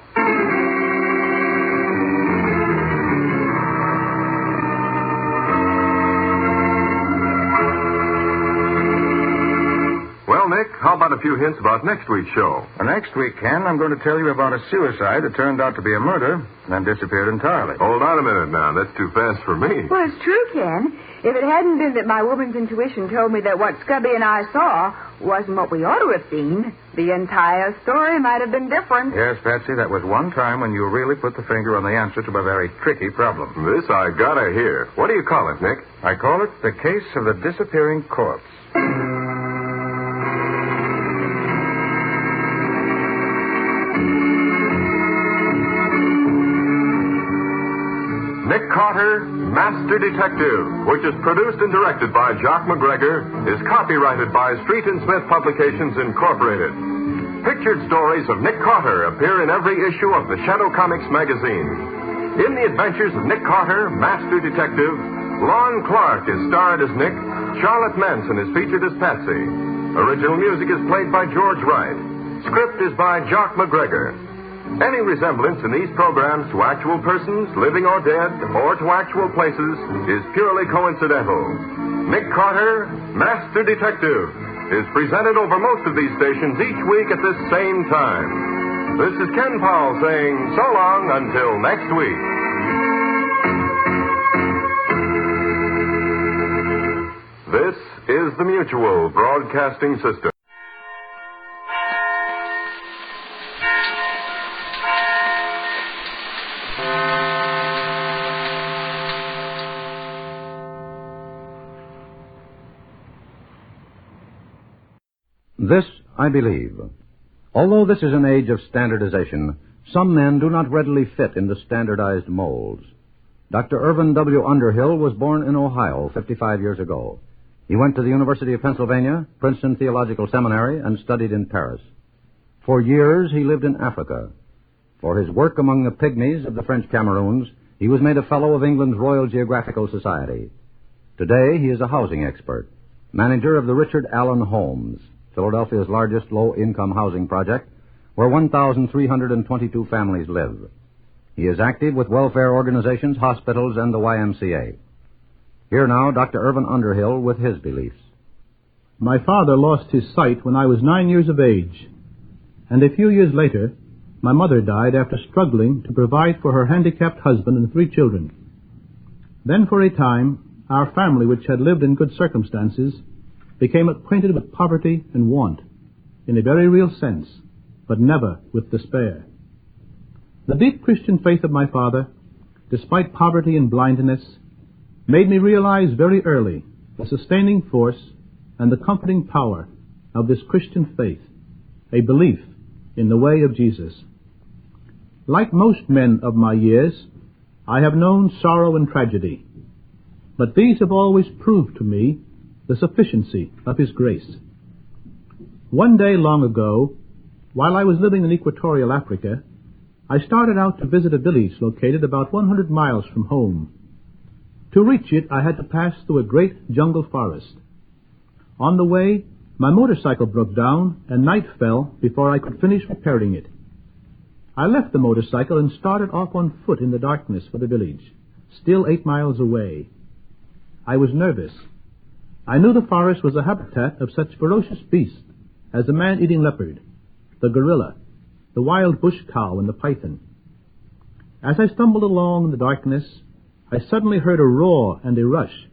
Well, Nick, how about a few hints about next week's show? Next week, Ken, I'm going to tell you about a suicide that turned out to be a murder and then disappeared entirely. Hold on a minute now. That's too fast for me. Well, it's true, Ken. If it hadn't been that my woman's intuition told me that what Scubby and I saw wasn't what we ought to have seen, the entire story might have been different. Yes, Patsy, that was one time when you really put the finger on the answer to a very tricky problem. This I gotta hear. What do you call it, Nick? I call it the case of the disappearing corpse. Nick Carter, Master Detective, which is produced and directed by Jock McGregor, is copyrighted by Street and Smith Publications, Incorporated. Pictured stories of Nick Carter appear in every issue of the Shadow Comics magazine. In the adventures of Nick Carter, Master Detective, Lon Clark is starred as Nick, Charlotte Manson is featured as Patsy. Original music is played by George Wright. Script is by Jock McGregor. Any resemblance in these programs to actual persons, living or dead, or to actual places, is purely coincidental. Nick Carter, Master Detective, is presented over most of these stations each week at this same time. This is Ken Powell saying so long until next week. This is the Mutual Broadcasting System. This I believe. Although this is an age of standardization, some men do not readily fit into standardized molds. Dr. Irvin W. Underhill was born in Ohio 55 years ago. He went to the University of Pennsylvania, Princeton Theological Seminary, and studied in Paris. For years, he lived in Africa. For his work among the pygmies of the French Cameroons, he was made a Fellow of England's Royal Geographical Society. Today, he is a housing expert, manager of the Richard Allen Homes, Philadelphia's largest low-income housing project, where 1,322 families live. He is active with welfare organizations, hospitals, and the YMCA. Here now, Dr. Irvin Underhill with his beliefs. My father lost his sight when I was 9 years of age, and a few years later, my mother died after struggling to provide for her handicapped husband and 3 children. Then for a time, our family, which had lived in good circumstances, became acquainted with poverty and want in a very real sense, but never with despair. The deep Christian faith of my father, despite poverty and blindness, made me realize very early the sustaining force and the comforting power of this Christian faith, a belief in the way of Jesus. Like most men of my years, I have known sorrow and tragedy, but these have always proved to me the sufficiency of His grace. One day long ago, while I was living in equatorial Africa, I started out to visit a village located about 100 miles from home. To reach it, I had to pass through a great jungle forest. On the way, my motorcycle broke down and night fell before I could finish repairing it. I left the motorcycle and started off on foot in the darkness for the village, still 8 miles away. I was nervous. I knew the forest was a habitat of such ferocious beasts as the man-eating leopard, the gorilla, the wild bush cow, and the python. As I stumbled along in the darkness, I suddenly heard a roar and a rush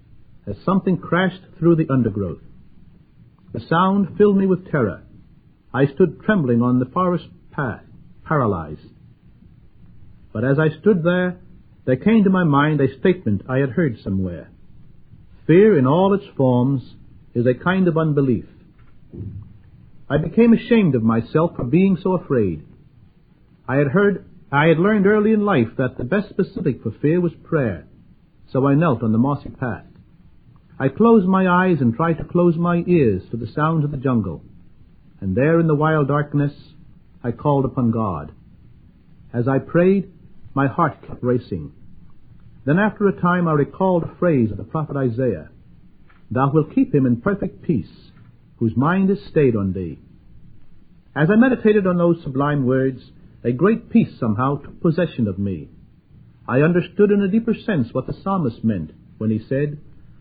as something crashed through the undergrowth. The sound filled me with terror. I stood trembling on the forest path, paralyzed. But as I stood there came to my mind a statement I had heard somewhere. Fear in all its forms is a kind of unbelief. I became ashamed of myself for being so afraid. I had learned early in life that the best specific for fear was prayer, so I knelt on the mossy path. I closed my eyes and tried to close my ears to the sounds of the jungle, and there in the wild darkness I called upon God. As I prayed, my heart kept racing. Then after a time I recalled a phrase of the prophet Isaiah, "Thou wilt keep him in perfect peace, whose mind is stayed on thee." As I meditated on those sublime words, a great peace somehow took possession of me. I understood in a deeper sense what the psalmist meant when he said,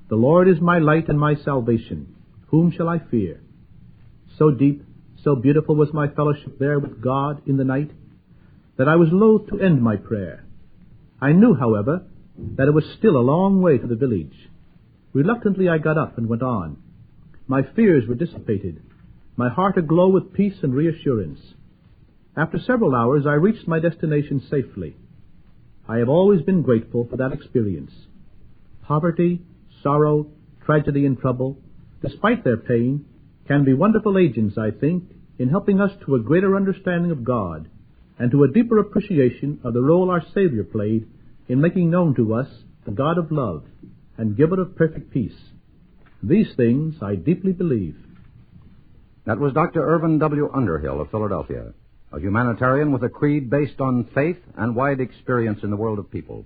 "The Lord is my light and my salvation. Whom shall I fear?" So deep, so beautiful was my fellowship there with God in the night, that I was loath to end my prayer. I knew, however, that it was still a long way to the village. Reluctantly I got up and went on. My fears were dissipated, my heart aglow with peace and reassurance. After several hours I reached my destination safely. I have always been grateful for that experience. Poverty, sorrow, tragedy, and trouble, despite their pain, can be wonderful agents, I think, in helping us to a greater understanding of God and to a deeper appreciation of the role our Savior played in making known to us the God of love and giver of perfect peace. These things I deeply believe. That was Dr. Irvin W. Underhill of Philadelphia, a humanitarian with a creed based on faith and wide experience in the world of people.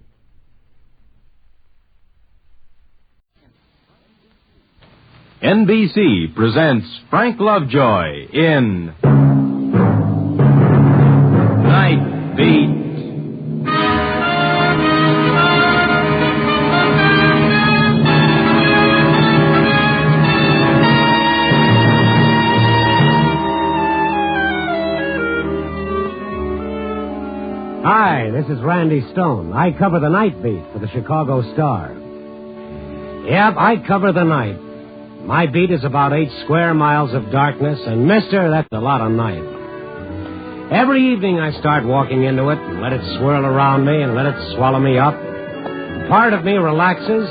NBC presents Frank Lovejoy in Night Beat. Hi, this is Randy Stone. I cover the night beat for the Chicago Star. Yep, I cover the night. My beat is about 8 square miles of darkness, and mister, that's a lot of night. Every evening I start walking into it and let it swirl around me and let it swallow me up. Part of me relaxes,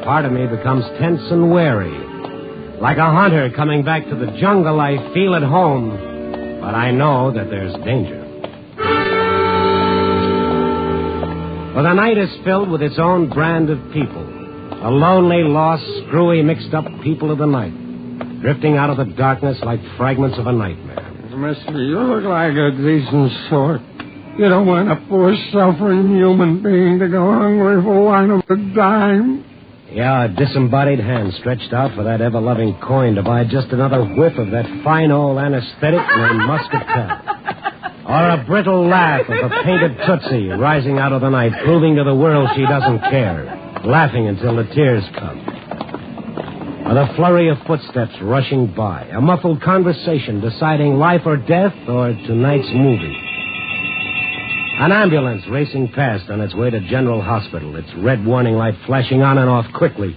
part of me becomes tense and wary. Like a hunter coming back to the jungle, I feel at home, but I know that there's danger. For the night is filled with its own brand of people. A lonely, lost, screwy, mixed-up people of the night, drifting out of the darkness like fragments of a nightmare. Mister, you look like a decent sort. You don't want a poor, suffering human being to go hungry for one of a dime. Yeah, a disembodied hand stretched out for that ever-loving coin to buy just another whiff of that fine old anesthetic named muscatel. Or a brittle laugh of a painted Tootsie rising out of the night, proving to the world she doesn't care. Laughing until the tears come. Or the flurry of footsteps rushing by. A muffled conversation deciding life or death or tonight's movie. An ambulance racing past on its way to General Hospital, its red warning light flashing on and off quickly,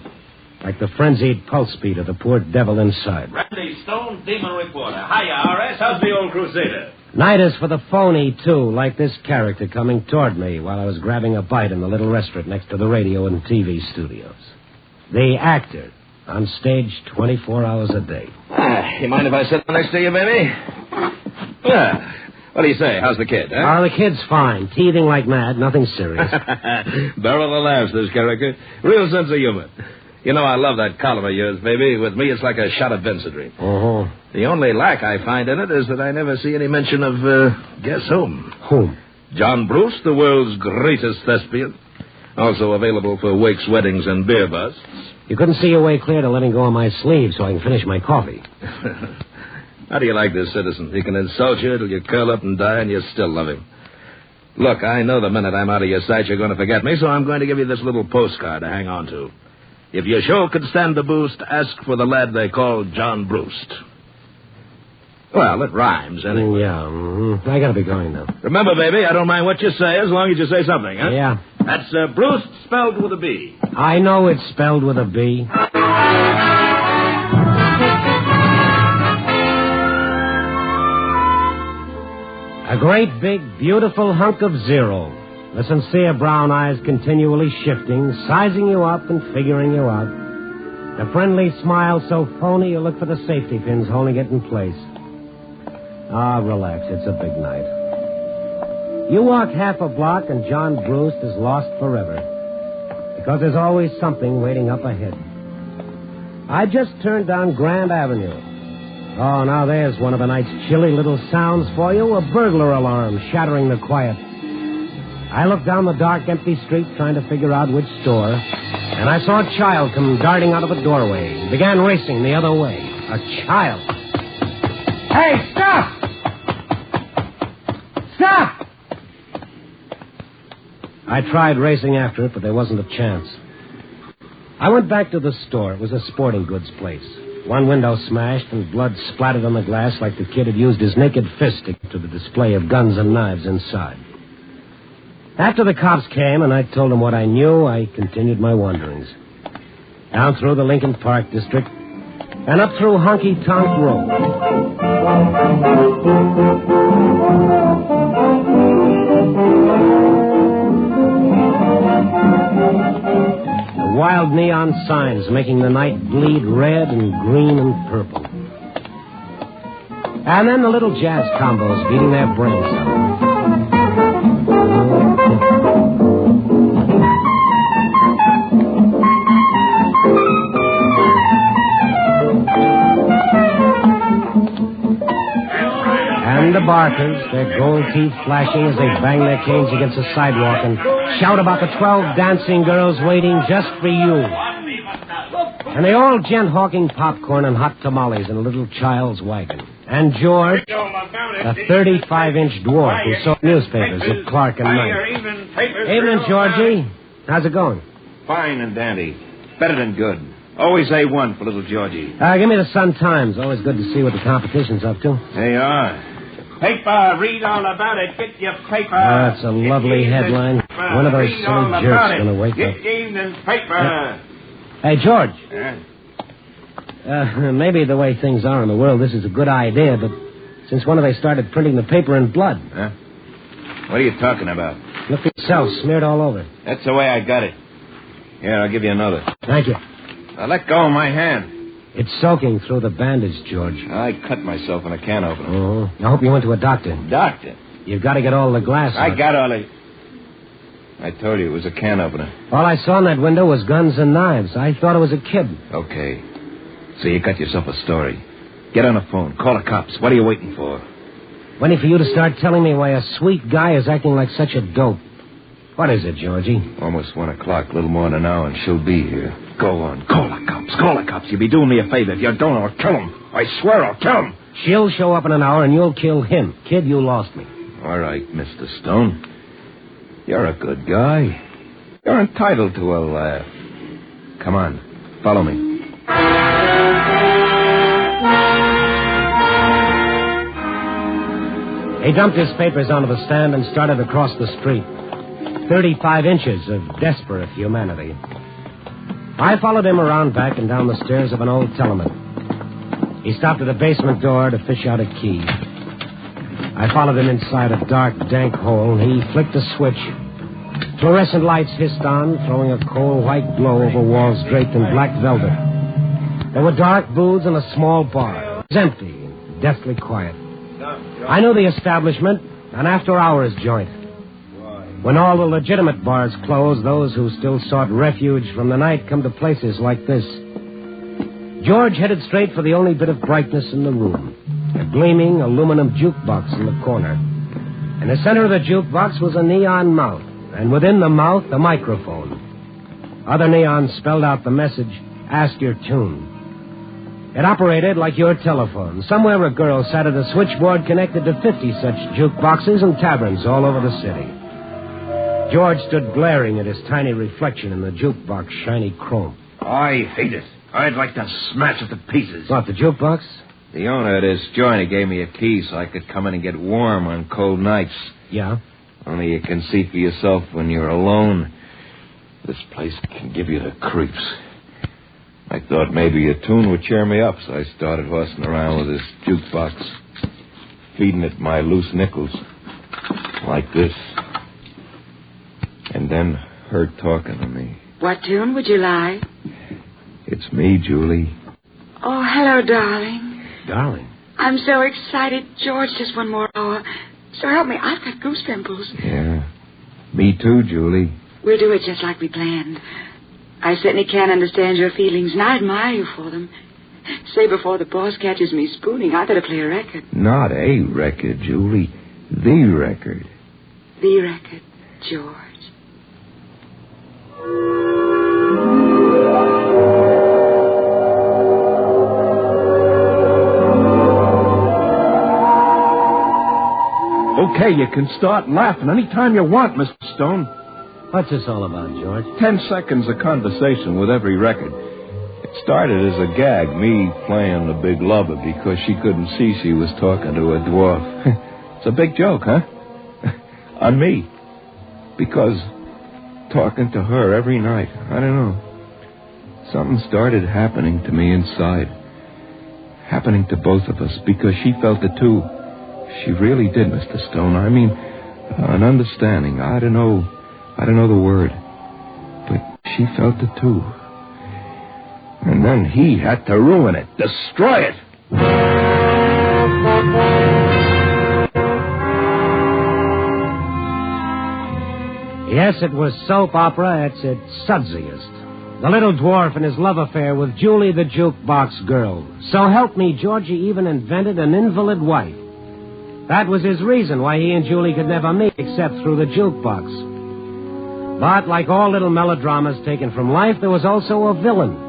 like the frenzied pulse beat of the poor devil inside. Randy Stone, Demon Reporter. Hiya, R.S. How's the old Crusader? Night is for the phony, too, like this character coming toward me while I was grabbing a bite in the little restaurant next to the radio and TV studios. The actor, on stage 24 hours a day. You mind if I sit next to you, baby? What do you say? How's the kid, huh? Oh, the kid's fine. Teething like mad. Nothing serious. Barrel of laughs, this character. Real sense of humor. You know, I love that column of yours, baby. With me, it's like a shot of Vincentry. Uh-huh. The only lack I find in it is that I never see any mention of, guess whom? Whom? John Bruce, the world's greatest thespian. Also available for wakes, weddings, and beer busts. You couldn't see your way clear to letting go of my sleeve so I can finish my coffee. How do you like this, citizen? He can insult you till you curl up and die, and you still love him. Look, I know the minute I'm out of your sight, you're going to forget me, so I'm going to give you this little postcard to hang on to. If your show could stand the boost, ask for the lad they call John Brewst. Well, it rhymes, anyway. Yeah, I gotta be going now. Remember, baby, I don't mind what you say as long as you say something, huh? Yeah. That's Brewst spelled with a B. I know it's spelled with a B. A great, big, beautiful hunk of zero. The sincere brown eyes continually shifting, sizing you up and figuring you out. The friendly smile so phony you look for the safety pins holding it in place. Ah, relax. It's a big night. You walk half a block and John Brewst is lost forever. Because there's always something waiting up ahead. I just turned down Grand Avenue. Oh, now there's one of the night's chilly little sounds for you. A burglar alarm shattering the quiet. I looked down the dark, empty street trying to figure out which store. And I saw a child come darting out of a doorway. He began racing the other way. A child. Hey, stop! Stop! I tried racing after it, but there wasn't a chance. I went back to the store. It was a sporting goods place. One window smashed and blood splattered on the glass like the kid had used his naked fist to the display of guns and knives inside. After the cops came and I told them what I knew, I continued my wanderings. Down through the Lincoln Park district and up through Honky Tonk Road. The wild neon signs making the night bleed red and green and purple. And then the little jazz combos beating their brains out. And the barkers, their gold teeth flashing as they bang their canes against the sidewalk and shout about the 12 dancing girls waiting just for you. And they all gent hawking popcorn and hot tamales in a little child's wagon. And George, a 35-inch dwarf who sold newspapers at Clark and Knight. Evening, Georgie. How's it going? Fine and dandy. Better than good. Always A1 for little Georgie. Give me the Sun-Times. Always good to see what the competition's up to. They are. Paper, read all about it. Get your paper. That's a lovely headline. One of those silly jerks going to wake up. Get the evening's paper. Hey, George. Maybe the way things are in the world, this is a good idea, but since when have they started printing the paper in blood? Huh? What are you talking about? Look for yourself, smeared all over. That's the way I got it. Here, I'll give you another. Thank you. Now, let go of my hand. It's soaking through the bandage, George. I cut myself in a can opener. Oh, I hope you went to a doctor. Doctor? You've got to get all the glass out. I got all the... I told you it was a can opener. All I saw in that window was guns and knives. I thought it was a kid. Okay. So you got yourself a story. Get on the phone. Call the cops. What are you waiting for? Waiting for you to start telling me why a sweet guy is acting like such a dope. What is it, Georgie? Almost 1 o'clock, a little more than an hour, and she'll be here. Go on. Call the cops. Call the cops. You'll be doing me a favor. If you don't, I'll kill him. I swear I'll kill him. She'll show up in an hour, and you'll kill him. Kid, you lost me. All right, Mr. Stone. You're a good guy. You're entitled to a laugh. Come on. Follow me. He dumped his papers onto the stand and started across the street. 35 inches of desperate humanity. I followed him around back and down the stairs of an old tenement. He stopped at a basement door to fish out a key. I followed him inside a dark, dank hole. He flicked a switch. Fluorescent lights hissed on, throwing a cold white glow over walls draped in black velvet. There were dark booths and a small bar. It was empty, deathly quiet. I knew the establishment, an after-hours joint. When all the legitimate bars closed, those who still sought refuge from the night come to places like this. George headed straight for the only bit of brightness in the room, a gleaming aluminum jukebox in the corner. In the center of the jukebox was a neon mouth, and within the mouth, a microphone. Other neons spelled out the message, "Ask your tune." It operated like your telephone. Somewhere a girl sat at a switchboard connected to 50 such jukeboxes and taverns all over the city. George stood glaring at his tiny reflection in the jukebox shiny chrome. I hate it. I'd like to smash it to pieces. What, the jukebox? The owner of this joint gave me a key so I could come in and get warm on cold nights. Yeah? Only you can see for yourself when you're alone. This place can give you the creeps. I thought maybe a tune would cheer me up, so I started horsing around with this jukebox, feeding it my loose nickels, like this. And then her talking to me. What tune would you like? It's me, Julie. Oh, hello, darling. Darling? I'm so excited. George, just one more hour. So help me, I've got goose pimples. Yeah. Me too, Julie. We'll do it just like we planned. I certainly can't understand your feelings, and I admire you for them. Say, before the boss catches me spooning, I gotta play a record. Not a record, Julie. The record. The record, George. Okay, you can start laughing any time you want, Mr. Stone. What's this all about, George? 10 seconds of conversation with every record. It started as a gag, me playing the big lover because she couldn't see she was talking to a dwarf. It's a big joke, huh? On me. Because talking to her every night, I don't know. Something started happening to me inside. Happening to both of us because she felt it too. She really did, Mr. Stone. I mean, an understanding. I don't know the word. But she felt it too. And then he had to ruin it, destroy it. Yes, it was soap opera at its sudsiest. The little dwarf and his love affair with Julie the jukebox girl. So help me, Georgie even invented an invalid wife. That was his reason why he and Julie could never meet except through the jukebox. But like all little melodramas taken from life, there was also a villain.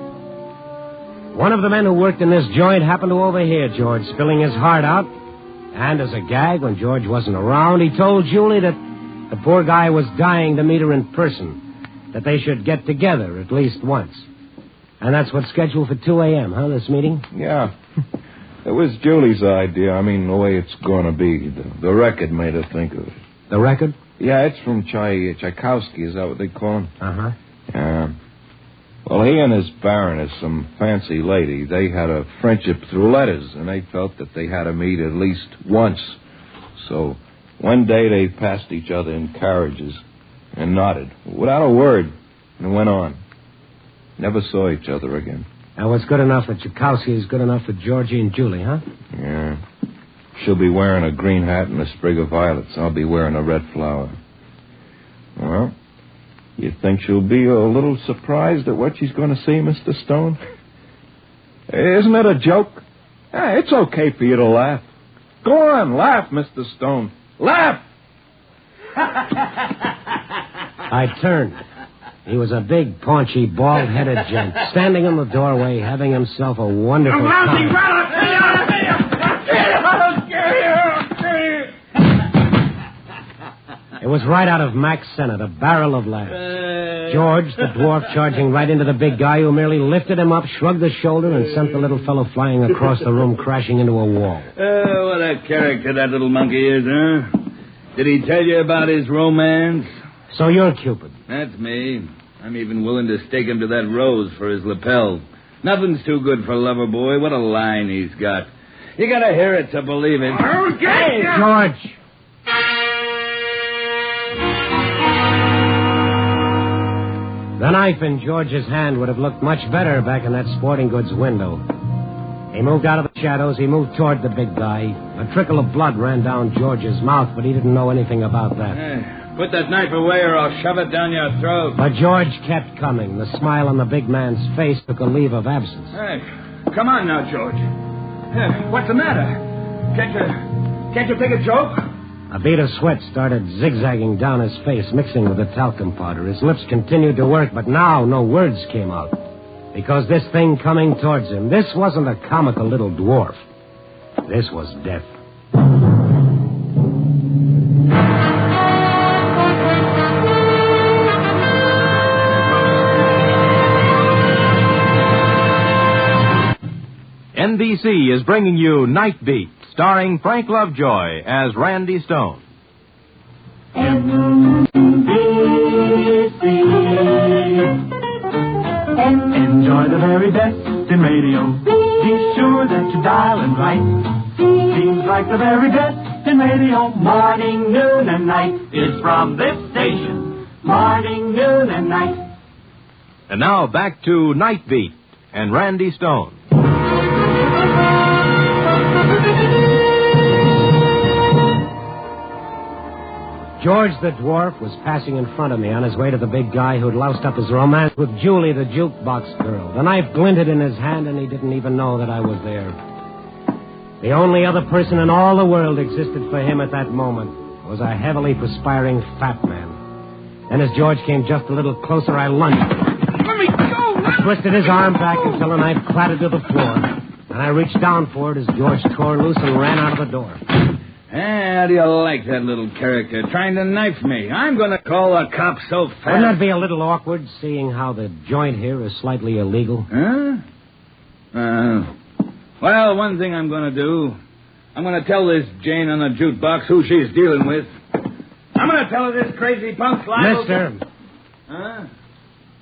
One of the men who worked in this joint happened to overhear George spilling his heart out. And as a gag, when George wasn't around, he told Julie that the poor guy was dying to meet her in person, that they should get together at least once. And that's what's scheduled for 2 a.m., huh, this meeting? Yeah. It was Julie's idea. I mean, the way it's going to be. The record made her think of it. The record? Yeah, it's from Tchaikovsky. Is that what they call him? Uh-huh. Yeah. Well, he and his Baroness, some fancy lady, they had a friendship through letters, and they felt that they had to meet at least once. So one day they passed each other in carriages and nodded, without a word, and went on. Never saw each other again. And what's good enough for Tchaikovsky is good enough for Georgie and Julie, huh? Yeah. She'll be wearing a green hat and a sprig of violets. I'll be wearing a red flower. Well, you think she'll be a little surprised at what she's going to see, Mr. Stone? Isn't it a joke? It's okay for you to laugh. Go on, laugh, Mr. Stone. Laugh! I turned. He was a big, paunchy, bald-headed gent, standing in the doorway, having himself a wonderful time. It was right out of Max Sennett, a barrel of laughs. George, the dwarf, charging right into the big guy who merely lifted him up, shrugged his shoulder, and sent the little fellow flying across the room, crashing into a wall. What a character that little monkey is, huh? Did he tell you about his romance? So you're Cupid. That's me. I'm even willing to stake him to that rose for his lapel. Nothing's too good for Loverboy. What a line he's got. You gotta hear it to believe it. Hey, George! The knife in George's hand would have looked much better back in that sporting goods window. He moved out of the shadows. He moved toward the big guy. A trickle of blood ran down George's mouth, but he didn't know anything about that. Put that knife away or I'll shove it down your throat. But George kept coming. The smile on the big man's face took a leave of absence. Hey, come on now, George. What's the matter? Can't you take a joke? A bead of sweat started zigzagging down his face, mixing with the talcum powder. His lips continued to work, but now no words came out. Because this thing coming towards him, this wasn't a comical little dwarf. This was death. NBC is bringing you Night Beat, starring Frank Lovejoy as Randy Stone. Enjoy the very best in radio. Be sure that you dial and write. Seems like the very best in radio. Morning, noon, and night is from this station. Morning, noon, and night. And now back to Night Beat and Randy Stone. George the dwarf was passing in front of me on his way to the big guy who'd loused up his romance with Julie, the Juke Box girl. The knife glinted in his hand, and he didn't even know that I was there. The only other person in all the world existed for him at that moment was a heavily perspiring fat man. And as George came just a little closer, I lunged. Let me go! I twisted his arm back until the knife clattered to the floor. And I reached down for it as George tore loose and ran out of the door. How do you like that little character trying to knife me? I'm going to call the cops so fast. Wouldn't that be a little awkward, seeing how the joint here is slightly illegal? Huh? Well, one thing I'm going to do, I'm going to tell this Jane on the jukebox who she's dealing with. I'm going to tell her this crazy punk's liable. Mister. Huh?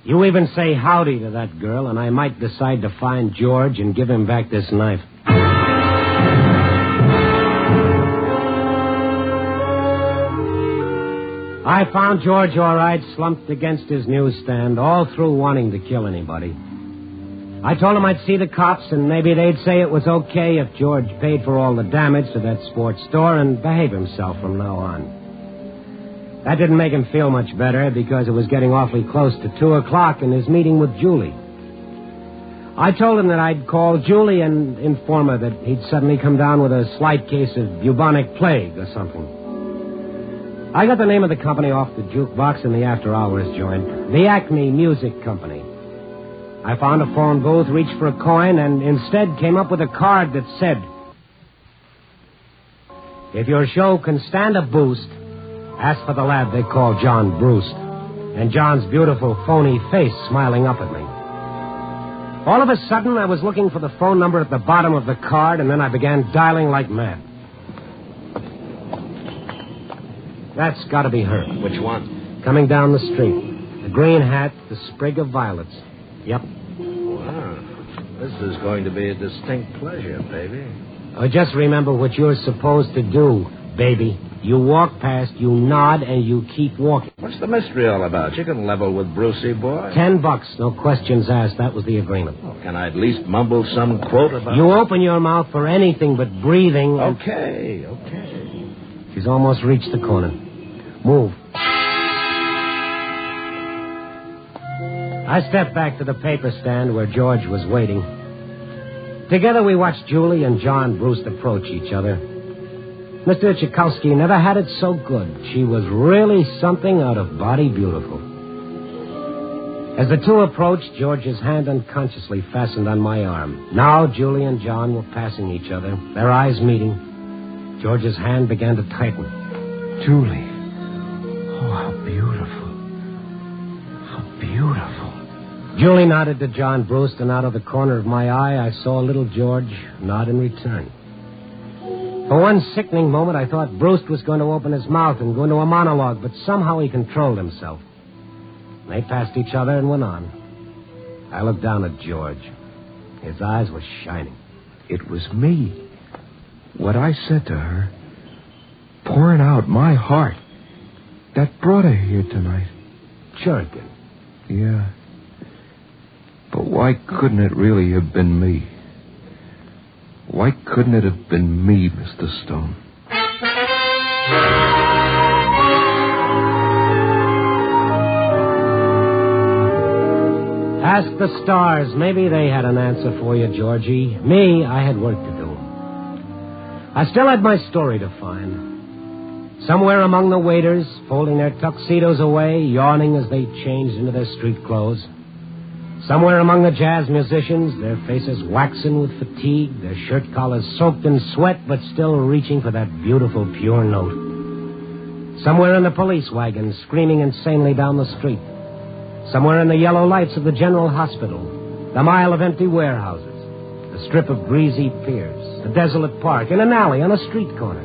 You even say howdy to that girl, and I might decide to find George and give him back this knife. I found George all right, slumped against his newsstand, all through wanting to kill anybody. I told him I'd see the cops, and maybe they'd say it was okay if George paid for all the damage to that sports store and behave himself from now on. That didn't make him feel much better, because it was getting awfully close to 2 o'clock in his meeting with Julie. I told him that I'd call Julie and inform her that he'd suddenly come down with a slight case of bubonic plague or something. I got the name of the company off the jukebox in the after-hours joint, the Acme Music Company. I found a phone booth, reached for a coin, and instead came up with a card that said, "If your show can stand a boost, ask for the lad they call John Brewst," and John's beautiful, phony face smiling up at me. All of a sudden, I was looking for the phone number at the bottom of the card, and then I began dialing like mad. That's got to be her. Which one? Coming down the street. The green hat, the sprig of violets. Yep. Wow. This is going to be a distinct pleasure, baby. Oh, just remember what you're supposed to do, baby. You walk past, you nod, and you keep walking. What's the mystery all about? You can level with Brucey, boy. $10, no questions asked. That was the agreement. Oh, can I at least mumble some quote about You open your mouth for anything but breathing. Okay. She's almost reached the corner. Move. I stepped back to the paper stand where George was waiting. Together we watched Julie and John Brewst approach each other. Mr. Tchaikovsky never had it so good. She was really something out of body beautiful. As the two approached, George's hand unconsciously fastened on my arm. Now Julie and John were passing each other, their eyes meeting. George's hand began to tighten. Julie. Oh, how beautiful. How beautiful. Julie nodded to John Brewst, and out of the corner of my eye, I saw little George nod in return. For one sickening moment, I thought Brewst was going to open his mouth and go into a monologue, but somehow he controlled himself. They passed each other and went on. I looked down at George. His eyes were shining. It was me. What I said to her, pouring out my heart, that brought her here tonight. Sure it did. Yeah. But why couldn't it really have been me? Why couldn't it have been me, Mr. Stone? Ask the stars. Maybe they had an answer for you, Georgie. Me, I had work to do. I still had my story to find. Somewhere among the waiters, folding their tuxedos away, yawning as they changed into their street clothes. Somewhere among the jazz musicians, their faces waxen with fatigue, their shirt collars soaked in sweat, but still reaching for that beautiful, pure note. Somewhere in the police wagons, screaming insanely down the street. Somewhere in the yellow lights of the general hospital, the mile of empty warehouses, the a strip of breezy piers, a desolate park, in an alley, on a street corner.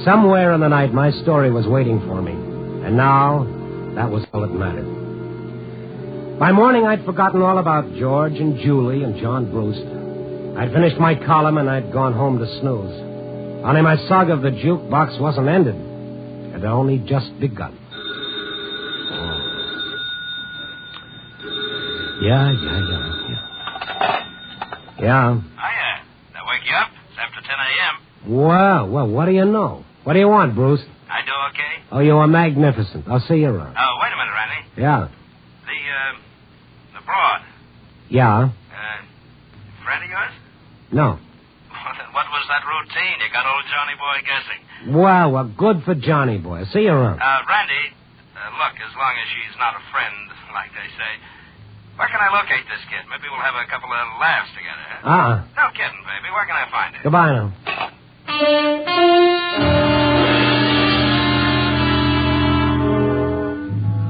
Somewhere in the night, my story was waiting for me. And now, that was all that mattered. By morning, I'd forgotten all about George and Julie and John Brewster. I'd finished my column and I'd gone home to snooze. Only my saga of the Juke Box wasn't ended. It had only just begun. Yeah. Yeah. Hiya. That wake you up? It's after 10 a.m. Well, what do you know? What do you want, Bruce? I do okay? Oh, you are magnificent. I'll see you around. Oh, wait a minute, Randy. Yeah. The broad. Yeah? Friend of yours? No. Well, then what was that routine? You got old Johnny Boy guessing. Well, good for Johnny Boy. I'll see you around. Randy, look, as long as she's not a friend, like they say, where can I locate this kid? Maybe we'll have a couple of laughs together, huh? No kidding, baby. Where can I find it? Goodbye now.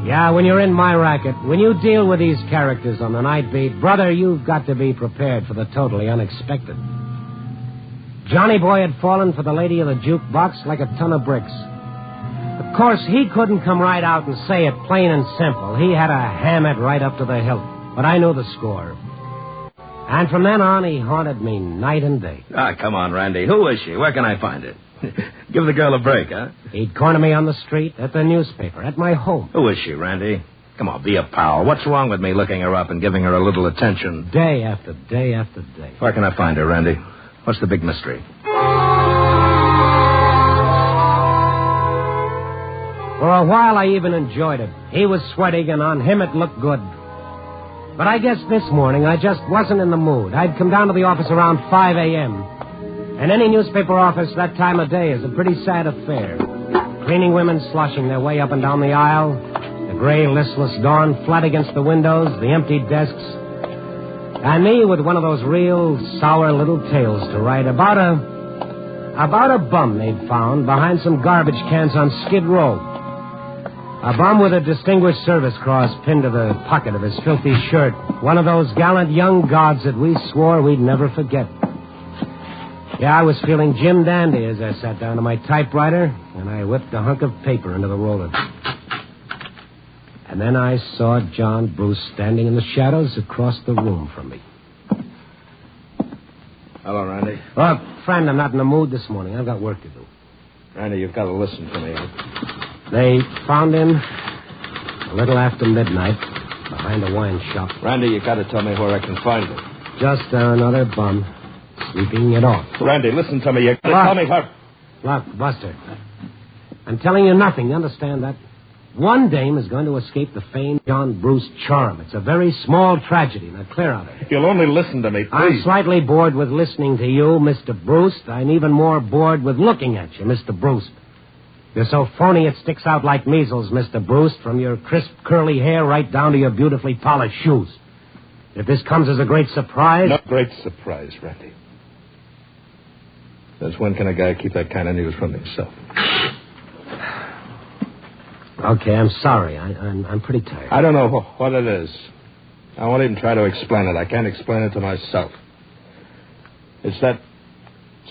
Yeah, when you're in my racket, when you deal with these characters on the night beat, brother, you've got to be prepared for the totally unexpected. Johnny Boy had fallen for the lady of the jukebox like a ton of bricks. Of course, he couldn't come right out and say it plain and simple. He had to ham it right up to the hilt. But I knew the score. And from then on, he haunted me night and day. Ah, come on, Randy. Who is she? Where can I find her? Give the girl a break, huh? He'd corner me on the street, at the newspaper, at my home. Who is she, Randy? Come on, be a pal. What's wrong with me looking her up and giving her a little attention? Day after day after day. Where can I find her, Randy? What's the big mystery? For a while, I even enjoyed it. He was sweating, and on him it looked good. But I guess this morning I just wasn't in the mood. I'd come down to the office around 5 a.m. And any newspaper office that time of day is a pretty sad affair. Cleaning women sloshing their way up and down the aisle, the gray, listless dawn flat against the windows, the empty desks, and me with one of those real sour little tales to write about a bum they'd found behind some garbage cans on Skid Row. A bum with a Distinguished Service Cross pinned to the pocket of his filthy shirt. One of those gallant young gods that we swore we'd never forget. Yeah, I was feeling Jim Dandy as I sat down to my typewriter, and I whipped a hunk of paper into the roller. And then I saw John Bruce standing in the shadows across the room from me. Hello, Randy. Look, friend, I'm not in the mood this morning. I've got work to do. Randy, you've got to listen to me. They found him a little after midnight behind a wine shop. Randy, you've got to tell me where I can find him. Just another bum. Sleeping it off. Randy, listen to me. You've got to tell me where... Look, Buster, I'm telling you nothing. You understand that? One dame is going to escape the famed John Bruce charm. It's a very small tragedy. Now, clear out of it. You'll only listen to me, please. I'm slightly bored with listening to you, Mr. Bruce. I'm even more bored with looking at you, Mr. Bruce. You're so phony it sticks out like measles, Mr. Bruce, from your crisp, curly hair right down to your beautifully polished shoes. If this comes as a great surprise... No great surprise, Randy. Since when can a guy keep that kind of news from himself? Okay, I'm sorry. I'm pretty tired. I don't know what it is. I won't even try to explain it. I can't explain it to myself. It's that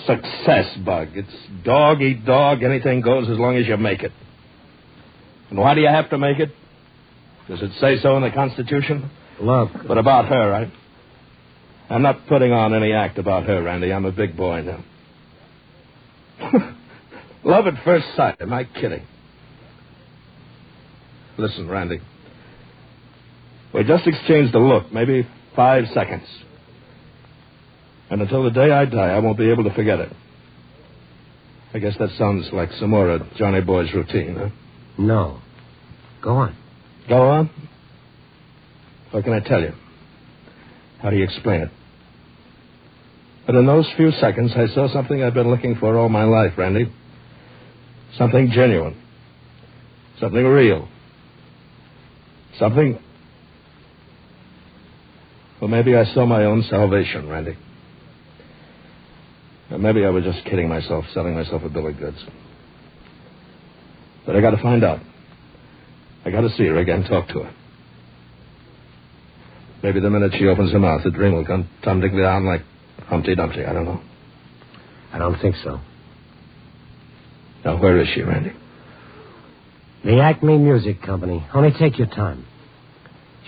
success bug. It's dog eat dog. Anything goes as long as you make it. And why do you have to make it? Does it say so in the Constitution? Look. But about her, I'm not putting on any act about her, Randy. I'm a big boy now. Love at first sight. Am I kidding? Listen, Randy. We just exchanged a look, maybe 5 seconds. And until the day I die, I won't be able to forget it. I guess that sounds like some more of Johnny Boy's routine, huh? No. Go on. Go on? What can I tell you? How do you explain it? But in those few seconds, I saw something I've been looking for all my life, Randy. Something genuine. Something real. Something... Well, maybe I saw my own salvation, Randy. Or maybe I was just kidding myself, selling myself a bill of goods. But I got to find out. I got to see her again, talk to her. Maybe the minute she opens her mouth, the dream will come tumbling down like Humpty Dumpty, I don't know. I don't think so. Now, where is she, Randy? The Acme Music Company. Only take your time.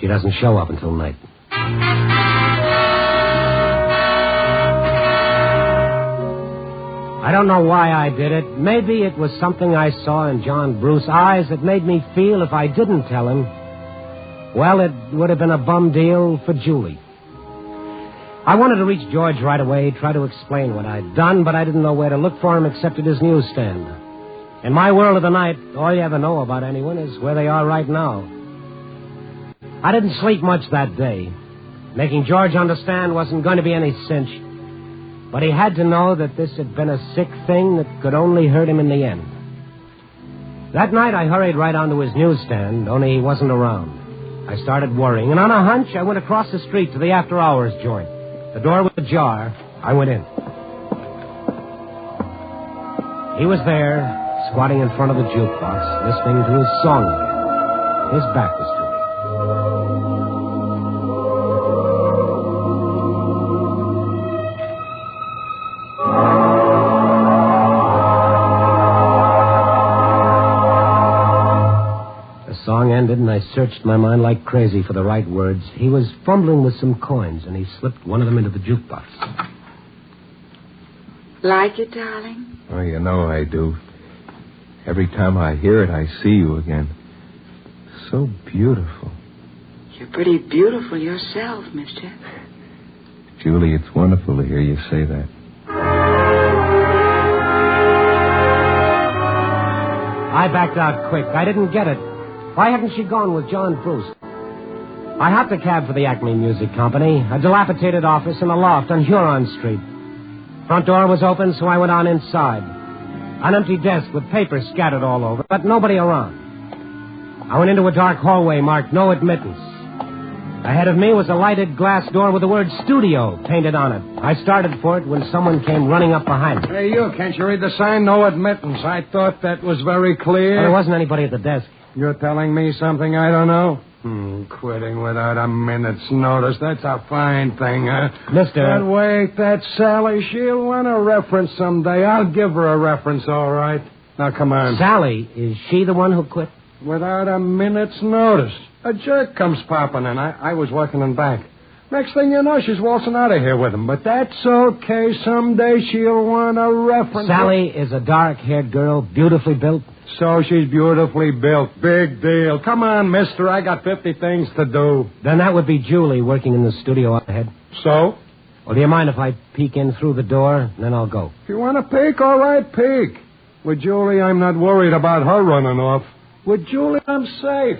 She doesn't show up until night. I don't know why I did it. Maybe it was something I saw in John Bruce's eyes that made me feel if I didn't tell him, well, it would have been a bum deal for Julie. I wanted to reach George right away, try to explain what I'd done, but I didn't know where to look for him except at his newsstand. In my world of the night, all you ever know about anyone is where they are right now. I didn't sleep much that day. Making George understand wasn't going to be any cinch. But he had to know that this had been a sick thing that could only hurt him in the end. That night, I hurried right onto his newsstand, only he wasn't around. I started worrying, and on a hunch, I went across the street to the after-hours joint. The door was ajar. I went in. He was there, squatting in front of the jukebox, listening to his song again. His back was to me. The song ended, and I searched my mind like crazy for the right words. He was fumbling with some coins, and he slipped one of them into the jukebox. Like it, darling? Oh, you know I do. Every time I hear it, I see you again. So beautiful. You're pretty beautiful yourself, mister. Julie, it's wonderful to hear you say that. I backed out quick. I didn't get it. Why hadn't she gone with John Bruce? I hopped a cab for the Acme Music Company, a dilapidated office in a loft on Huron Street. Front door was open, so I went on inside. An empty desk with papers scattered all over, but nobody around. I went into a dark hallway marked no admittance. Ahead of me was a lighted glass door with the word studio painted on it. I started for it when someone came running up behind me. Hey, you, can't you read the sign? No admittance. I thought that was very clear. Well, there wasn't anybody at the desk. You're telling me something I don't know? Quitting without a minute's notice. That's a fine thing, huh? Mister. But wait, that Sally, she'll want a reference someday. I'll give her a reference, all right. Now, come on. Sally, is she the one who quit? Without a minute's notice. A jerk comes popping in. I was working in back. Next thing you know, she's waltzing out of here with him. But that's okay. Someday she'll want a reference. Sally is a dark-haired girl, beautifully built. So she's beautifully built. Big deal. Come on, mister. I got 50 things to do. Then that would be Julie working in the studio up ahead. So? Well, do you mind if I peek in through the door, and then I'll go? If you want to peek, all right, peek. With Julie, I'm not worried about her running off. With Julie, I'm safe.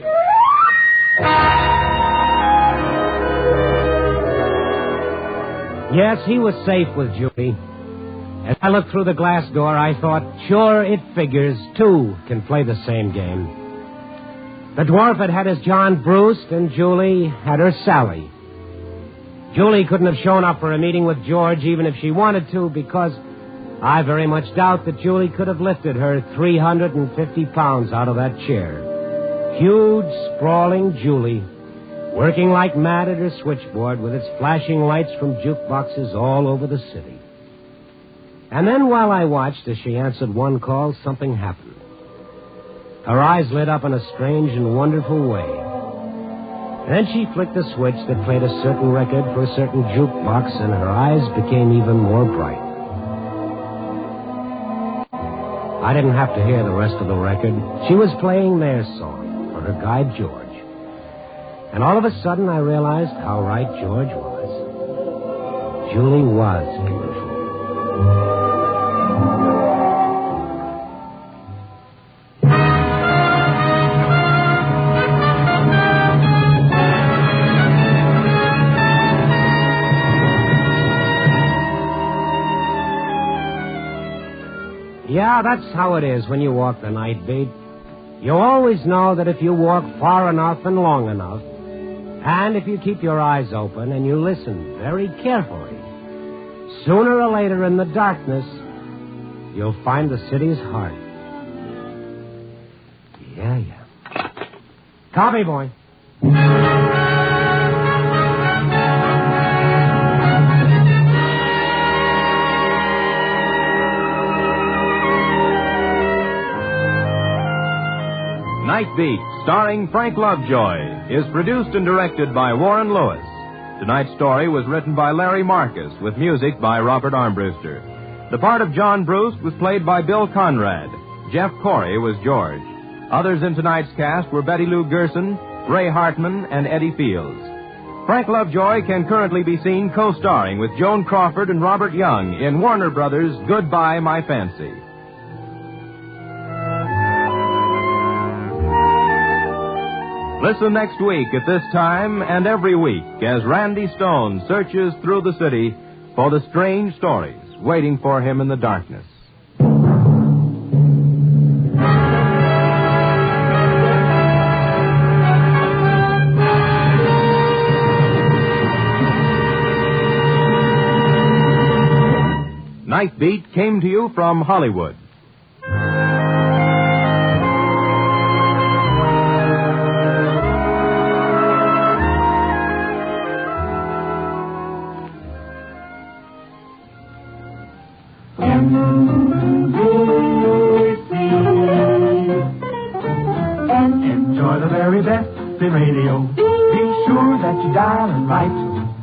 Yes, he was safe with Julie. As I looked through the glass door, I thought, sure, it figures. Two can play the same game. The dwarf had his John Bruce, and Julie had her Sally. Julie couldn't have shown up for a meeting with George even if she wanted to, because I very much doubt that Julie could have lifted her 350 pounds out of that chair. Huge, sprawling Julie, working like mad at her switchboard with its flashing lights from jukeboxes all over the city. And then while I watched as she answered one call, something happened. Her eyes lit up in a strange and wonderful way. And then she flicked a switch that played a certain record for a certain jukebox, and her eyes became even more bright. I didn't have to hear the rest of the record. She was playing their song for her guide, George. And all of a sudden, I realized how right George was. Julie was beautiful. Yeah, that's how it is when you walk the night beat. You always know that if you walk far enough and long enough, and if you keep your eyes open and you listen very carefully, sooner or later in the darkness, you'll find the city's heart. Yeah. Copy, boy. Night Beat, starring Frank Lovejoy, is produced and directed by Warren Lewis. Tonight's story was written by Larry Marcus, with music by Robert Armbruster. The part of John Bruce was played by Bill Conrad. Jeff Corey was George. Others in tonight's cast were Betty Lou Gerson, Ray Hartman, and Eddie Fields. Frank Lovejoy can currently be seen co-starring with Joan Crawford and Robert Young in Warner Brothers' Goodbye, My Fancy. Listen next week at this time and every week as Randy Stone searches through the city for the strange stories waiting for him in the darkness. Night Beat came to you from Hollywood. Enjoy the very best in radio. Be sure that you dial and write.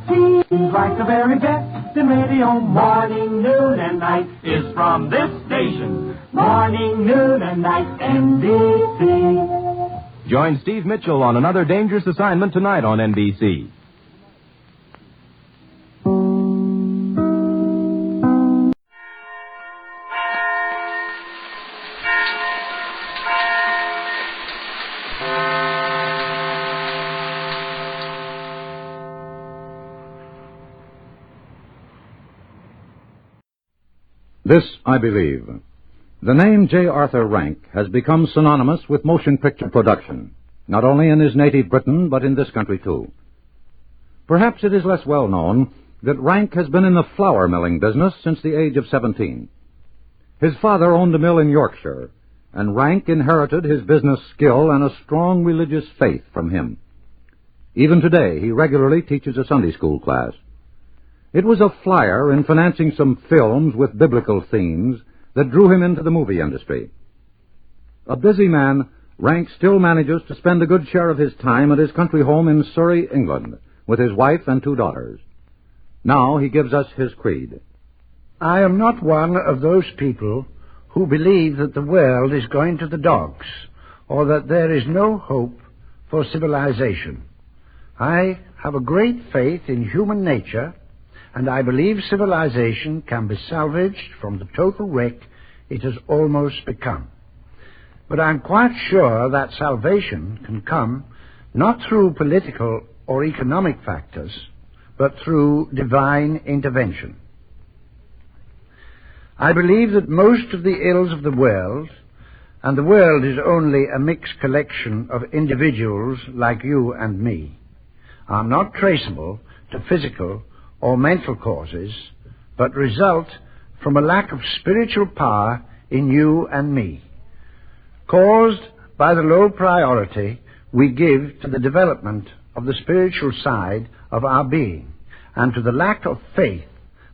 Seems like the very best in radio. Morning, noon, and night is from this station. Morning, noon, and night, NBC. Join Steve Mitchell on another dangerous assignment tonight on NBC. This I believe. The name J. Arthur Rank has become synonymous with motion picture production, not only in his native Britain, but in this country too. Perhaps it is less well known that Rank has been in the flour milling business since the age of 17. His father owned a mill in Yorkshire, and Rank inherited his business skill and a strong religious faith from him. Even today, he regularly teaches a Sunday school class. It was a flyer in financing some films with biblical themes that drew him into the movie industry. A busy man, Rank still manages to spend a good share of his time at his country home in Surrey, England, with his wife and 2 daughters. Now he gives us his creed. I am not one of those people who believe that the world is going to the dogs, or that there is no hope for civilization. I have a great faith in human nature, and I believe civilization can be salvaged from the total wreck it has almost become. But I'm quite sure that salvation can come not through political or economic factors, but through divine intervention. I believe that most of the ills of the world, and the world is only a mixed collection of individuals like you and me, are not traceable to physical or mental causes, but result from a lack of spiritual power in you and me, caused by the low priority we give to the development of the spiritual side of our being, and to the lack of faith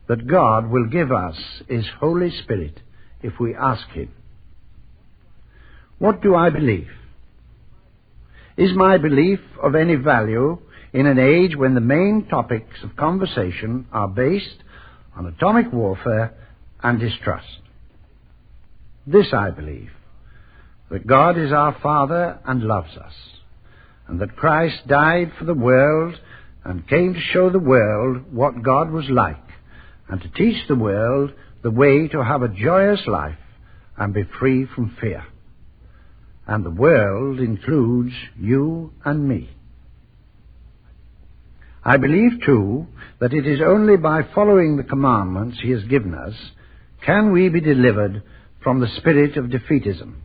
that God will give us His Holy Spirit if we ask Him. What do I believe? Is my belief of any value in an age when the main topics of conversation are based on atomic warfare and distrust? This I believe, that God is our Father and loves us, and that Christ died for the world and came to show the world what God was like, and to teach the world the way to have a joyous life and be free from fear. And the world includes you and me. I believe, too, that it is only by following the commandments He has given us can we be delivered from the spirit of defeatism,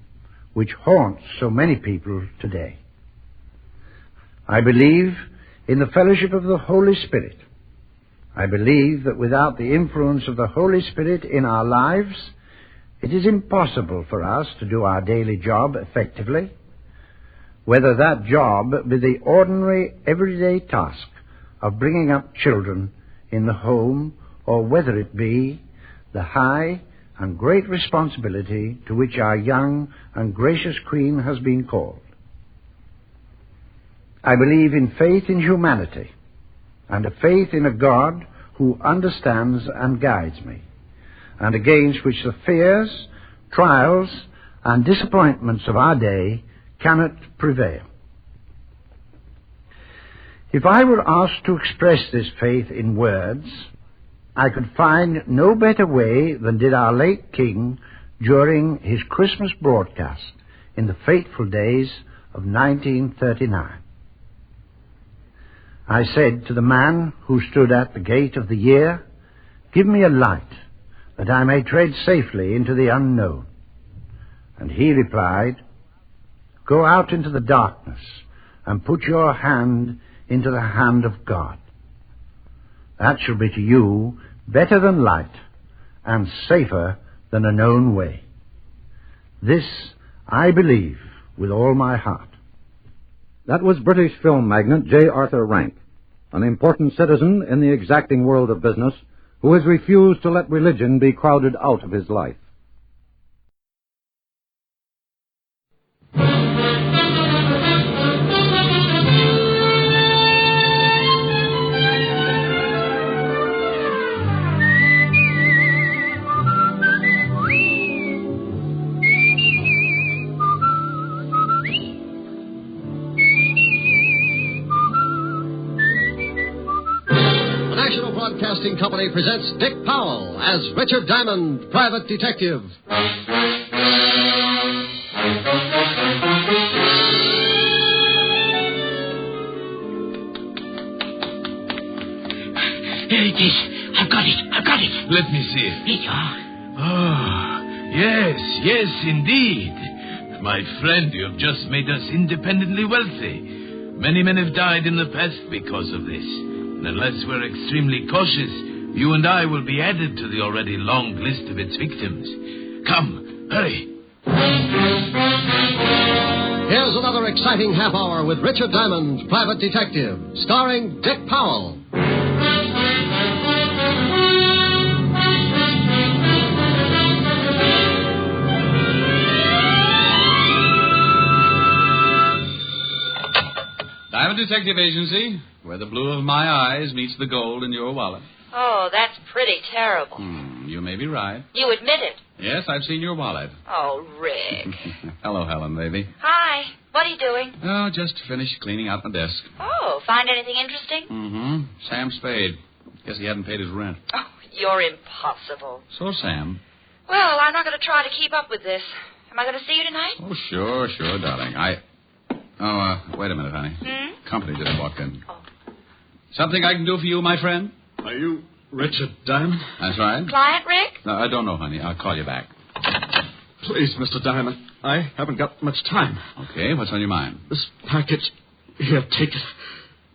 which haunts so many people today. I believe in the fellowship of the Holy Spirit. I believe that without the influence of the Holy Spirit in our lives, it is impossible for us to do our daily job effectively, whether that job be the ordinary, everyday task of bringing up children in the home, or whether it be the high and great responsibility to which our young and gracious Queen has been called. I believe in faith in humanity and a faith in a God who understands and guides me, and against which the fears, trials, and disappointments of our day cannot prevail. If I were asked to express this faith in words, I could find no better way than did our late King during his Christmas broadcast in the fateful days of 1939. I said to the man who stood at the gate of the year, "Give me a light, that I may tread safely into the unknown." And he replied, "Go out into the darkness and put your hand into the hand of God. That shall be to you better than light and safer than a known way." This I believe with all my heart. That was British film magnate J. Arthur Rank, an important citizen in the exacting world of business who has refused to let religion be crowded out of his life. Broadcasting Company presents Dick Powell as Richard Diamond, Private Detective. There it is. I've got it. Let me see it. Here you are. Oh, yes, indeed. My friend, you have just made us independently wealthy. Many men have died in the past because of this. And unless we're extremely cautious, you and I will be added to the already long list of its victims. Come, hurry. Here's another exciting half hour with Richard Diamond, Private Detective, starring Dick Powell. Diamond Detective Agency, where the blue of my eyes meets the gold in your wallet. Oh, that's pretty terrible. You may be right. You admit it. Yes, I've seen your wallet. Oh, Rick. Hello, Helen, baby. Hi. What are you doing? Oh, just finished cleaning out my desk. Oh, find anything interesting? Mm-hmm. Sam Spade. Guess he hadn't paid his rent. Oh, you're impossible. So, Sam. Well, I'm not going to try to keep up with this. Am I going to see you tonight? Oh, sure, darling. Wait a minute, honey. Company just walked in. Oh. Something I can do for you, my friend? Are you Richard Diamond? That's right. Client, Rick? No, I don't know, honey. I'll call you back. Please, Mr. Diamond, I haven't got much time. Okay, what's on your mind? This package, here, take it.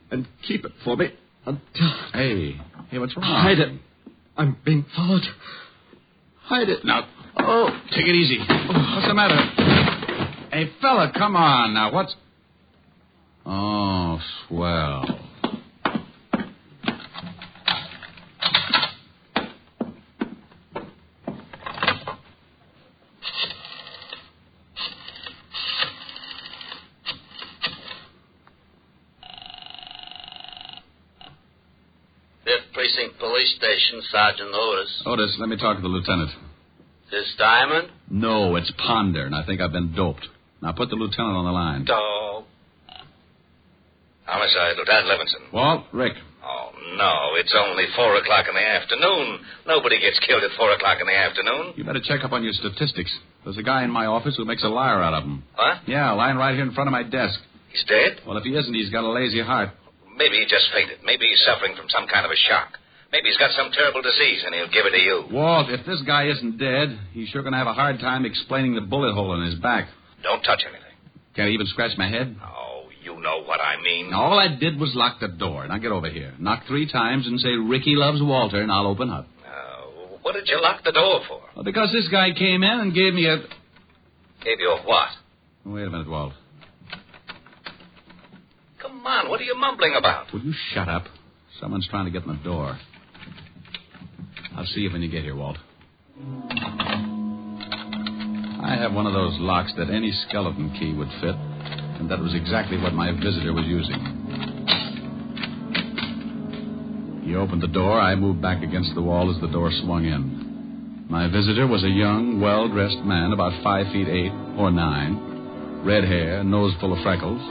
And keep it for me until... Hey, what's wrong? Hide it. I'm being followed. Hide it. Now, take it easy. What's the matter? Hey, fella, come on now. What's... Oh, swell. Precinct Police Station, Sergeant Otis. Otis, let me talk to the lieutenant. This Diamond? No, it's Ponder, and I think I've been doped. Now put the lieutenant on the line. Dog. Homicide, Lieutenant Levinson. Walt, Rick. Oh, no, it's only 4 o'clock in the afternoon. Nobody gets killed at 4 o'clock in the afternoon. You better check up on your statistics. There's a guy in my office who makes a liar out of them. What? Yeah, lying right here in front of my desk. He's dead? Well, if he isn't, he's got a lazy heart. Maybe he just fainted. Maybe he's suffering from some kind of a shock. Maybe he's got some terrible disease, and he'll give it to you. Walt, if this guy isn't dead, he's sure going to have a hard time explaining the bullet hole in his back. Don't touch anything. Can't he even scratch my head? Oh, you know what I mean. All I did was lock the door. Now get over here. Knock 3 times and say, Ricky loves Walter, and I'll open up. What did you lock the door for? Well, because this guy came in and gave me a... Gave you a what? Wait a minute, Walt. Come on, what are you mumbling about? Will you shut up? Someone's trying to get in the door. I'll see you when you get here, Walt. I have one of those locks that any skeleton key would fit. And that was exactly what my visitor was using. He opened the door. I moved back against the wall as the door swung in. My visitor was a young, well-dressed man, about 5'8" or 9, red hair, nose full of freckles,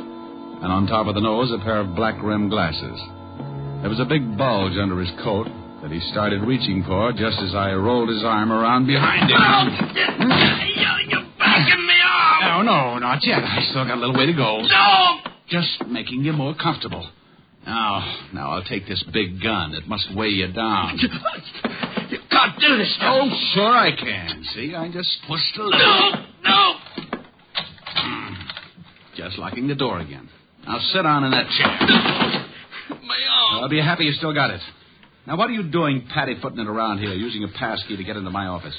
and on top of the nose, a pair of black-rimmed glasses. There was a big bulge under his coat that he started reaching for just as I rolled his arm around behind him. You're backing me off! No, not yet. I still got a little way to go. No! Just making you more comfortable. Now I'll take this big gun. It must weigh you down. You can't do this stuff. Oh, sure I can. See, I just pushed a little. No! Just locking the door again. Now sit down in that chair. My arm. I'll be happy you still got it. Now, what are you doing patty-footing it around here, using a pass key to get into my office?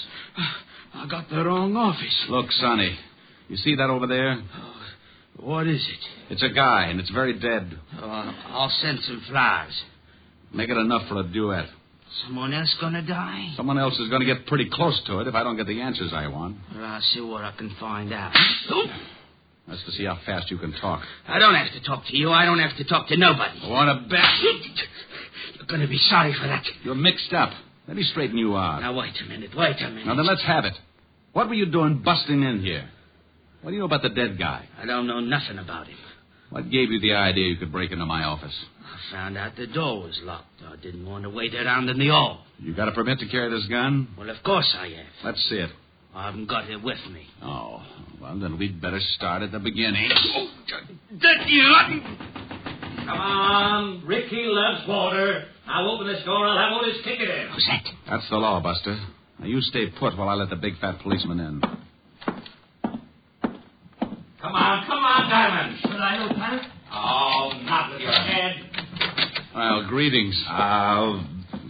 I got the wrong office. Look, Sonny, you see that over there? What is it? It's a guy, and it's very dead. I'll send some flowers. Make it enough for a duet. Someone else gonna die? Someone else is going to get pretty close to it if I don't get the answers I want. Well, I'll see what I can find out. That's to see how fast you can talk. I don't have to talk to you. I don't have to talk to nobody. I want to bet. You're going to be sorry for that. You're mixed up. Let me straighten you out. Now, wait a minute. Now, then let's have it. What were you doing busting in here? What do you know about the dead guy? I don't know nothing about him. What gave you the idea you could break into my office? I found out the door was locked. I didn't want to wait around in the hall. You got a permit to carry this gun? Well, of course I have. Let's see it. I haven't got it with me. Oh, well, then we'd better start at the beginning. That you... Come on. Ricky loves water. I'll open this door. I'll have all his ticket in. Who's that? That's the law, Buster. Now, you stay put while I let the big fat policeman in. Come on, Diamond. Should I, Lieutenant? Oh, not with your head. Well, greetings.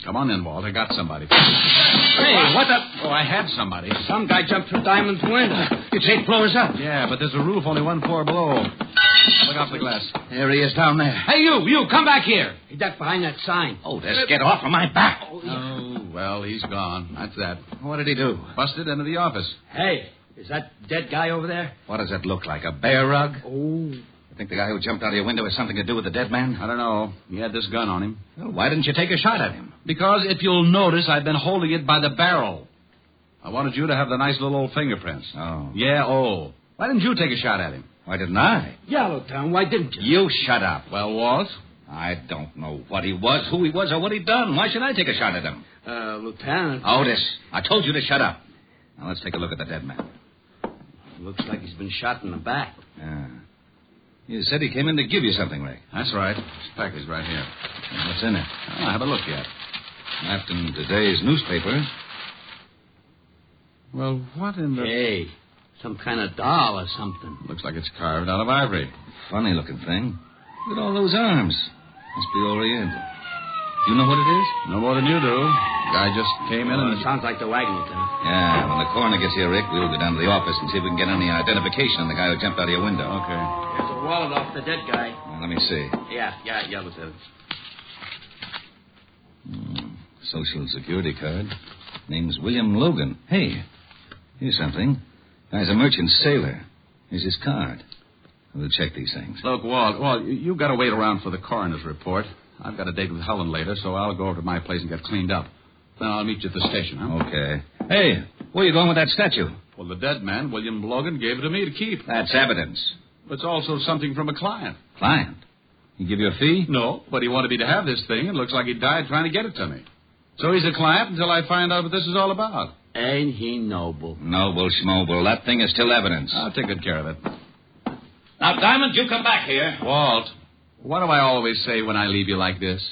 Come on in, Walt. I got somebody. Hey, what the... Oh, I had somebody. Some guy jumped through Diamond's window. It's 8 floors up. Yeah, but there's a roof only 1 floor below. Look out the glass. There he is down there. Hey, you, come back here. He ducked behind that sign. Oh, just get off of my back. Oh, well, he's gone. That's that. What did he do? Busted into the office. Hey, is that dead guy over there? What does it look like, a bear rug? Oh. You think the guy who jumped out of your window has something to do with the dead man? I don't know. He had this gun on him. Well, why didn't you take a shot at him? Because if you'll notice, I've been holding it by the barrel. I wanted you to have the nice little old fingerprints. Oh. Yeah, oh. Why didn't you take a shot at him? Why didn't I? Yeah, Lieutenant, why didn't you? You shut up. Well, Walt? I don't know what he was, who he was, or what he'd done. Why should I take a shot at him? Lieutenant... Otis, I told you to shut up. Now, let's take a look at the dead man. Looks like he's been shot in the back. Yeah. You said he came in to give you something, Rick. That's right. This package right here. Well, what's in it? Oh, have a look yet. Wrapped in today's newspaper. Well, what in the... Hey, some kind of doll or something. Looks like it's carved out of ivory. Funny-looking thing. Look at all those arms. Must be Oriental. You know what it is? No more than you do. The guy just came in and... It sounds like the wagon, Lieutenant. Yeah, when the coroner gets here, Rick, we'll go down to the office and see if we can get any identification on the guy who jumped out of your window. Okay. There's a wallet off the dead guy. Well, let me see. Yeah, Lieutenant. Social Security card. Name's William Logan. Hey, here's something. Guy's a merchant sailor. Here's his card. We'll check these things. Look, Walt, you've got to wait around for the coroner's report. I've got a date with Helen later, so I'll go over to my place and get cleaned up. Then I'll meet you at the station, huh? Okay. Hey, where are you going with that statue? Well, the dead man, William Logan, gave it to me to keep. That's evidence. It's also something from a client. Client? He give you a fee? No, but he wanted me to have this thing. It looks like he died trying to get it to me. So he's a client until I find out what this is all about. Ain't he noble? Noble schmoble. That thing is still evidence. I'll take good care of it. Now, Diamond, you come back here. Walt, what do I always say when I leave you like this?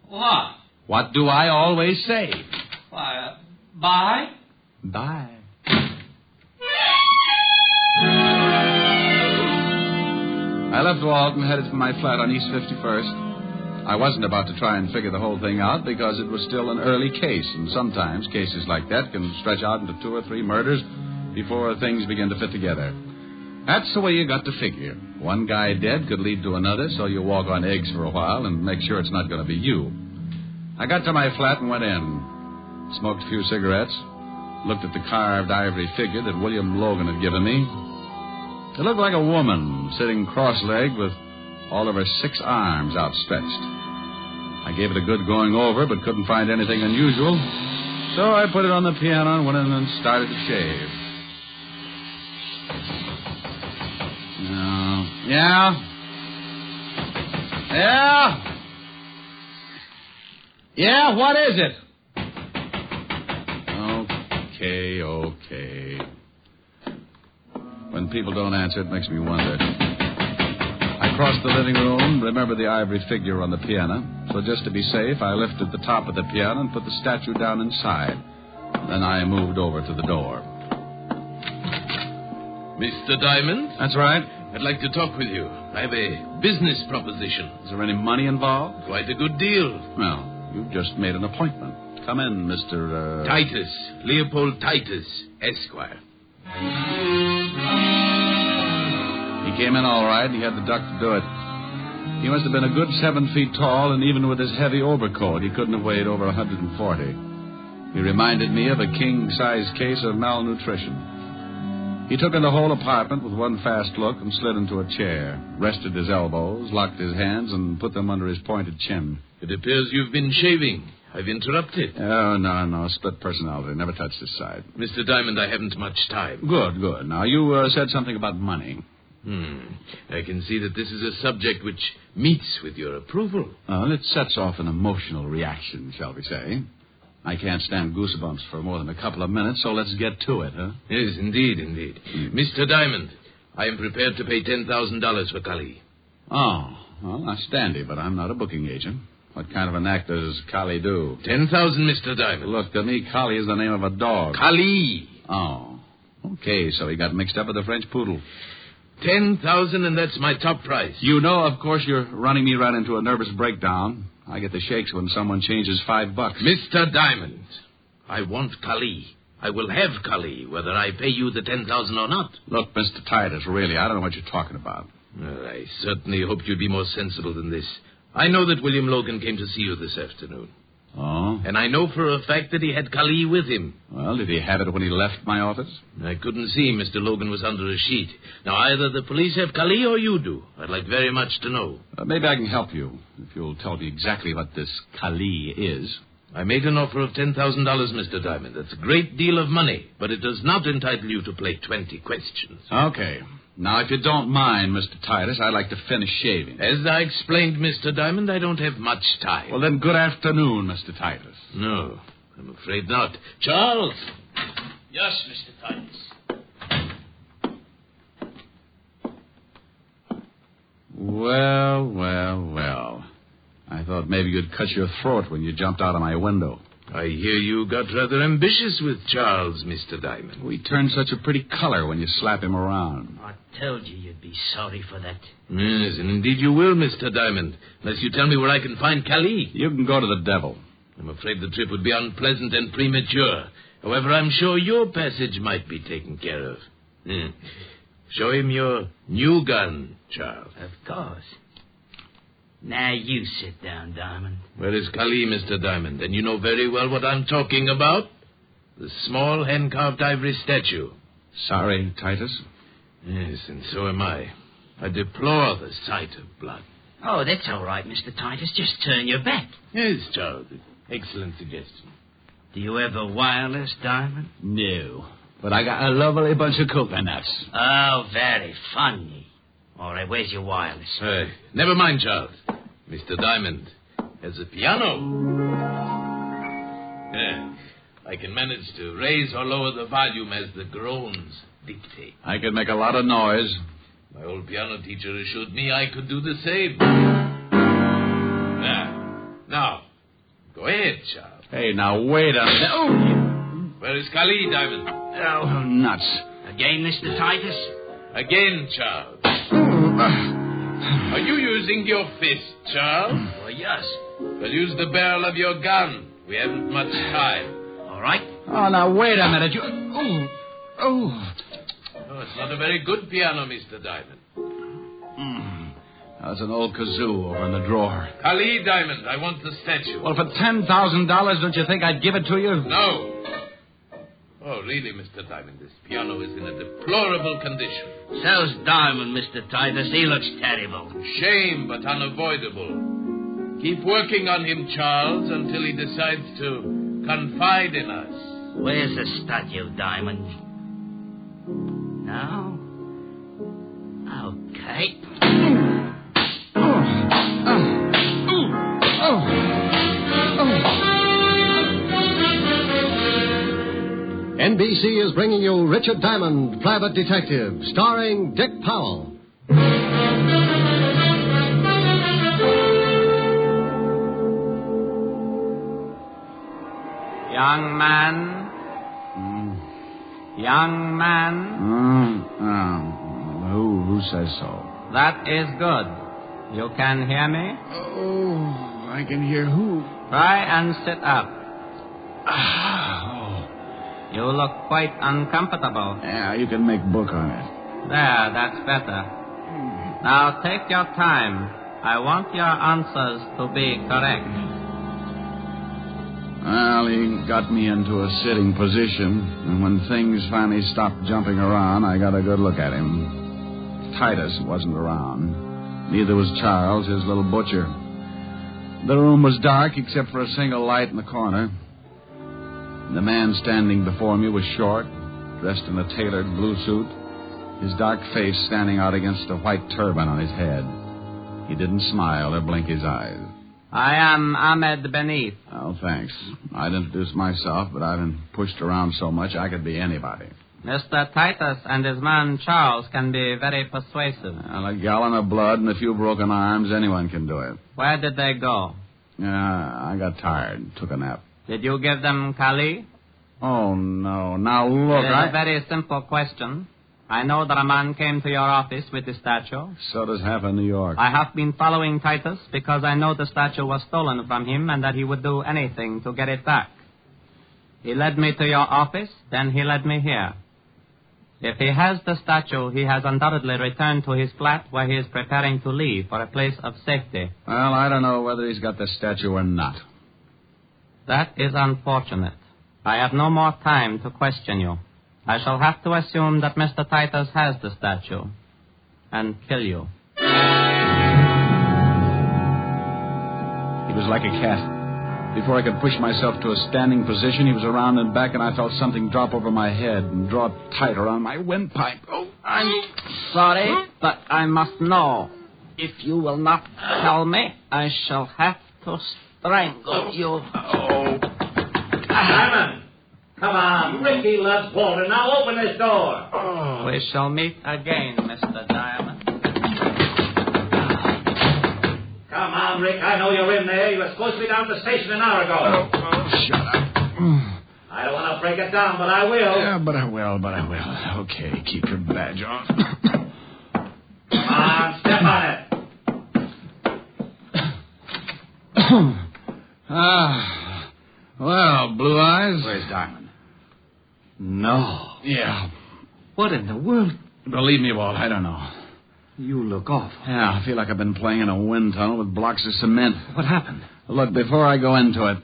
What? What do I always say? Why, bye? Bye. I left Walt and headed for my flat on East 51st. I wasn't about to try and figure the whole thing out because it was still an early case, and sometimes cases like that can stretch out into 2 or 3 murders before things begin to fit together. That's the way you got to figure. One guy dead could lead to another, so you walk on eggs for a while and make sure it's not going to be you. I got to my flat and went in. Smoked a few cigarettes. Looked at the carved ivory figure that William Logan had given me. It looked like a woman sitting cross-legged with all of her 6 arms outstretched. I gave it a good going over, but couldn't find anything unusual. So I put it on the piano and went in and started to shave. Yeah? Yeah, what is it? Okay. When people don't answer, it makes me wonder. I crossed the living room, remembered the ivory figure on the piano. So just to be safe, I lifted the top of the piano and put the statue down inside. Then I moved over to the door. Mr. Diamond? That's right. I'd like to talk with you. I have a business proposition. Is there any money involved? Quite a good deal. Well, you've just made an appointment. Come in, Mr. Titus. Leopold Titus, Esquire. He came in all right, and he had the duck to do it. He must have been a good 7 feet tall, and even with his heavy overcoat, he couldn't have weighed over 140. He reminded me of a king-size case of malnutrition. He took in the whole apartment with one fast look and slid into a chair, rested his elbows, locked his hands, and put them under his pointed chin. It appears you've been shaving. I've interrupted. Oh, no. Split personality. Never touched this side. Mr. Diamond, I haven't much time. Good. Now, you said something about money. I can see that this is a subject which meets with your approval. Well, it sets off an emotional reaction, shall we say. I can't stand goosebumps for more than a couple of minutes, so let's get to it, huh? Yes, indeed. Mr. Diamond, I am prepared to pay $10,000 for Kali. Oh, well, that's dandy, but I'm not a booking agent. What kind of an act does Kali do? 10,000, Mr. Diamond. Look, to me, Kali is the name of a dog. Kali. Oh, okay, so he got mixed up with a French poodle. 10,000, and that's my top price. You know, of course, you're running me right into a nervous breakdown. I get the shakes when someone changes $5. Mr. Diamond, I want Kali. I will have Kali, whether I pay you the 10,000 or not. Look, Mr. Titus, really, I don't know what you're talking about. Well, I certainly hoped you'd be more sensible than this. I know that William Logan came to see you this afternoon. Oh? And I know for a fact that he had Kali with him. Well, did he have it when he left my office? I couldn't see. Mr. Logan was under a sheet. Now, either the police have Kali or you do. I'd like very much to know. Maybe I can help you, if you'll tell me exactly what this Kali is. I made an offer of $10,000, Mr. Diamond. That's a great deal of money, but it does not entitle you to play 20 questions. Okay. Now, if you don't mind, Mr. Titus, I'd like to finish shaving. As I explained, Mr. Diamond, I don't have much time. Well, then, good afternoon, Mr. Titus. No, I'm afraid not. Charles! Yes, Mr. Titus. Well. I thought maybe you'd cut your throat when you jumped out of my window. I hear you got rather ambitious with Charles, Mr. Diamond. We turned such a pretty color when you slap him around. I told you you'd be sorry for that. Yes, and indeed you will, Mr. Diamond, unless you tell me where I can find Kali. You can go to the devil. I'm afraid the trip would be unpleasant and premature. However, I'm sure your passage might be taken care of. Show him your new gun, Charles. Of course. Now you sit down, Diamond. Where is Kali, Mr. Diamond? And you know very well what I'm talking about. The small hand-carved ivory statue. Sorry, Titus. Yes, and so am I. I deplore the sight of blood. Oh, that's all right, Mr. Titus. Just turn your back. Yes, Charles. Excellent suggestion. Do you have a wireless, Diamond? No. But I got a lovely bunch of coconuts. Oh, very funny. All right, where's your wireless? Hey, never mind, Charles. Mr. Diamond has a piano. I can manage to raise or lower the volume as the groans dictate. I could make a lot of noise. My old piano teacher assured me I could do the same. Now, go ahead, Charles. Hey, now, wait a minute. Oh! Where is Kali, Diamond? Oh, nuts. Again, Mr. Titus? Again, Charles. Are you using your fist, Charles? Oh, yes. Well, use the barrel of your gun. We haven't much time. All right. Oh, now, wait a minute. Oh, it's not a very good piano, Mr. Diamond. That's an old kazoo over in the drawer. Kali, Diamond, I want the statue. Well, for $10,000, don't you think I'd give it to you? No. Oh, really, Mr. Diamond, this piano is in a deplorable condition. So's Diamond, Mr. Titus. He looks terrible. Shame, but unavoidable. Keep working on him, Charles, until he decides to confide in us. Where's the statue, Diamond? No? Okay. NBC is bringing you Richard Diamond, Private Detective, starring Dick Powell. Young man. Young man. Who says so? That is good. You can hear me? Oh, I can hear who? Try and sit up. You look quite uncomfortable. Yeah, you can make book on it. There, that's better. Now take your time. I want your answers to be correct. Well, he got me into a sitting position, and when things finally stopped jumping around, I got a good look at him. Titus wasn't around. Neither was Charles, his little butcher. The room was dark except for a single light in the corner. The man standing before me was short, dressed in a tailored blue suit, his dark face standing out against a white turban on his head. He didn't smile or blink his eyes. I am Ahmed Benif. Oh, thanks. I'd introduce myself, but I've been pushed around so much I could be anybody. Mr. Titus and his man Charles can be very persuasive. Well, a gallon of blood and a few broken arms, anyone can do it. Where did they go? I got tired, took a nap. Did you give them Kali? Oh, no. Now, look, It is a very simple question. I know that a man came to your office with the statue. So does half of New York. I have been following Titus because I know the statue was stolen from him and that he would do anything to get it back. He led me to your office, then he led me here. If he has the statue, he has undoubtedly returned to his flat where he is preparing to leave for a place of safety. Well, I don't know whether he's got the statue or not. That is unfortunate. I have no more time to question you. I shall have to assume that Mr. Titus has the statue and kill you. He was like a cat. Before I could push myself to a standing position, he was around and back, and I felt something drop over my head and draw tight around my windpipe. Oh, I'm sorry, but I must know. If you will not tell me, I shall have to strangle you. Diamond! Come on, Ricky loves Walter. Now open this door. We shall meet again, Mr. Diamond. Come on, Rick. I know you're in there. You were supposed to be down at the station an hour ago. Shut up. I don't want to break it down, but I will. Yeah, but I will. Okay, keep your badge on. Come on, step on it. Well, Blue Eyes. Where's Diamond? No. Yeah. What in the world? Believe me, Walt, I don't know. You look awful. Yeah, I feel like I've been playing in a wind tunnel with blocks of cement. What happened? Look, before I go into it,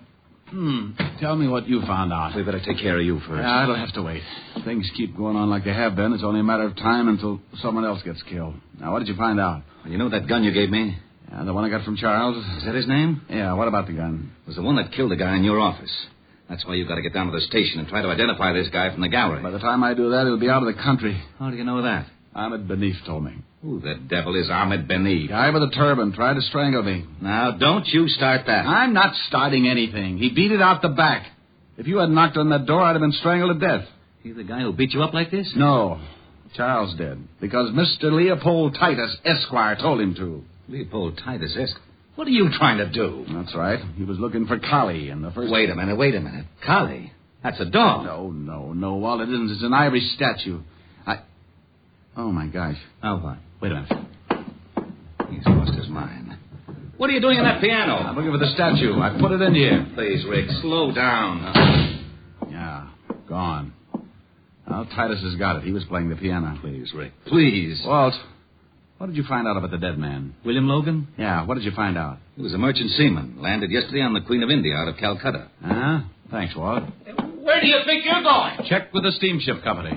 tell me what you found out. We better take care of you first. Yeah, it'll have to wait. Things keep going on like they have been. It's only a matter of time until someone else gets killed. Now, what did you find out? You know that gun you gave me? Yeah, the one I got from Charles. Is that his name? Yeah, what about the gun? It was the one that killed the guy in your office. That's why you've got to get down to the station and try to identify this guy from the gallery. By the time I do that, he'll be out of the country. How do you know that? Ahmed Benif told me. Who the devil is Ahmed Benif? Guy with a turban tried to strangle me. Now, don't you start that. I'm not starting anything. He beat it out the back. If you had knocked on that door, I'd have been strangled to death. He's the guy who beat you up like this? No. Charles did. Because Mr. Leopold Titus, Esquire, told him to. Leopold Titus, Esquire? What are you trying to do? That's right. He was looking for Collie in the first... Wait a minute. Collie? That's a dog. No, Walt, it isn't. It's an Irish statue. Oh, my gosh. Oh, what? Wait a minute. He's lost his mind. What are you doing on that piano? I'm looking for the statue. I put it in here. Please, Rick, slow down. Yeah, gone. Well, Titus has got it. He was playing the piano. Please, Rick, please. Walt, what did you find out about the dead man? William Logan? Yeah, what did you find out? He was a merchant seaman. Landed yesterday on the Queen of India out of Calcutta. Huh? Thanks, Walt. Where do you think you're going? Check with the steamship company.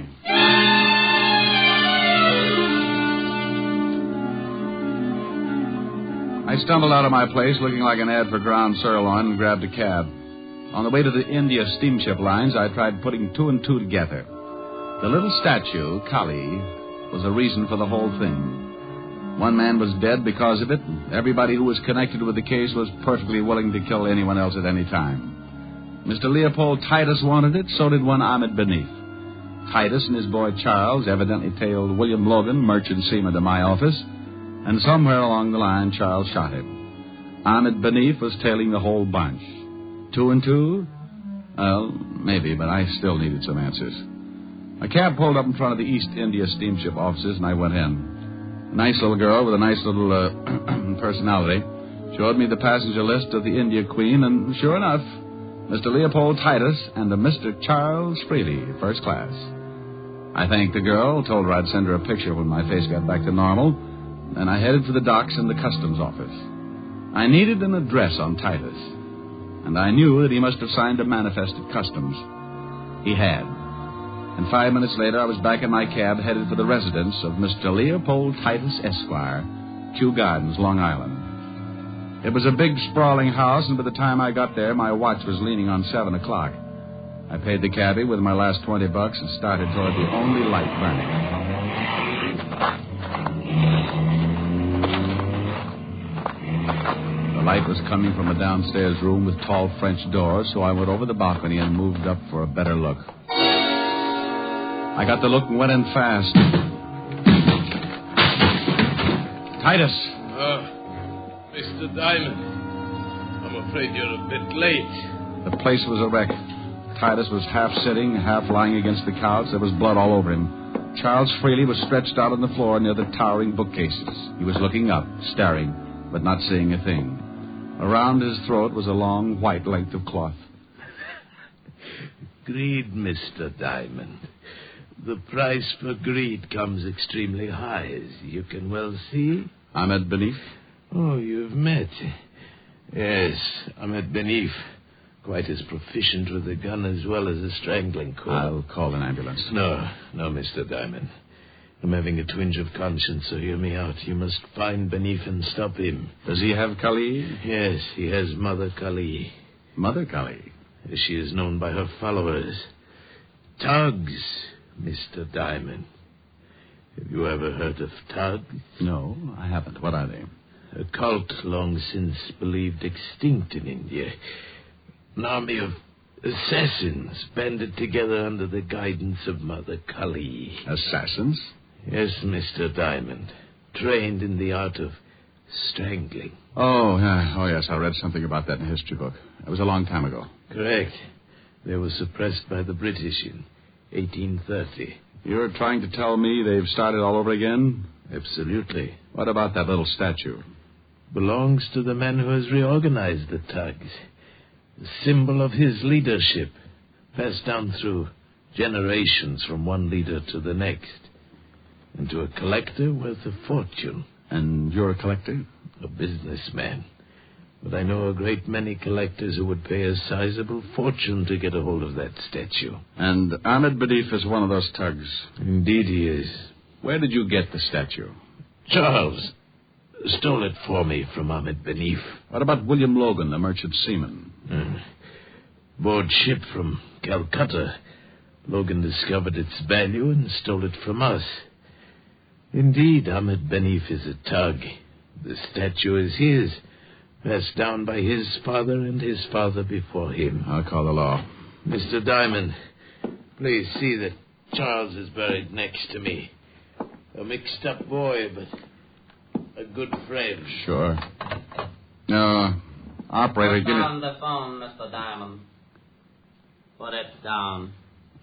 I stumbled out of my place looking like an ad for ground sirloin and grabbed a cab. On the way to the India steamship lines, I tried putting two and two together. The little statue, Kali, was the reason for the whole thing. One man was dead because of it, and everybody who was connected with the case was perfectly willing to kill anyone else at any time. Mr. Leopold Titus wanted it, so did one Ahmed Benif. Titus and his boy Charles evidently tailed William Logan, merchant seaman, to my office, and somewhere along the line, Charles shot him. Ahmed Benif was tailing the whole bunch. 2 and 2? Well, maybe, but I still needed some answers. A cab pulled up in front of the East India steamship offices, and I went in. A nice little girl with a nice little personality showed me the passenger list of the India Queen, and sure enough, Mr. Leopold Titus and a Mr. Charles Freely, first class. I thanked the girl, told her I'd send her a picture when my face got back to normal, and I headed for the docks and the customs office. I needed an address on Titus, and I knew that he must have signed a manifest at customs. He had. And 5 minutes later, I was back in my cab headed for the residence of Mr. Leopold Titus, Esquire, Kew Gardens, Long Island. It was a big, sprawling house, and by the time I got there, my watch was leaning on 7 o'clock. I paid the cabbie with my last $20 and started toward the only light burning. The light was coming from a downstairs room with tall French doors, so I went over the balcony and moved up for a better look. I got the look and went in fast. Titus. Mr. Diamond, I'm afraid you're a bit late. The place was a wreck. Titus was half sitting, half lying against the couch. There was blood all over him. Charles Freely was stretched out on the floor near the towering bookcases. He was looking up, staring, but not seeing a thing. Around his throat was a long, white length of cloth. Greed, Mr. Diamond. The price for greed comes extremely high, as you can well see. Ahmed Benif? Oh, you've met. Yes, Ahmed Benif. Quite as proficient with a gun as well as a strangling cord. I'll call an ambulance. No, Mr. Diamond. I'm having a twinge of conscience, so hear me out. You must find Benif and stop him. Does he have Kali? Yes, he has Mother Kali. Mother Kali? As she is known by her followers. Thugs, Mr. Diamond. Have you ever heard of thugs? No, I haven't. What are they? A cult long since believed extinct in India. An army of assassins banded together under the guidance of Mother Kali. Assassins? Yes, Mr. Diamond. Trained in the art of strangling. Oh, yes, I read something about that in a history book. It was a long time ago. Correct. They were suppressed by the British in 1830. You're trying to tell me they've started all over again? Absolutely. What about that little statue? Belongs to the man who has reorganized the thugs. The symbol of his leadership, passed down through generations from one leader to the next, and to a collector worth a fortune. And you're a collector? A businessman. But I know a great many collectors who would pay a sizable fortune to get a hold of that statue. And Ahmed Benif is one of those thugs? Indeed he is. Where did you get the statue? Charles stole it for me from Ahmed Benif. What about William Logan, the merchant seaman? Board ship from Calcutta. Logan discovered its value and stole it from us. Indeed, Ahmed Benif is a thug. The statue is his, passed down by his father and his father before him. I'll call the law. Mr. Diamond, please see that Charles is buried next to me. A mixed-up boy, but a good friend. Sure. Operator, give me... on the phone, Mr. Diamond. Put it down.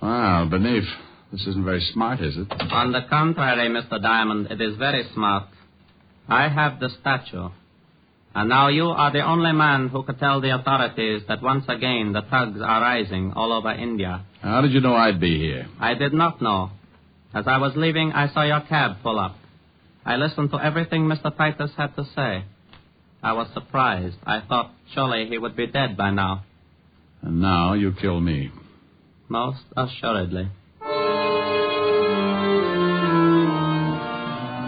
Wow, Benif. This isn't very smart, is it? On the contrary, Mr. Diamond, it is very smart. I have the statue. And now you are the only man who could tell the authorities that once again the thugs are rising all over India. How did you know I'd be here? I did not know. As I was leaving, I saw your cab pull up. I listened to everything Mr. Titus had to say. I was surprised. I thought surely he would be dead by now. And now you kill me. Most assuredly.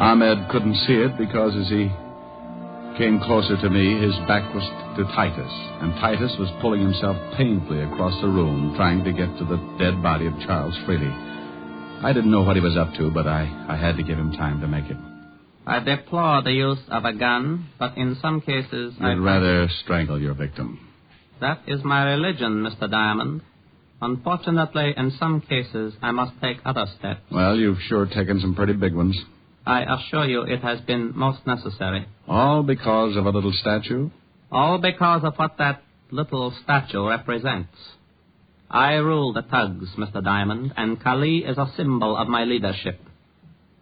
Ahmed couldn't see it because as he came closer to me, his back was to Titus, and Titus was pulling himself painfully across the room, trying to get to the dead body of Charles Freely. I didn't know what he was up to, but I had to give him time to make it. I deplore the use of a gun, but in some cases I'd rather strangle your victim. That is my religion, Mr. Diamond. Unfortunately, in some cases, I must take other steps. Well, you've sure taken some pretty big ones. I assure you it has been most necessary. All because of a little statue? All because of what that little statue represents. I rule the thugs, Mr. Diamond, and Kali is a symbol of my leadership.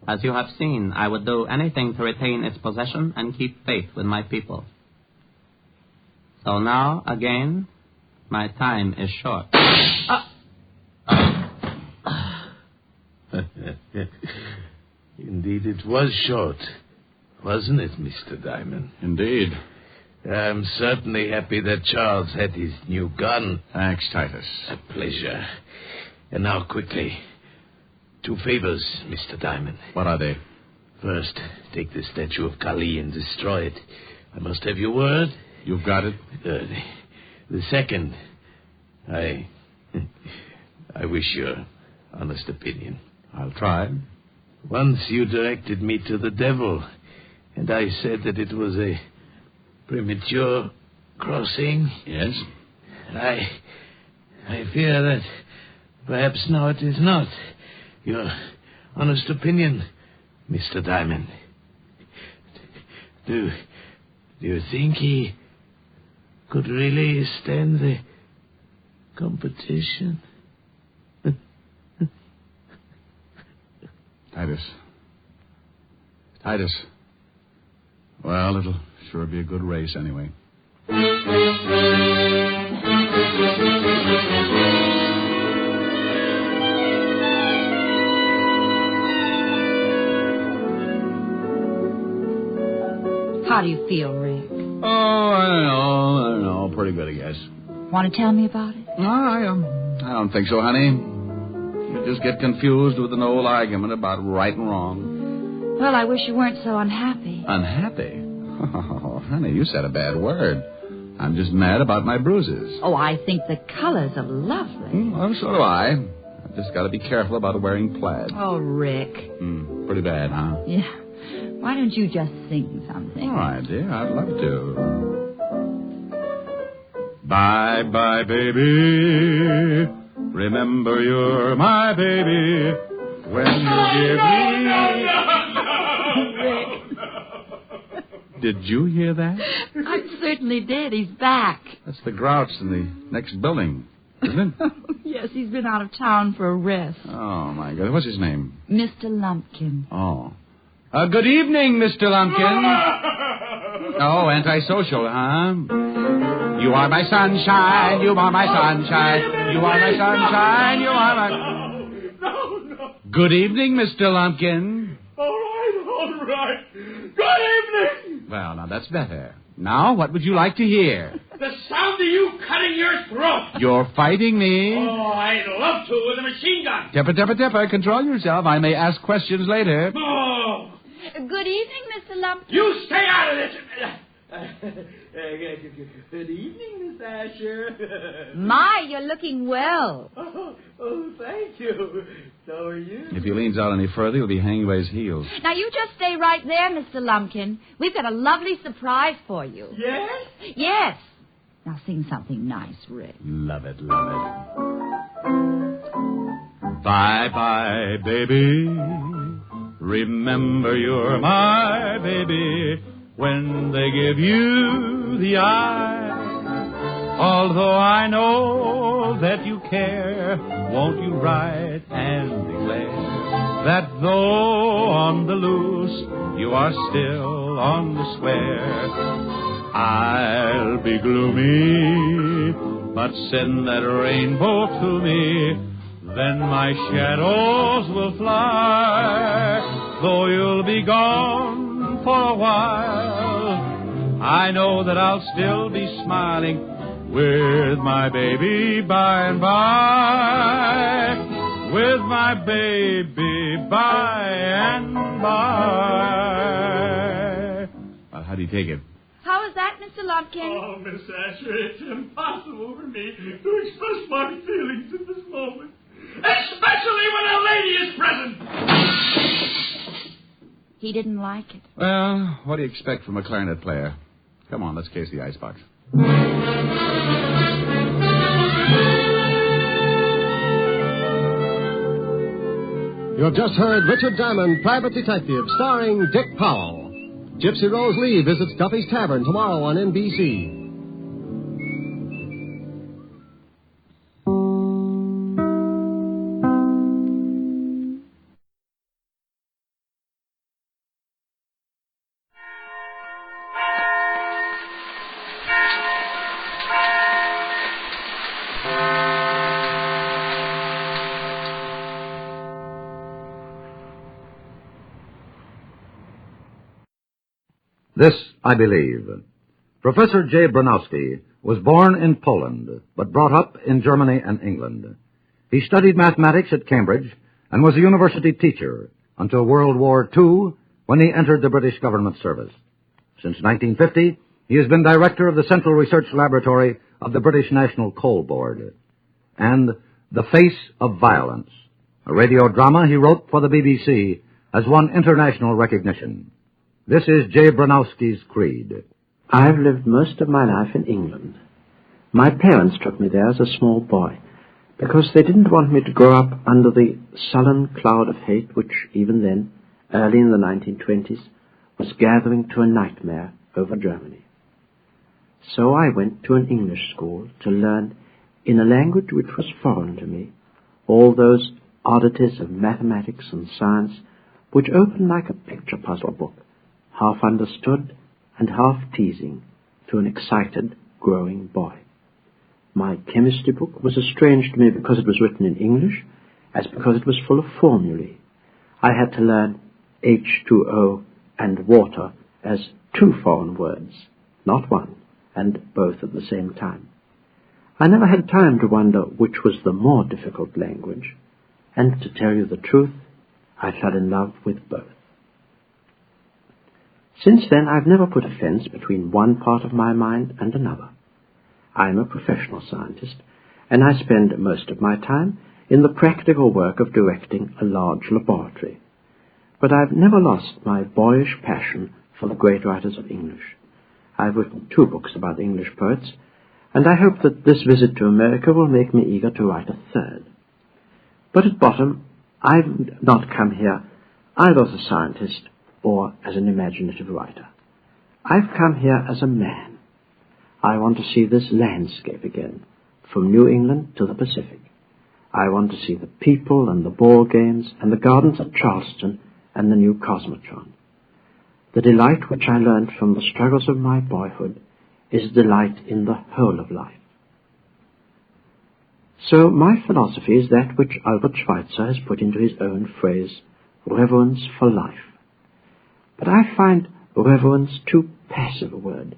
As you have seen, I would do anything to retain its possession and keep faith with my people. So now, again, my time is short. Indeed, it was short, wasn't it, Mr. Diamond? Indeed. I'm certainly happy that Charles had his new gun. Thanks, Titus. A pleasure. And now, quickly, 2 favors, Mr. Diamond. What are they? First, take the statue of Kali and destroy it. I must have your word. You've got it. The second, I wish your honest opinion. I'll try. Once you directed me to the devil, and I said that it was a premature crossing. Yes? I fear that perhaps now it is not. Your honest opinion, Mr. Diamond. Do you think he could really stand the competition? Titus. Well, it'll sure be a good race anyway. How do you feel, Rick? Oh, I don't know. Pretty good, I guess. Want to tell me about it? No, I don't think so, honey. You just get confused with an old argument about right and wrong. Well, I wish you weren't so unhappy. Unhappy? Oh, honey, you said a bad word. I'm just mad about my bruises. Oh, I think the colors are lovely. Well, so do I. I've just got to be careful about wearing plaid. Oh, Rick. Pretty bad, huh? Yeah. Why don't you just sing something? All right, dear. I'd love to. Bye-bye, baby. Remember you're my baby. When you give me... Did you hear that? I certainly did. He's back. That's the grouch in the next building, isn't it? Yes, he's been out of town for a rest. Oh, my God. What's his name? Mr. Lumpkin. Oh. Good evening, Mr. Lumpkin. Oh, antisocial, huh? You are my sunshine, you are my sunshine, you are my sunshine, you are my... No. Good evening, Mr. Lumpkin. All right. Good evening. Well, now that's better. Now, what would you like to hear? The sound of you cutting your throat. You're fighting me. Oh, I'd love to with a machine gun. Tipper. Control yourself. I may ask questions later. Oh. Good evening, Mr. Lumpkin. You stay out of this. Good evening, Miss Asher. My, you're looking well. Oh, thank you. So are you. If he leans out any further, he'll be hanging by his heels. Now, you just stay right there, Mr. Lumpkin. We've got a lovely surprise for you. Yes? Yes. Now, sing something nice, Rick. Love it. Bye-bye, baby. Remember you're my baby when they give you the eye. Although I know that you care, won't you write and declare that though on the loose, you are still on the square. I'll be gloomy, but send that rainbow to me. Then my shadows will fly, though you'll be gone for a while. I know that I'll still be smiling with my baby by and by, with my baby by and by. How do you take it? How is that, Mr. Lumpkin? Oh, Miss Asher, it's impossible for me to express my feelings at this moment, especially when a lady is present. He didn't like it. Well, what do you expect from a clarinet player? Come on, let's case the icebox. You have just heard Richard Diamond, Private Detective, starring Dick Powell. Gypsy Rose Lee visits Duffy's Tavern tomorrow on NBC. This, I believe. Professor J. Branowski was born in Poland, but brought up in Germany and England. He studied mathematics at Cambridge and was a university teacher until World War II, when he entered the British government service. Since 1950, he has been director of the Central Research Laboratory of the British National Coal Board. And The Face of Violence, a radio drama he wrote for the BBC, has won international recognition. This is J. Branowski's creed. I've lived most of my life in England. My parents took me there as a small boy because they didn't want me to grow up under the sullen cloud of hate which, even then, early in the 1920s, was gathering to a nightmare over Germany. So I went to an English school to learn, in a language which was foreign to me, all those oddities of mathematics and science which opened like a picture puzzle book, half understood and half teasing to an excited, growing boy. My chemistry book was as strange to me because it was written in English as because it was full of formulae. I had to learn H2O and water as two foreign words, not one, and both at the same time. I never had time to wonder which was the more difficult language, and to tell you the truth, I fell in love with both. Since then, I've never put a fence between one part of my mind and another. I'm a professional scientist, and I spend most of my time in the practical work of directing a large laboratory. But I've never lost my boyish passion for the great writers of English. I've written 2 books about English poets, and I hope that this visit to America will make me eager to write a 3rd. But at bottom, I've not come here either as a scientist or as an imaginative writer. I've come here as a man. I want to see this landscape again, from New England to the Pacific. I want to see the people and the ball games and the gardens at Charleston and the new Cosmotron. The delight which I learned from the struggles of my boyhood is delight in the whole of life. So my philosophy is that which Albert Schweitzer has put into his own phrase, reverence for life. But I find reverence too passive a word.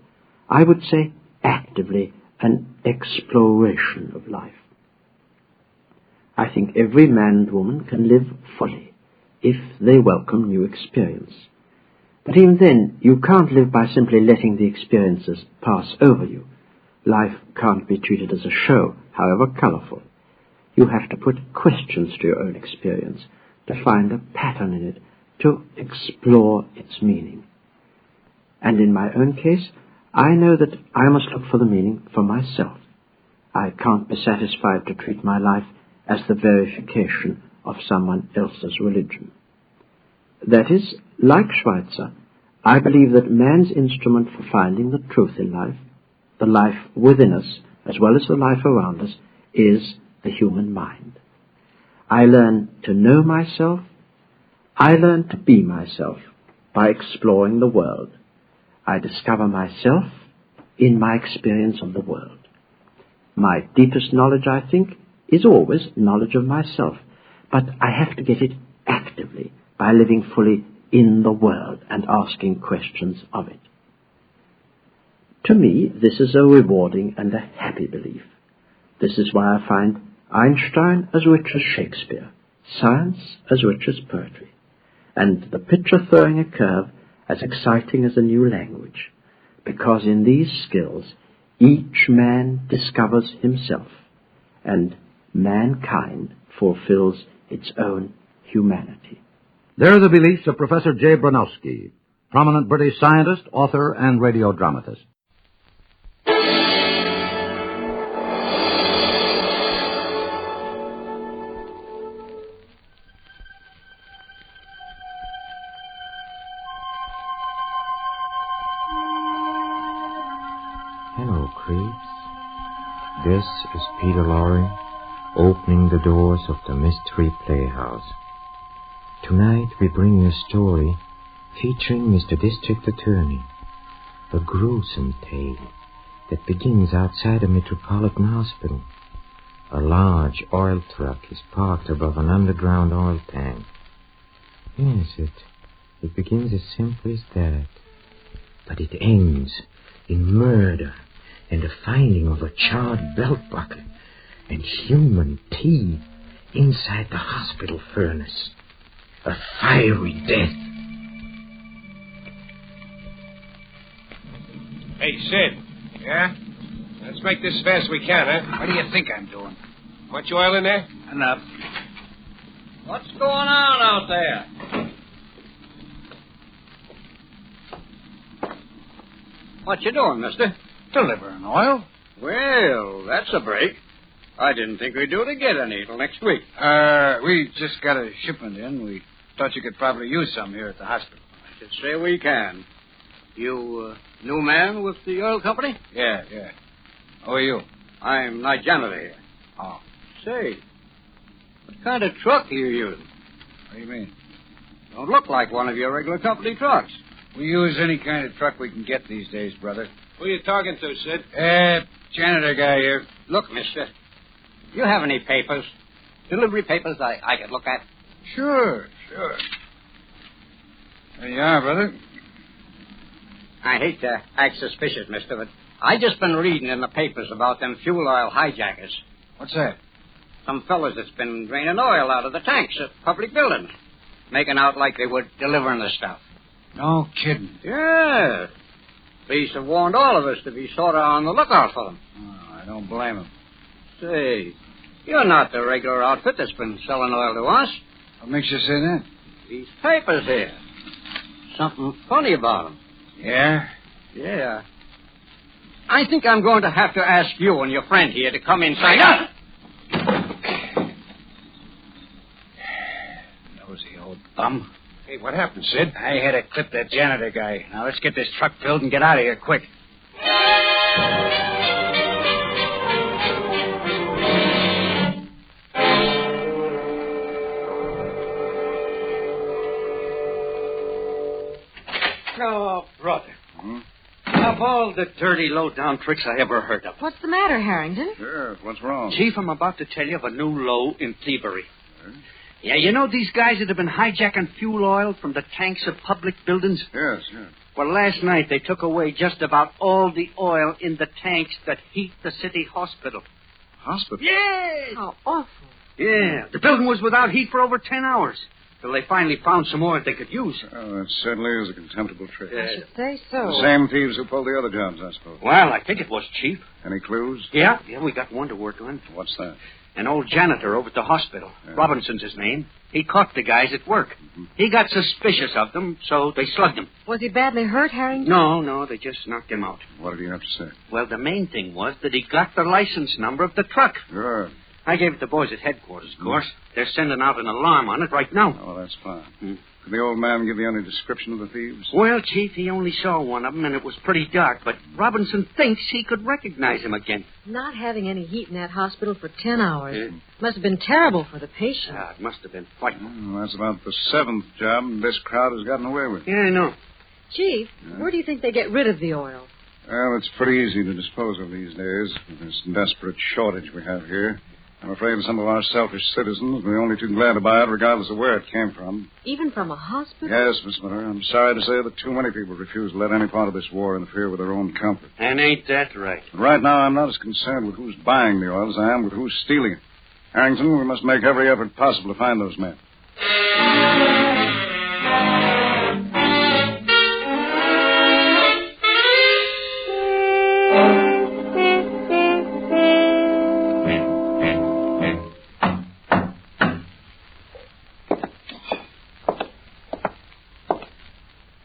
I would say actively an exploration of life. I think every man and woman can live fully if they welcome new experience. But even then, you can't live by simply letting the experiences pass over you. Life can't be treated as a show, however colorful. You have to put questions to your own experience, to find a pattern in it, to explore its meaning. And in my own case, I know that I must look for the meaning for myself. I can't be satisfied to treat my life as the verification of someone else's religion. That is, like Schweitzer, I believe that man's instrument for finding the truth in life, the life within us, as well as the life around us, is the human mind. I learn to know myself. I learn to be myself by exploring the world. I discover myself in my experience of the world. My deepest knowledge, I think, is always knowledge of myself, but I have to get it actively by living fully in the world and asking questions of it. To me, this is a rewarding and a happy belief. This is why I find Einstein as rich as Shakespeare, science as rich as poetry, and the picture throwing a curve as exciting as a new language, because in these skills each man discovers himself, and mankind fulfills its own humanity. There are the beliefs of Professor J. Bronowski, prominent British scientist, author, and radio dramatist. Hello, creeps. This is Peter Lorre, opening the doors of the Mystery Playhouse. Tonight we bring you a story featuring Mr. District Attorney, a gruesome tale that begins outside a metropolitan hospital. A large oil truck is parked above an underground oil tank. Yes, it begins as simple as that. But it ends in murder and the finding of a charred belt buckle and human teeth inside the hospital furnace. A fiery death. Hey, Sid. Yeah? Let's make this as fast as we can, huh? What do you think I'm doing? Much oil in there? Enough. What's going on out there? What you doing, mister? Delivering oil. Well, that's a break. I didn't think we'd do it again any till next week. We just got a shipment in. We thought you could probably use some here at the hospital. I should say we can. You, new man with the oil company? Yeah. Who are you? I'm night janitor here. Oh. Say, what kind of truck are you using? What do you mean? Don't look like one of your regular company trucks. We use any kind of truck we can get these days, brother. Who are you talking to, Sid? Janitor guy here. Look, mister, you have any papers? Delivery papers I could look at? Sure. There you are, brother. I hate to act suspicious, mister, but I just been reading in the papers about them fuel oil hijackers. What's that? Some fellas that's been draining oil out of the tanks at public buildings, making out like they were delivering the stuff. No kidding. Yeah. Police have warned all of us to be sort of on the lookout for them. Oh, I don't blame them. Say, you're not the regular outfit that's been selling oil to us. What makes you say that? These papers here. Something funny about them. Yeah? Yeah. I think I'm going to have to ask you and your friend here to come inside. Nosy old bum. Hey, what happened, Sid? I had to clip that janitor guy. Now, let's get this truck filled and get out of here quick. Oh, brother. Of all the dirty, low-down tricks I ever heard of. What's the matter, Harrington? Sure, what's wrong? Chief, I'm about to tell you of a new low in Thelvory. Yeah, you know these guys that have been hijacking fuel oil from the tanks of public buildings? Yes. Well, last night they took away just about all the oil in the tanks that heat the city hospital. Hospital? Yes! How awful. Yeah, the building was without heat for over 10 hours. Till they finally found some oil they could use. Oh, that certainly is a contemptible trick. I should say so. The same thieves who pulled the other jobs, I suppose. Well, I think it was, Chief. Any clues? Yeah, we got one to work on. What's that? An old janitor over at the hospital. Yeah. Robinson's his name. He caught the guys at work. Mm-hmm. He got suspicious of them, so they slugged him. Was he badly hurt, Harrington? No, they just knocked him out. What did he have to say? Well, the main thing was that he got the license number of the truck. Sure. I gave it to the boys at headquarters, of course. They're sending out an alarm on it right now. Oh, that's fine. Could the old man give you any description of the thieves? Well, Chief, he only saw one of them, and it was pretty dark, but Robinson thinks he could recognize him again. Not having any heat in that hospital for 10 hours. Must have been terrible for the patient. Yeah, it must have been frightful. Well, that's about the 7th job this crowd has gotten away with. Yeah, I know. Chief, where do you think they get rid of the oil? Well, it's pretty easy to dispose of these days with this desperate shortage we have here. I'm afraid some of our selfish citizens will be only too glad to buy it regardless of where it came from. Even from a hospital? Yes, Miss Miller. I'm sorry to say that too many people refuse to let any part of this war interfere with their own comfort. And ain't that right? But right now, I'm not as concerned with who's buying the oil as I am with who's stealing it. Harrington, we must make every effort possible to find those men.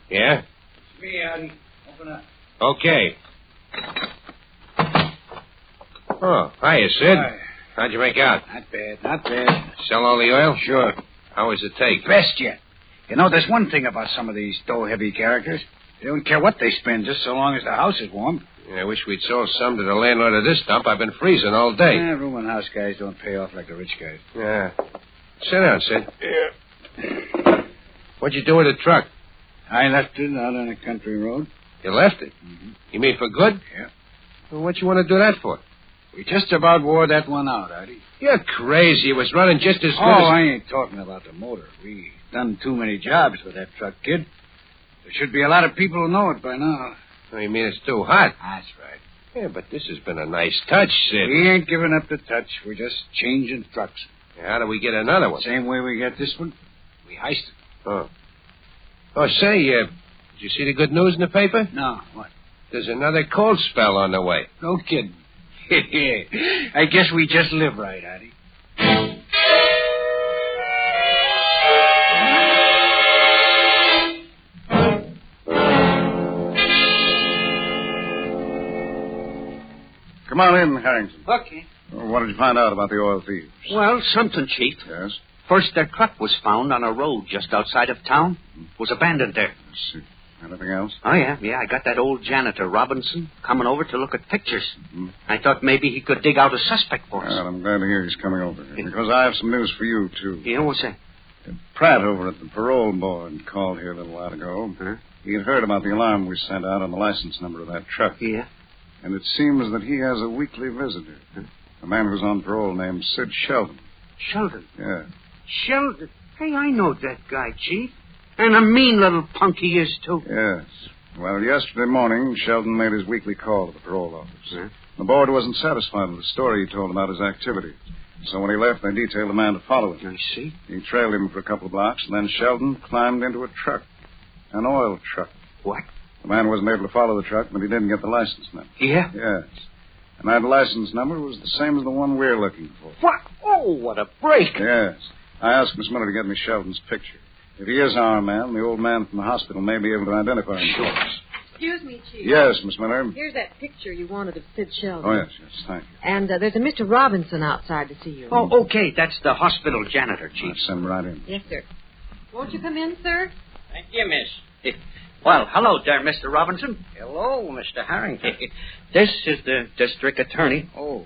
Yeah? It's me, Artie. Open up. Okay. Oh, hiya, Sid. Hi. How'd you make out? Not bad, not bad. Sell all the oil? Sure. How was the take? Best yet. You know, there's one thing about some of these dough-heavy characters. They don't care what they spend, just so long as the house is warm. Yeah, I wish we'd sold some to the landlord of this dump. I've been freezing all day. Room and house guys don't pay off like the rich guys. Yeah. Sit down, Sid. Yeah. What'd you do with the truck? I left it out on a country road. You left it? Mm-hmm. You mean for good? Yeah. Well, what you want to do that for? We just about wore that one out, Artie. You're crazy. It was running just as good as... I ain't talking about the motor. We done too many jobs with that truck, kid. There should be a lot of people who know it by now. Oh, you mean it's too hot? That's right. Yeah, but this has been a nice touch, Sid. We ain't giving up the touch. We're just changing trucks. Yeah, how do we get another one? Same way we got this one. We heist it. Oh. Oh, say, did you see the good news in the paper? No, what? There's another cold spell on the way. No kidding. I guess we just live right, Artie. Come on in, Harrington. Okay. What did you find out about the oil thieves? Well, something, Chief. Yes? First, their truck was found on a road just outside of town. It was abandoned there. Let's see. Anything else? Oh, yeah. I got that old janitor, Robinson, coming over to look at pictures. Mm-hmm. I thought maybe he could dig out a suspect for us. Well, I'm glad to hear he's coming over here, because I have some news for you, too. Yeah, what's that? Pratt over at the parole board called here a little while ago. Huh? He had heard about the alarm we sent out on the license number of that truck. Yeah? And it seems that he has a weekly visitor. Huh? A man who's on parole named Sid Sheldon. Sheldon? Yeah. Sheldon? Hey, I know that guy, Chief. And a mean little punk he is, too. Yes. Well, yesterday morning, Sheldon made his weekly call to the parole office. Huh? The board wasn't satisfied with the story he told about his activities. So when he left, they detailed a man to follow him. I see. He trailed him for a couple of blocks, and then Sheldon climbed into a truck. An oil truck. What? The man wasn't able to follow the truck, but he didn't get the license number. Yeah? Yes. And that license number was the same as the one we're looking for. What? Oh, what a break. Yes. I asked Miss Miller to get me Sheldon's picture. If he is our man, the old man from the hospital may be able to identify him. Sure. Excuse me, Chief. Yes, Miss Miller. Here's that picture you wanted of Sid Sheldon. Oh, yes, thank you. And there's a Mr. Robinson outside to see you. Oh, okay. That's the hospital janitor, Chief. I'll send him right in. Yes, sir. Won't you come in, sir? Thank you, miss. Well, hello there, Mr. Robinson. Hello, Mr. Harrington. This is the district attorney. Oh,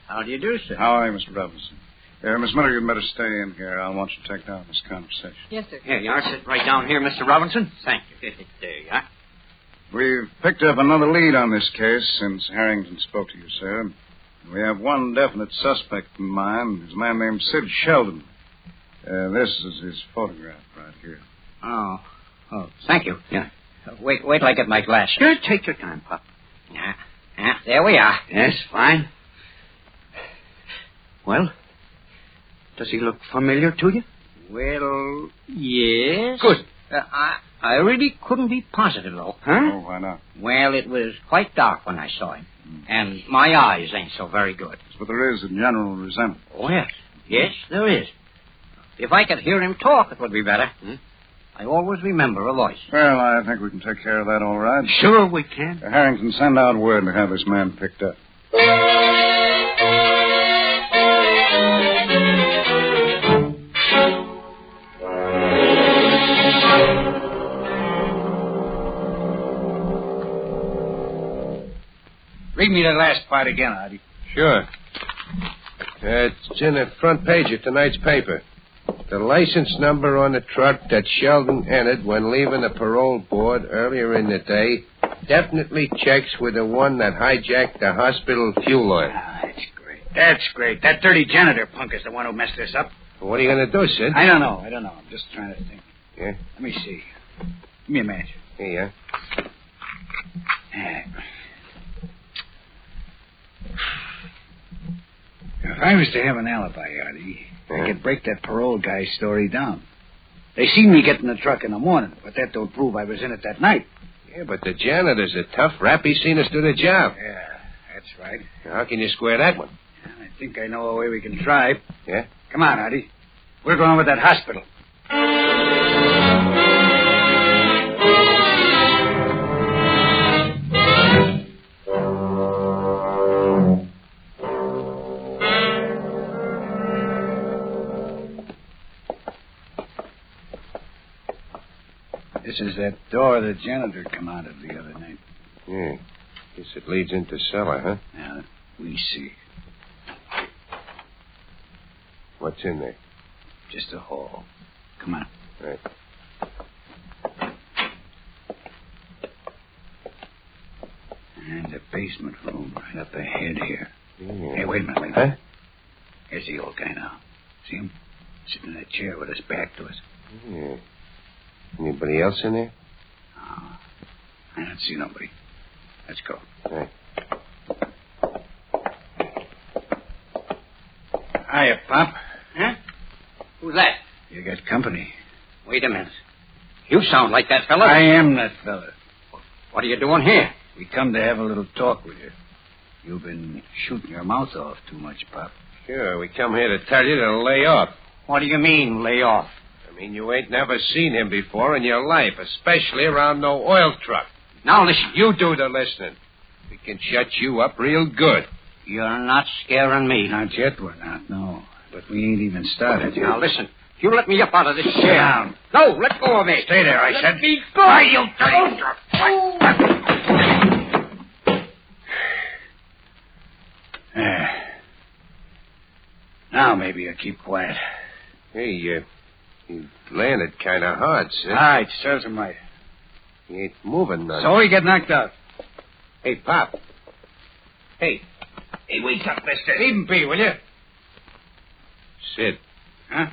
how do you do, sir? How are you, Mr. Robinson? Miss Miller, you'd better stay in here. I want you to take down this conversation. Yes, sir. Here you are. Sit right down here, Mr. Robinson. Thank you. There you are. We've picked up another lead on this case since Harrington spoke to you, sir. We have one definite suspect in mind. He's a man named Sid Sheldon. This is his photograph right here. Oh, thank you. Yeah. Wait till I get my glasses. Sure, take your time, Pop. Yeah, there we are. Yes, fine. Well, does he look familiar to you? Well, yes. Good. I really couldn't be positive, though. Huh? Oh, why not? Well, it was quite dark when I saw him. And my eyes ain't so very good. But there is a general resemblance. Oh, yes. Yes, there is. If I could hear him talk, it would be better. I always remember a voice. Well, I think we can take care of that all right. Sure we can. Harrington, send out word to have this man picked up. Read me the last part again, Artie. Sure. It's in the front page of tonight's paper. The license number on the truck that Sheldon entered when leaving the parole board earlier in the day definitely checks with the one that hijacked the hospital fuel oil. That's great. That's great. That dirty janitor punk is the one who messed this up. What are you going to do, Sid? I don't know. I'm just trying to think. Yeah? Let me see. Give me a match. Here you are. If I was to have an alibi, Artie, I could break that parole guy's story down. They seen me get in the truck in the morning, but that don't prove I was in it that night. Yeah, but the janitor's a tough rap. He's seen us do the job. Yeah, that's right. How can you square that one? I think I know a way we can try. Yeah? Come on, Artie. We're going with that hospital. This is that door the janitor come out of the other night. Yeah. Guess it leads into cellar, huh? Now, we see. What's in there? Just a hall. Come on. Right. And the basement room right up ahead here. Yeah. Hey, wait a minute. Huh? Here's the old guy now. See him? Sitting in that chair with his back to us. Yeah. Anybody else in there? Oh, I don't see nobody. Let's go. Right. Hiya, Pop. Huh? Who's that? You got company. Wait a minute. You sound like that fella. I am that fella. What are you doing here? We come to have a little talk with you. You've been shooting your mouth off too much, Pop. Sure, we come here to tell you to lay off. What do you mean, lay off? I mean, you ain't never seen him before in your life, especially around no oil truck. Now listen. You do the listening. We can shut you up real good. You're not scaring me. Not yet, we're not, no. But we ain't even started yet. Now listen. You let me up out of this Sit chair. down. No, let go of me. Stay there, I said. Let me go. Why, you dirty Now maybe you'll keep quiet. Hey, you landed kind of hard, Sid. All right, serves him right. He ain't moving none. So he get knocked out. Hey, Pop. Hey, wake up, mister. Leave him be, will you? Sid. Huh?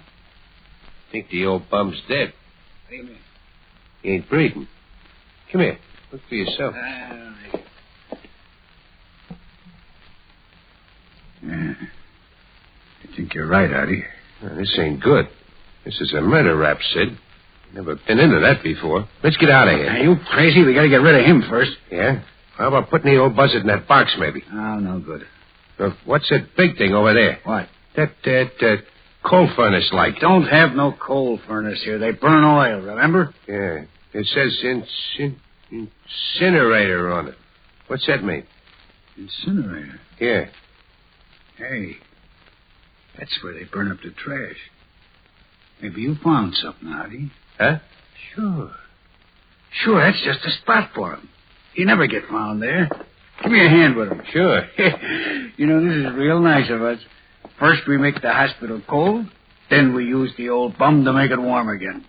Think the old bum's dead. What do you mean? He ain't breathing. Come here. Look for yourself. Yeah. I think you're right, Artie. This ain't good. This is a murder rap, Sid. Never been into that before. Let's get out of here. Are you crazy? We gotta get rid of him first. Yeah? How about putting the old buzzard in that box, maybe? Oh, no good. What's that big thing over there? What? That coal furnace light. We don't have no coal furnace here. They burn oil, remember? Yeah. It says incinerator on it. What's that mean? Incinerator? Yeah. Hey, that's where they burn up the trash. Maybe you found something, Artie. Huh? Sure. Sure, that's just a spot for him. He never get found there. Give me a hand with him. Sure. You know, this is real nice of us. First we make the hospital cold, then we use the old bum to make it warm again.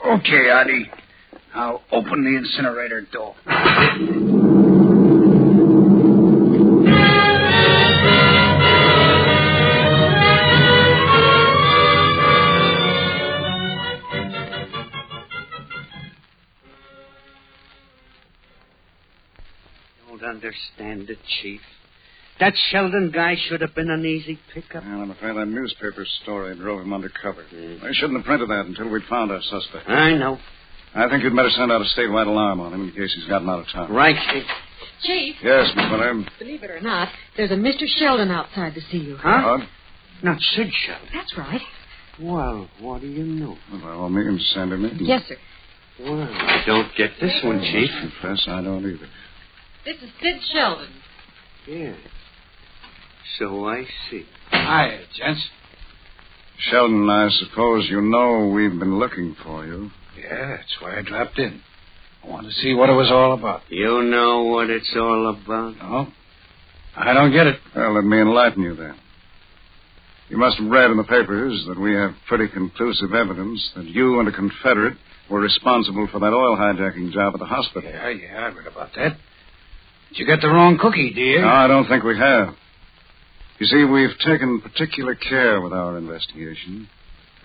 Okay, Artie. I'll open the incinerator door. Don't understand it, Chief. That Sheldon guy should have been an easy pickup. Well, I'm afraid that newspaper story drove him undercover. They shouldn't have printed that until we'd found our suspect. I know. I think you'd better send out a statewide alarm on him in case he's gotten out of town. Right, Chief. Chief. Yes, Miss William. Believe it or not, there's a Mr. Sheldon outside to see you. Huh? Not Sid Sheldon. That's right. Well, what do you know? Well, by all means, send him in. Yes, sir. Well, I don't get this one, Chief. Confess, I don't either. This is Sid Sheldon. Yeah. So I see. Hi, gents. Sheldon, I suppose you know we've been looking for you. Yeah, that's why I dropped in. I wanted to see what it was all about. You know what it's all about? No? I don't get it. Well, let me enlighten you then. You must have read in the papers that we have pretty conclusive evidence that you and a Confederate were responsible for that oil hijacking job at the hospital. Yeah, I read about that. But you got the wrong cookie, dear. No, I don't think we have. You see, we've taken particular care with our investigation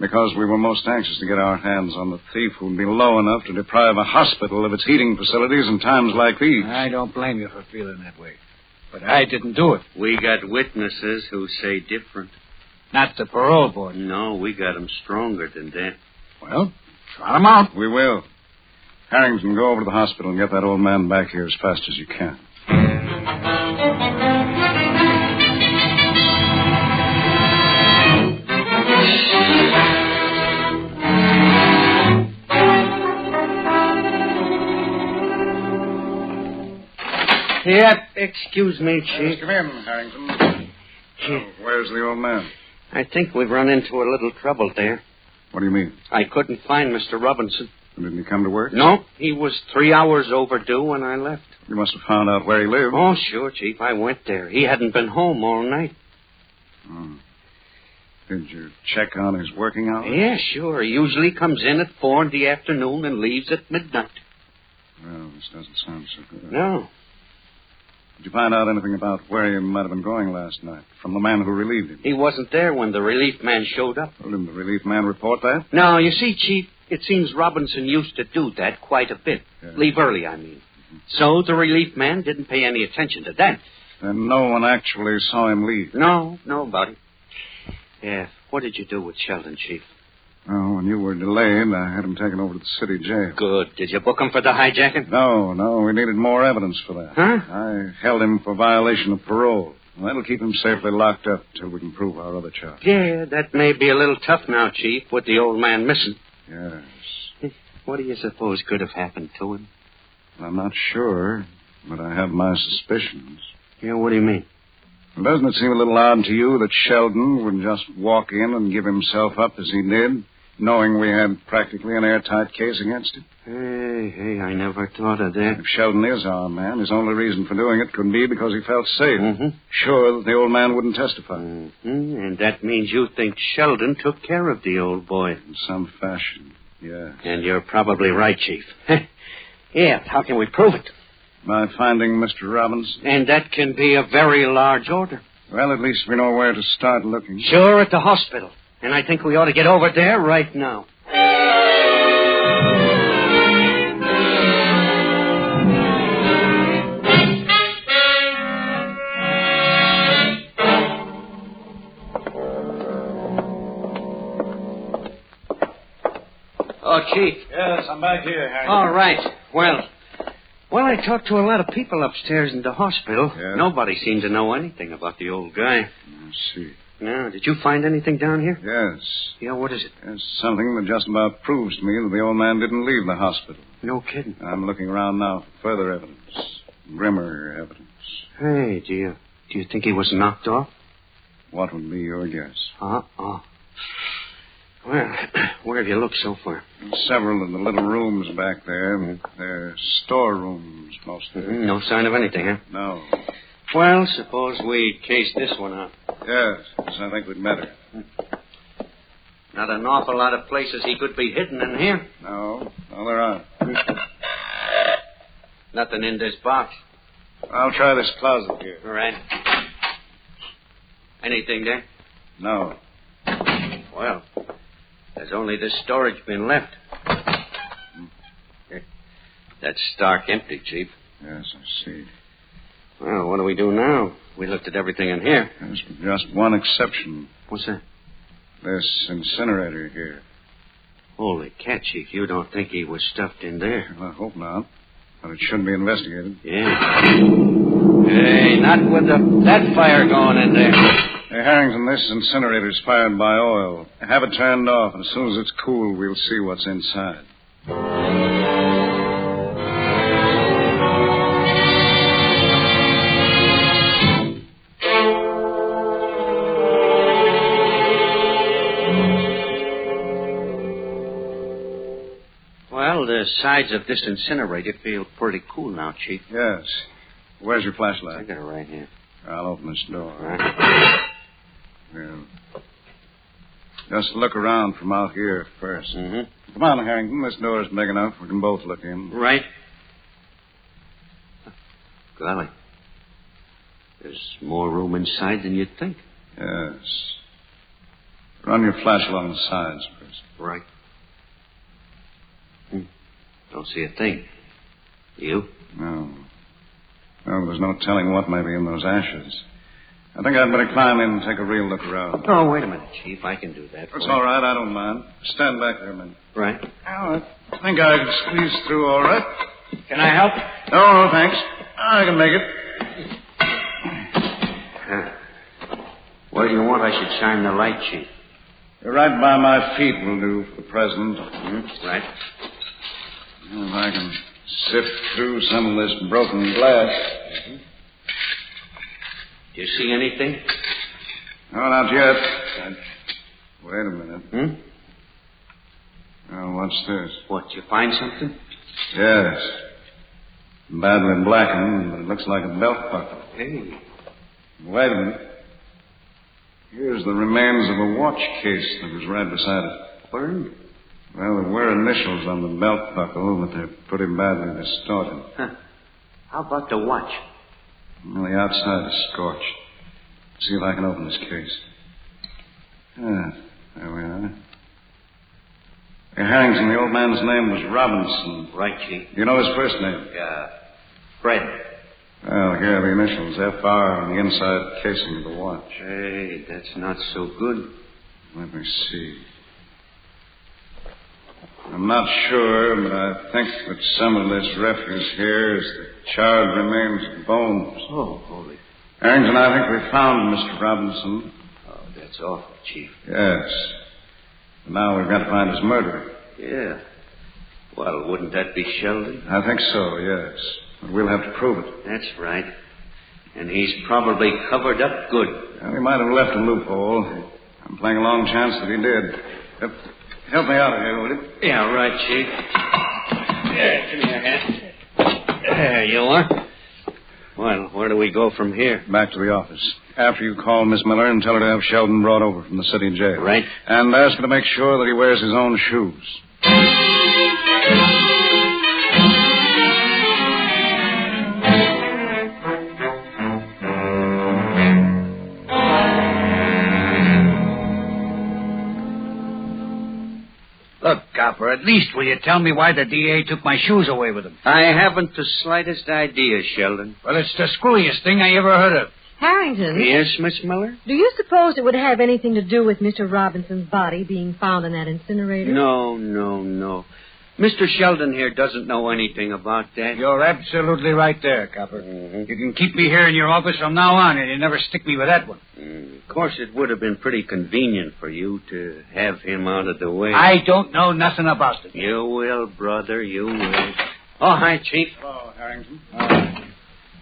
because we were most anxious to get our hands on the thief who'd be low enough to deprive a hospital of its heating facilities in times like these. I don't blame you for feeling that way. But I didn't do it. We got witnesses who say different. Not the parole board. No, we got them stronger than that. Well, trot them out. We will. Harrington, go over to the hospital and get that old man back here as fast as you can. Yep, excuse me, Chief. Come in, Harrington. Where's the old man? I think we've run into a little trouble there. What do you mean? I couldn't find Mr. Robinson. Didn't he come to work? No, he was 3 hours overdue when I left. You must have found out where he lived. Oh, sure, Chief. I went there. He hadn't been home all night. Oh. Did you check on his working hours? Yeah, sure. He usually comes in at 4 in the afternoon and leaves at midnight. Well, this doesn't sound so good. No. Did you find out anything about where he might have been going last night from the man who relieved him? He wasn't there when the relief man showed up. Well, didn't the relief man report that? No, you see, Chief, it seems Robinson used to do that quite a bit. Yeah. Leave early, I mean. So the relief man didn't pay any attention to that. And no one actually saw him leave? No, nobody. Yeah, what did you do with Sheldon, Chief? Oh, when you were delayed, I had him taken over to the city jail. Good. Did you book him for the hijacking? No, we needed more evidence for that. Huh? I held him for violation of parole. Well, that'll keep him safely locked up till we can prove our other charge. Yeah, that may be a little tough now, Chief, with the old man missing. Yes. What do you suppose could have happened to him? I'm not sure, but I have my suspicions. Yeah, what do you mean? Well, doesn't it seem a little odd to you that Sheldon would just walk in and give himself up as he did, knowing we had practically an airtight case against him? Hey, I never thought of that. If Sheldon is our man, his only reason for doing it could be because he felt safe. Mm-hmm. Sure that the old man wouldn't testify. Mm-hmm. And that means you think Sheldon took care of the old boy. In some fashion, yeah. And you're probably right, Chief. Yeah, how can we prove it? By finding Mr. Robinson. And that can be a very large order. Well, at least we know where to start looking. Sure, at the hospital. And I think we ought to get over there right now. Oh, Chief. Yes, I'm back here, Harry. All right. Well, I talked to a lot of people upstairs in the hospital. Yeah? Nobody seemed to know anything about the old guy. I see. Now, did you find anything down here? Yes. Yeah, what is it? It's something that just about proves to me that the old man didn't leave the hospital. No kidding. I'm looking around now for further evidence. Grimmer evidence. Hey, do you think he was knocked off? What would be your guess? Well, where have you looked so far? Several of the little rooms back there. They're storerooms, mostly. Mm-hmm. No sign of anything, huh? No. Well, suppose we case this one out. Yes, I think we'd better. Not an awful lot of places he could be hidden in here. No, there aren't. Nothing in this box. I'll try this closet here. All right. Anything there? No. Well, there's only this storage bin left. That's stark empty, Chief. Yes, I see. Well, what do we do now? We looked at everything in here. There's just one exception. What's that? This incinerator here. Holy cat, Chief. You don't think he was stuffed in there? Well, I hope not. But it should be investigated. Yeah. Hey, not with that fire going in there. Hey, Harrington, this incinerator's fired by oil. Have it turned off, and as soon as it's cool, we'll see what's inside. Well, the sides of this incinerator feel pretty cool now, Chief. Yes. Where's your flashlight? I got it right here. I'll open this door. All right. Yeah. Just look around from out here first. Mm-hmm. Come on, Harrington. This door is big enough. We can both look in. Right. Golly. There's more room inside than you'd think. Yes. Run your flash along the sides first. Right. Don't see a thing. You? No. Well, there's no telling what may be in those ashes. I think I'd better climb in and take a real look around. Oh, wait a minute, Chief. I can do that. That's all right. I don't mind. Stand back there a minute. Right. Oh, I think I can squeeze through all right. Can I help? No, thanks. I can make it. Where do you want I should shine the light, Chief? Right by my feet will do for the present. Right. If I can sift through some of this broken glass. Do you see anything? No, not yet. Wait a minute. Oh, what's this? What, you find something? Yes. Badly blackened, but it looks like a belt buckle. Hey. Wait a minute. Here's the remains of a watch case that was right beside it. Burned? Well, there were initials on the belt buckle, but they're pretty badly distorted. Huh. How about the watch? Well, the outside is scorched. See if I can open this case. Ah, there we are. Hey, Harrington, the old man's name was Robinson. Right, Chief. You know his first name? Fred. Well, here are the initials, FR, on the inside casing of the watch. Hey, that's not so good. Let me see. I'm not sure, but I think that some of this refuse here is the charred remains of bones. Oh, holy. Harrington, I think we found Mr. Robinson. Oh, that's awful, Chief. Yes. But now we've got to find his murderer. Yeah. Well, wouldn't that be Sheldon? I think so, yes. But we'll have to prove it. That's right. And he's probably covered up good. Well, he might have left a loophole. I'm playing a long chance that he did. Help me out of here, will you? Yeah, right, Chief. Yeah, give me your hand. There you are. Well, where do we go from here? Back to the office. After you call Miss Miller and tell her to have Sheldon brought over from the city jail. Right. And ask her to make sure that he wears his own shoes. Look, Copper, at least will you tell me why the DA took my shoes away with him? I haven't the slightest idea, Sheldon. Well, it's the screwiest thing I ever heard of. Harrington? Yes, Miss Miller? Do you suppose it would have anything to do with Mr. Robinson's body being found in that incinerator? No. Mr. Sheldon here doesn't know anything about that. You're absolutely right there, Copper. You can keep me here in your office from now on, and you never stick me with that one. Of course, it would have been pretty convenient for you to have him out of the way. I don't know nothing about it. You will, brother, you will. Oh, hi, Chief. Hello, Harrington.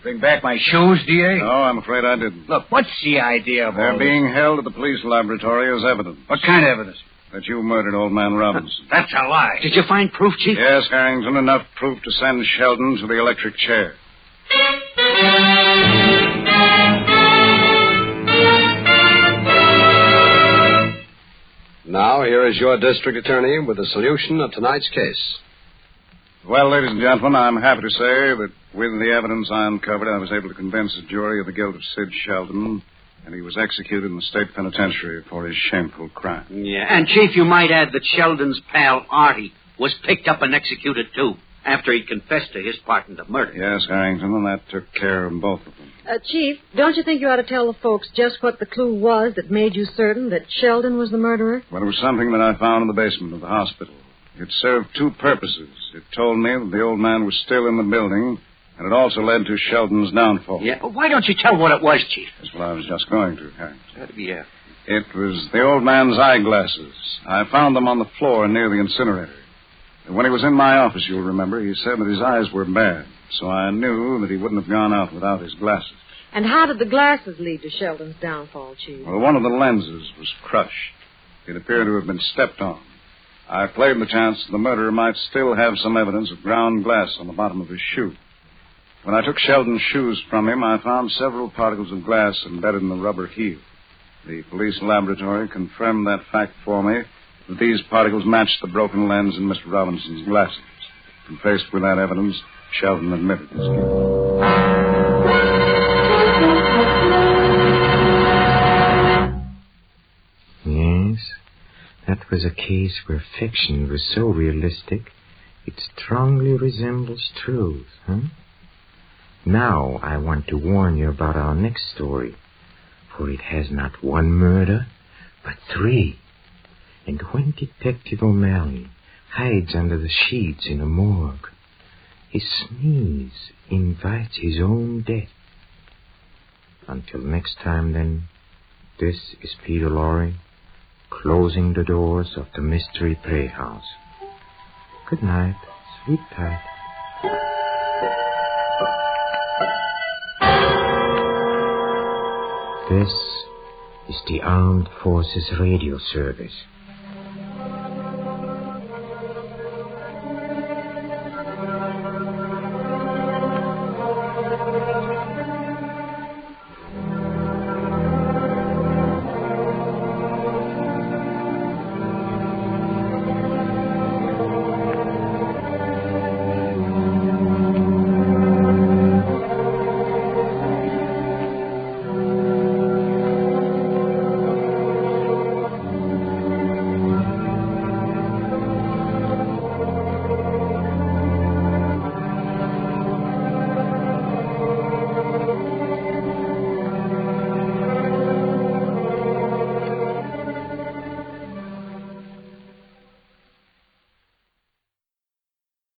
Bring back my shoes, D.A.? No, I'm afraid I didn't. Look, what's the idea of all They're this? being held at the police laboratory as evidence. What kind of evidence? That you murdered old man Robinson. That's a lie. Did you find proof, Chief? Yes, Harrington, enough proof to send Sheldon to the electric chair. Now, here is your district attorney with the solution of tonight's case. Well, ladies and gentlemen, I'm happy to say that with the evidence I uncovered, I was able to convince the jury of the guilt of Sid Sheldon, and he was executed in the state penitentiary for his shameful crime. Yeah, and, Chief, you might add that Sheldon's pal, Artie, was picked up and executed, too, after he confessed to his part in the murder. Yes, Harrington, and that took care of both of them. Chief, don't you think you ought to tell the folks just what the clue was that made you certain that Sheldon was the murderer? Well, it was something that I found in the basement of the hospital. It served two purposes. It told me that the old man was still in the building, and it also led to Sheldon's downfall. Yeah, well, why don't you tell what it was, Chief? That's what I was just going to, Harrington. Yeah. It was the old man's eyeglasses. I found them on the floor near the incinerator. And when he was in my office, you'll remember, he said that his eyes were bad, so I knew that he wouldn't have gone out without his glasses. And how did the glasses lead to Sheldon's downfall, Chief? Well, one of the lenses was crushed. It appeared to have been stepped on. I played the chance the murderer might still have some evidence of ground glass on the bottom of his shoe. When I took Sheldon's shoes from him, I found several particles of glass embedded in the rubber heel. The police laboratory confirmed that fact for me, that these particles matched the broken lens in Mr. Robinson's glasses. And faced with that evidence, Sheldon admitted his guilt. was a case where fiction was so realistic, it strongly resembles truth, Now I want to warn you about our next story, for it has not one murder, but 3. And when Detective O'Malley hides under the sheets in a morgue, his sneeze invites his own death. Until next time, then, this is Peter Lorre, closing the doors of the Mystery Playhouse. Good night, sweetheart. This is the Armed Forces Radio Service.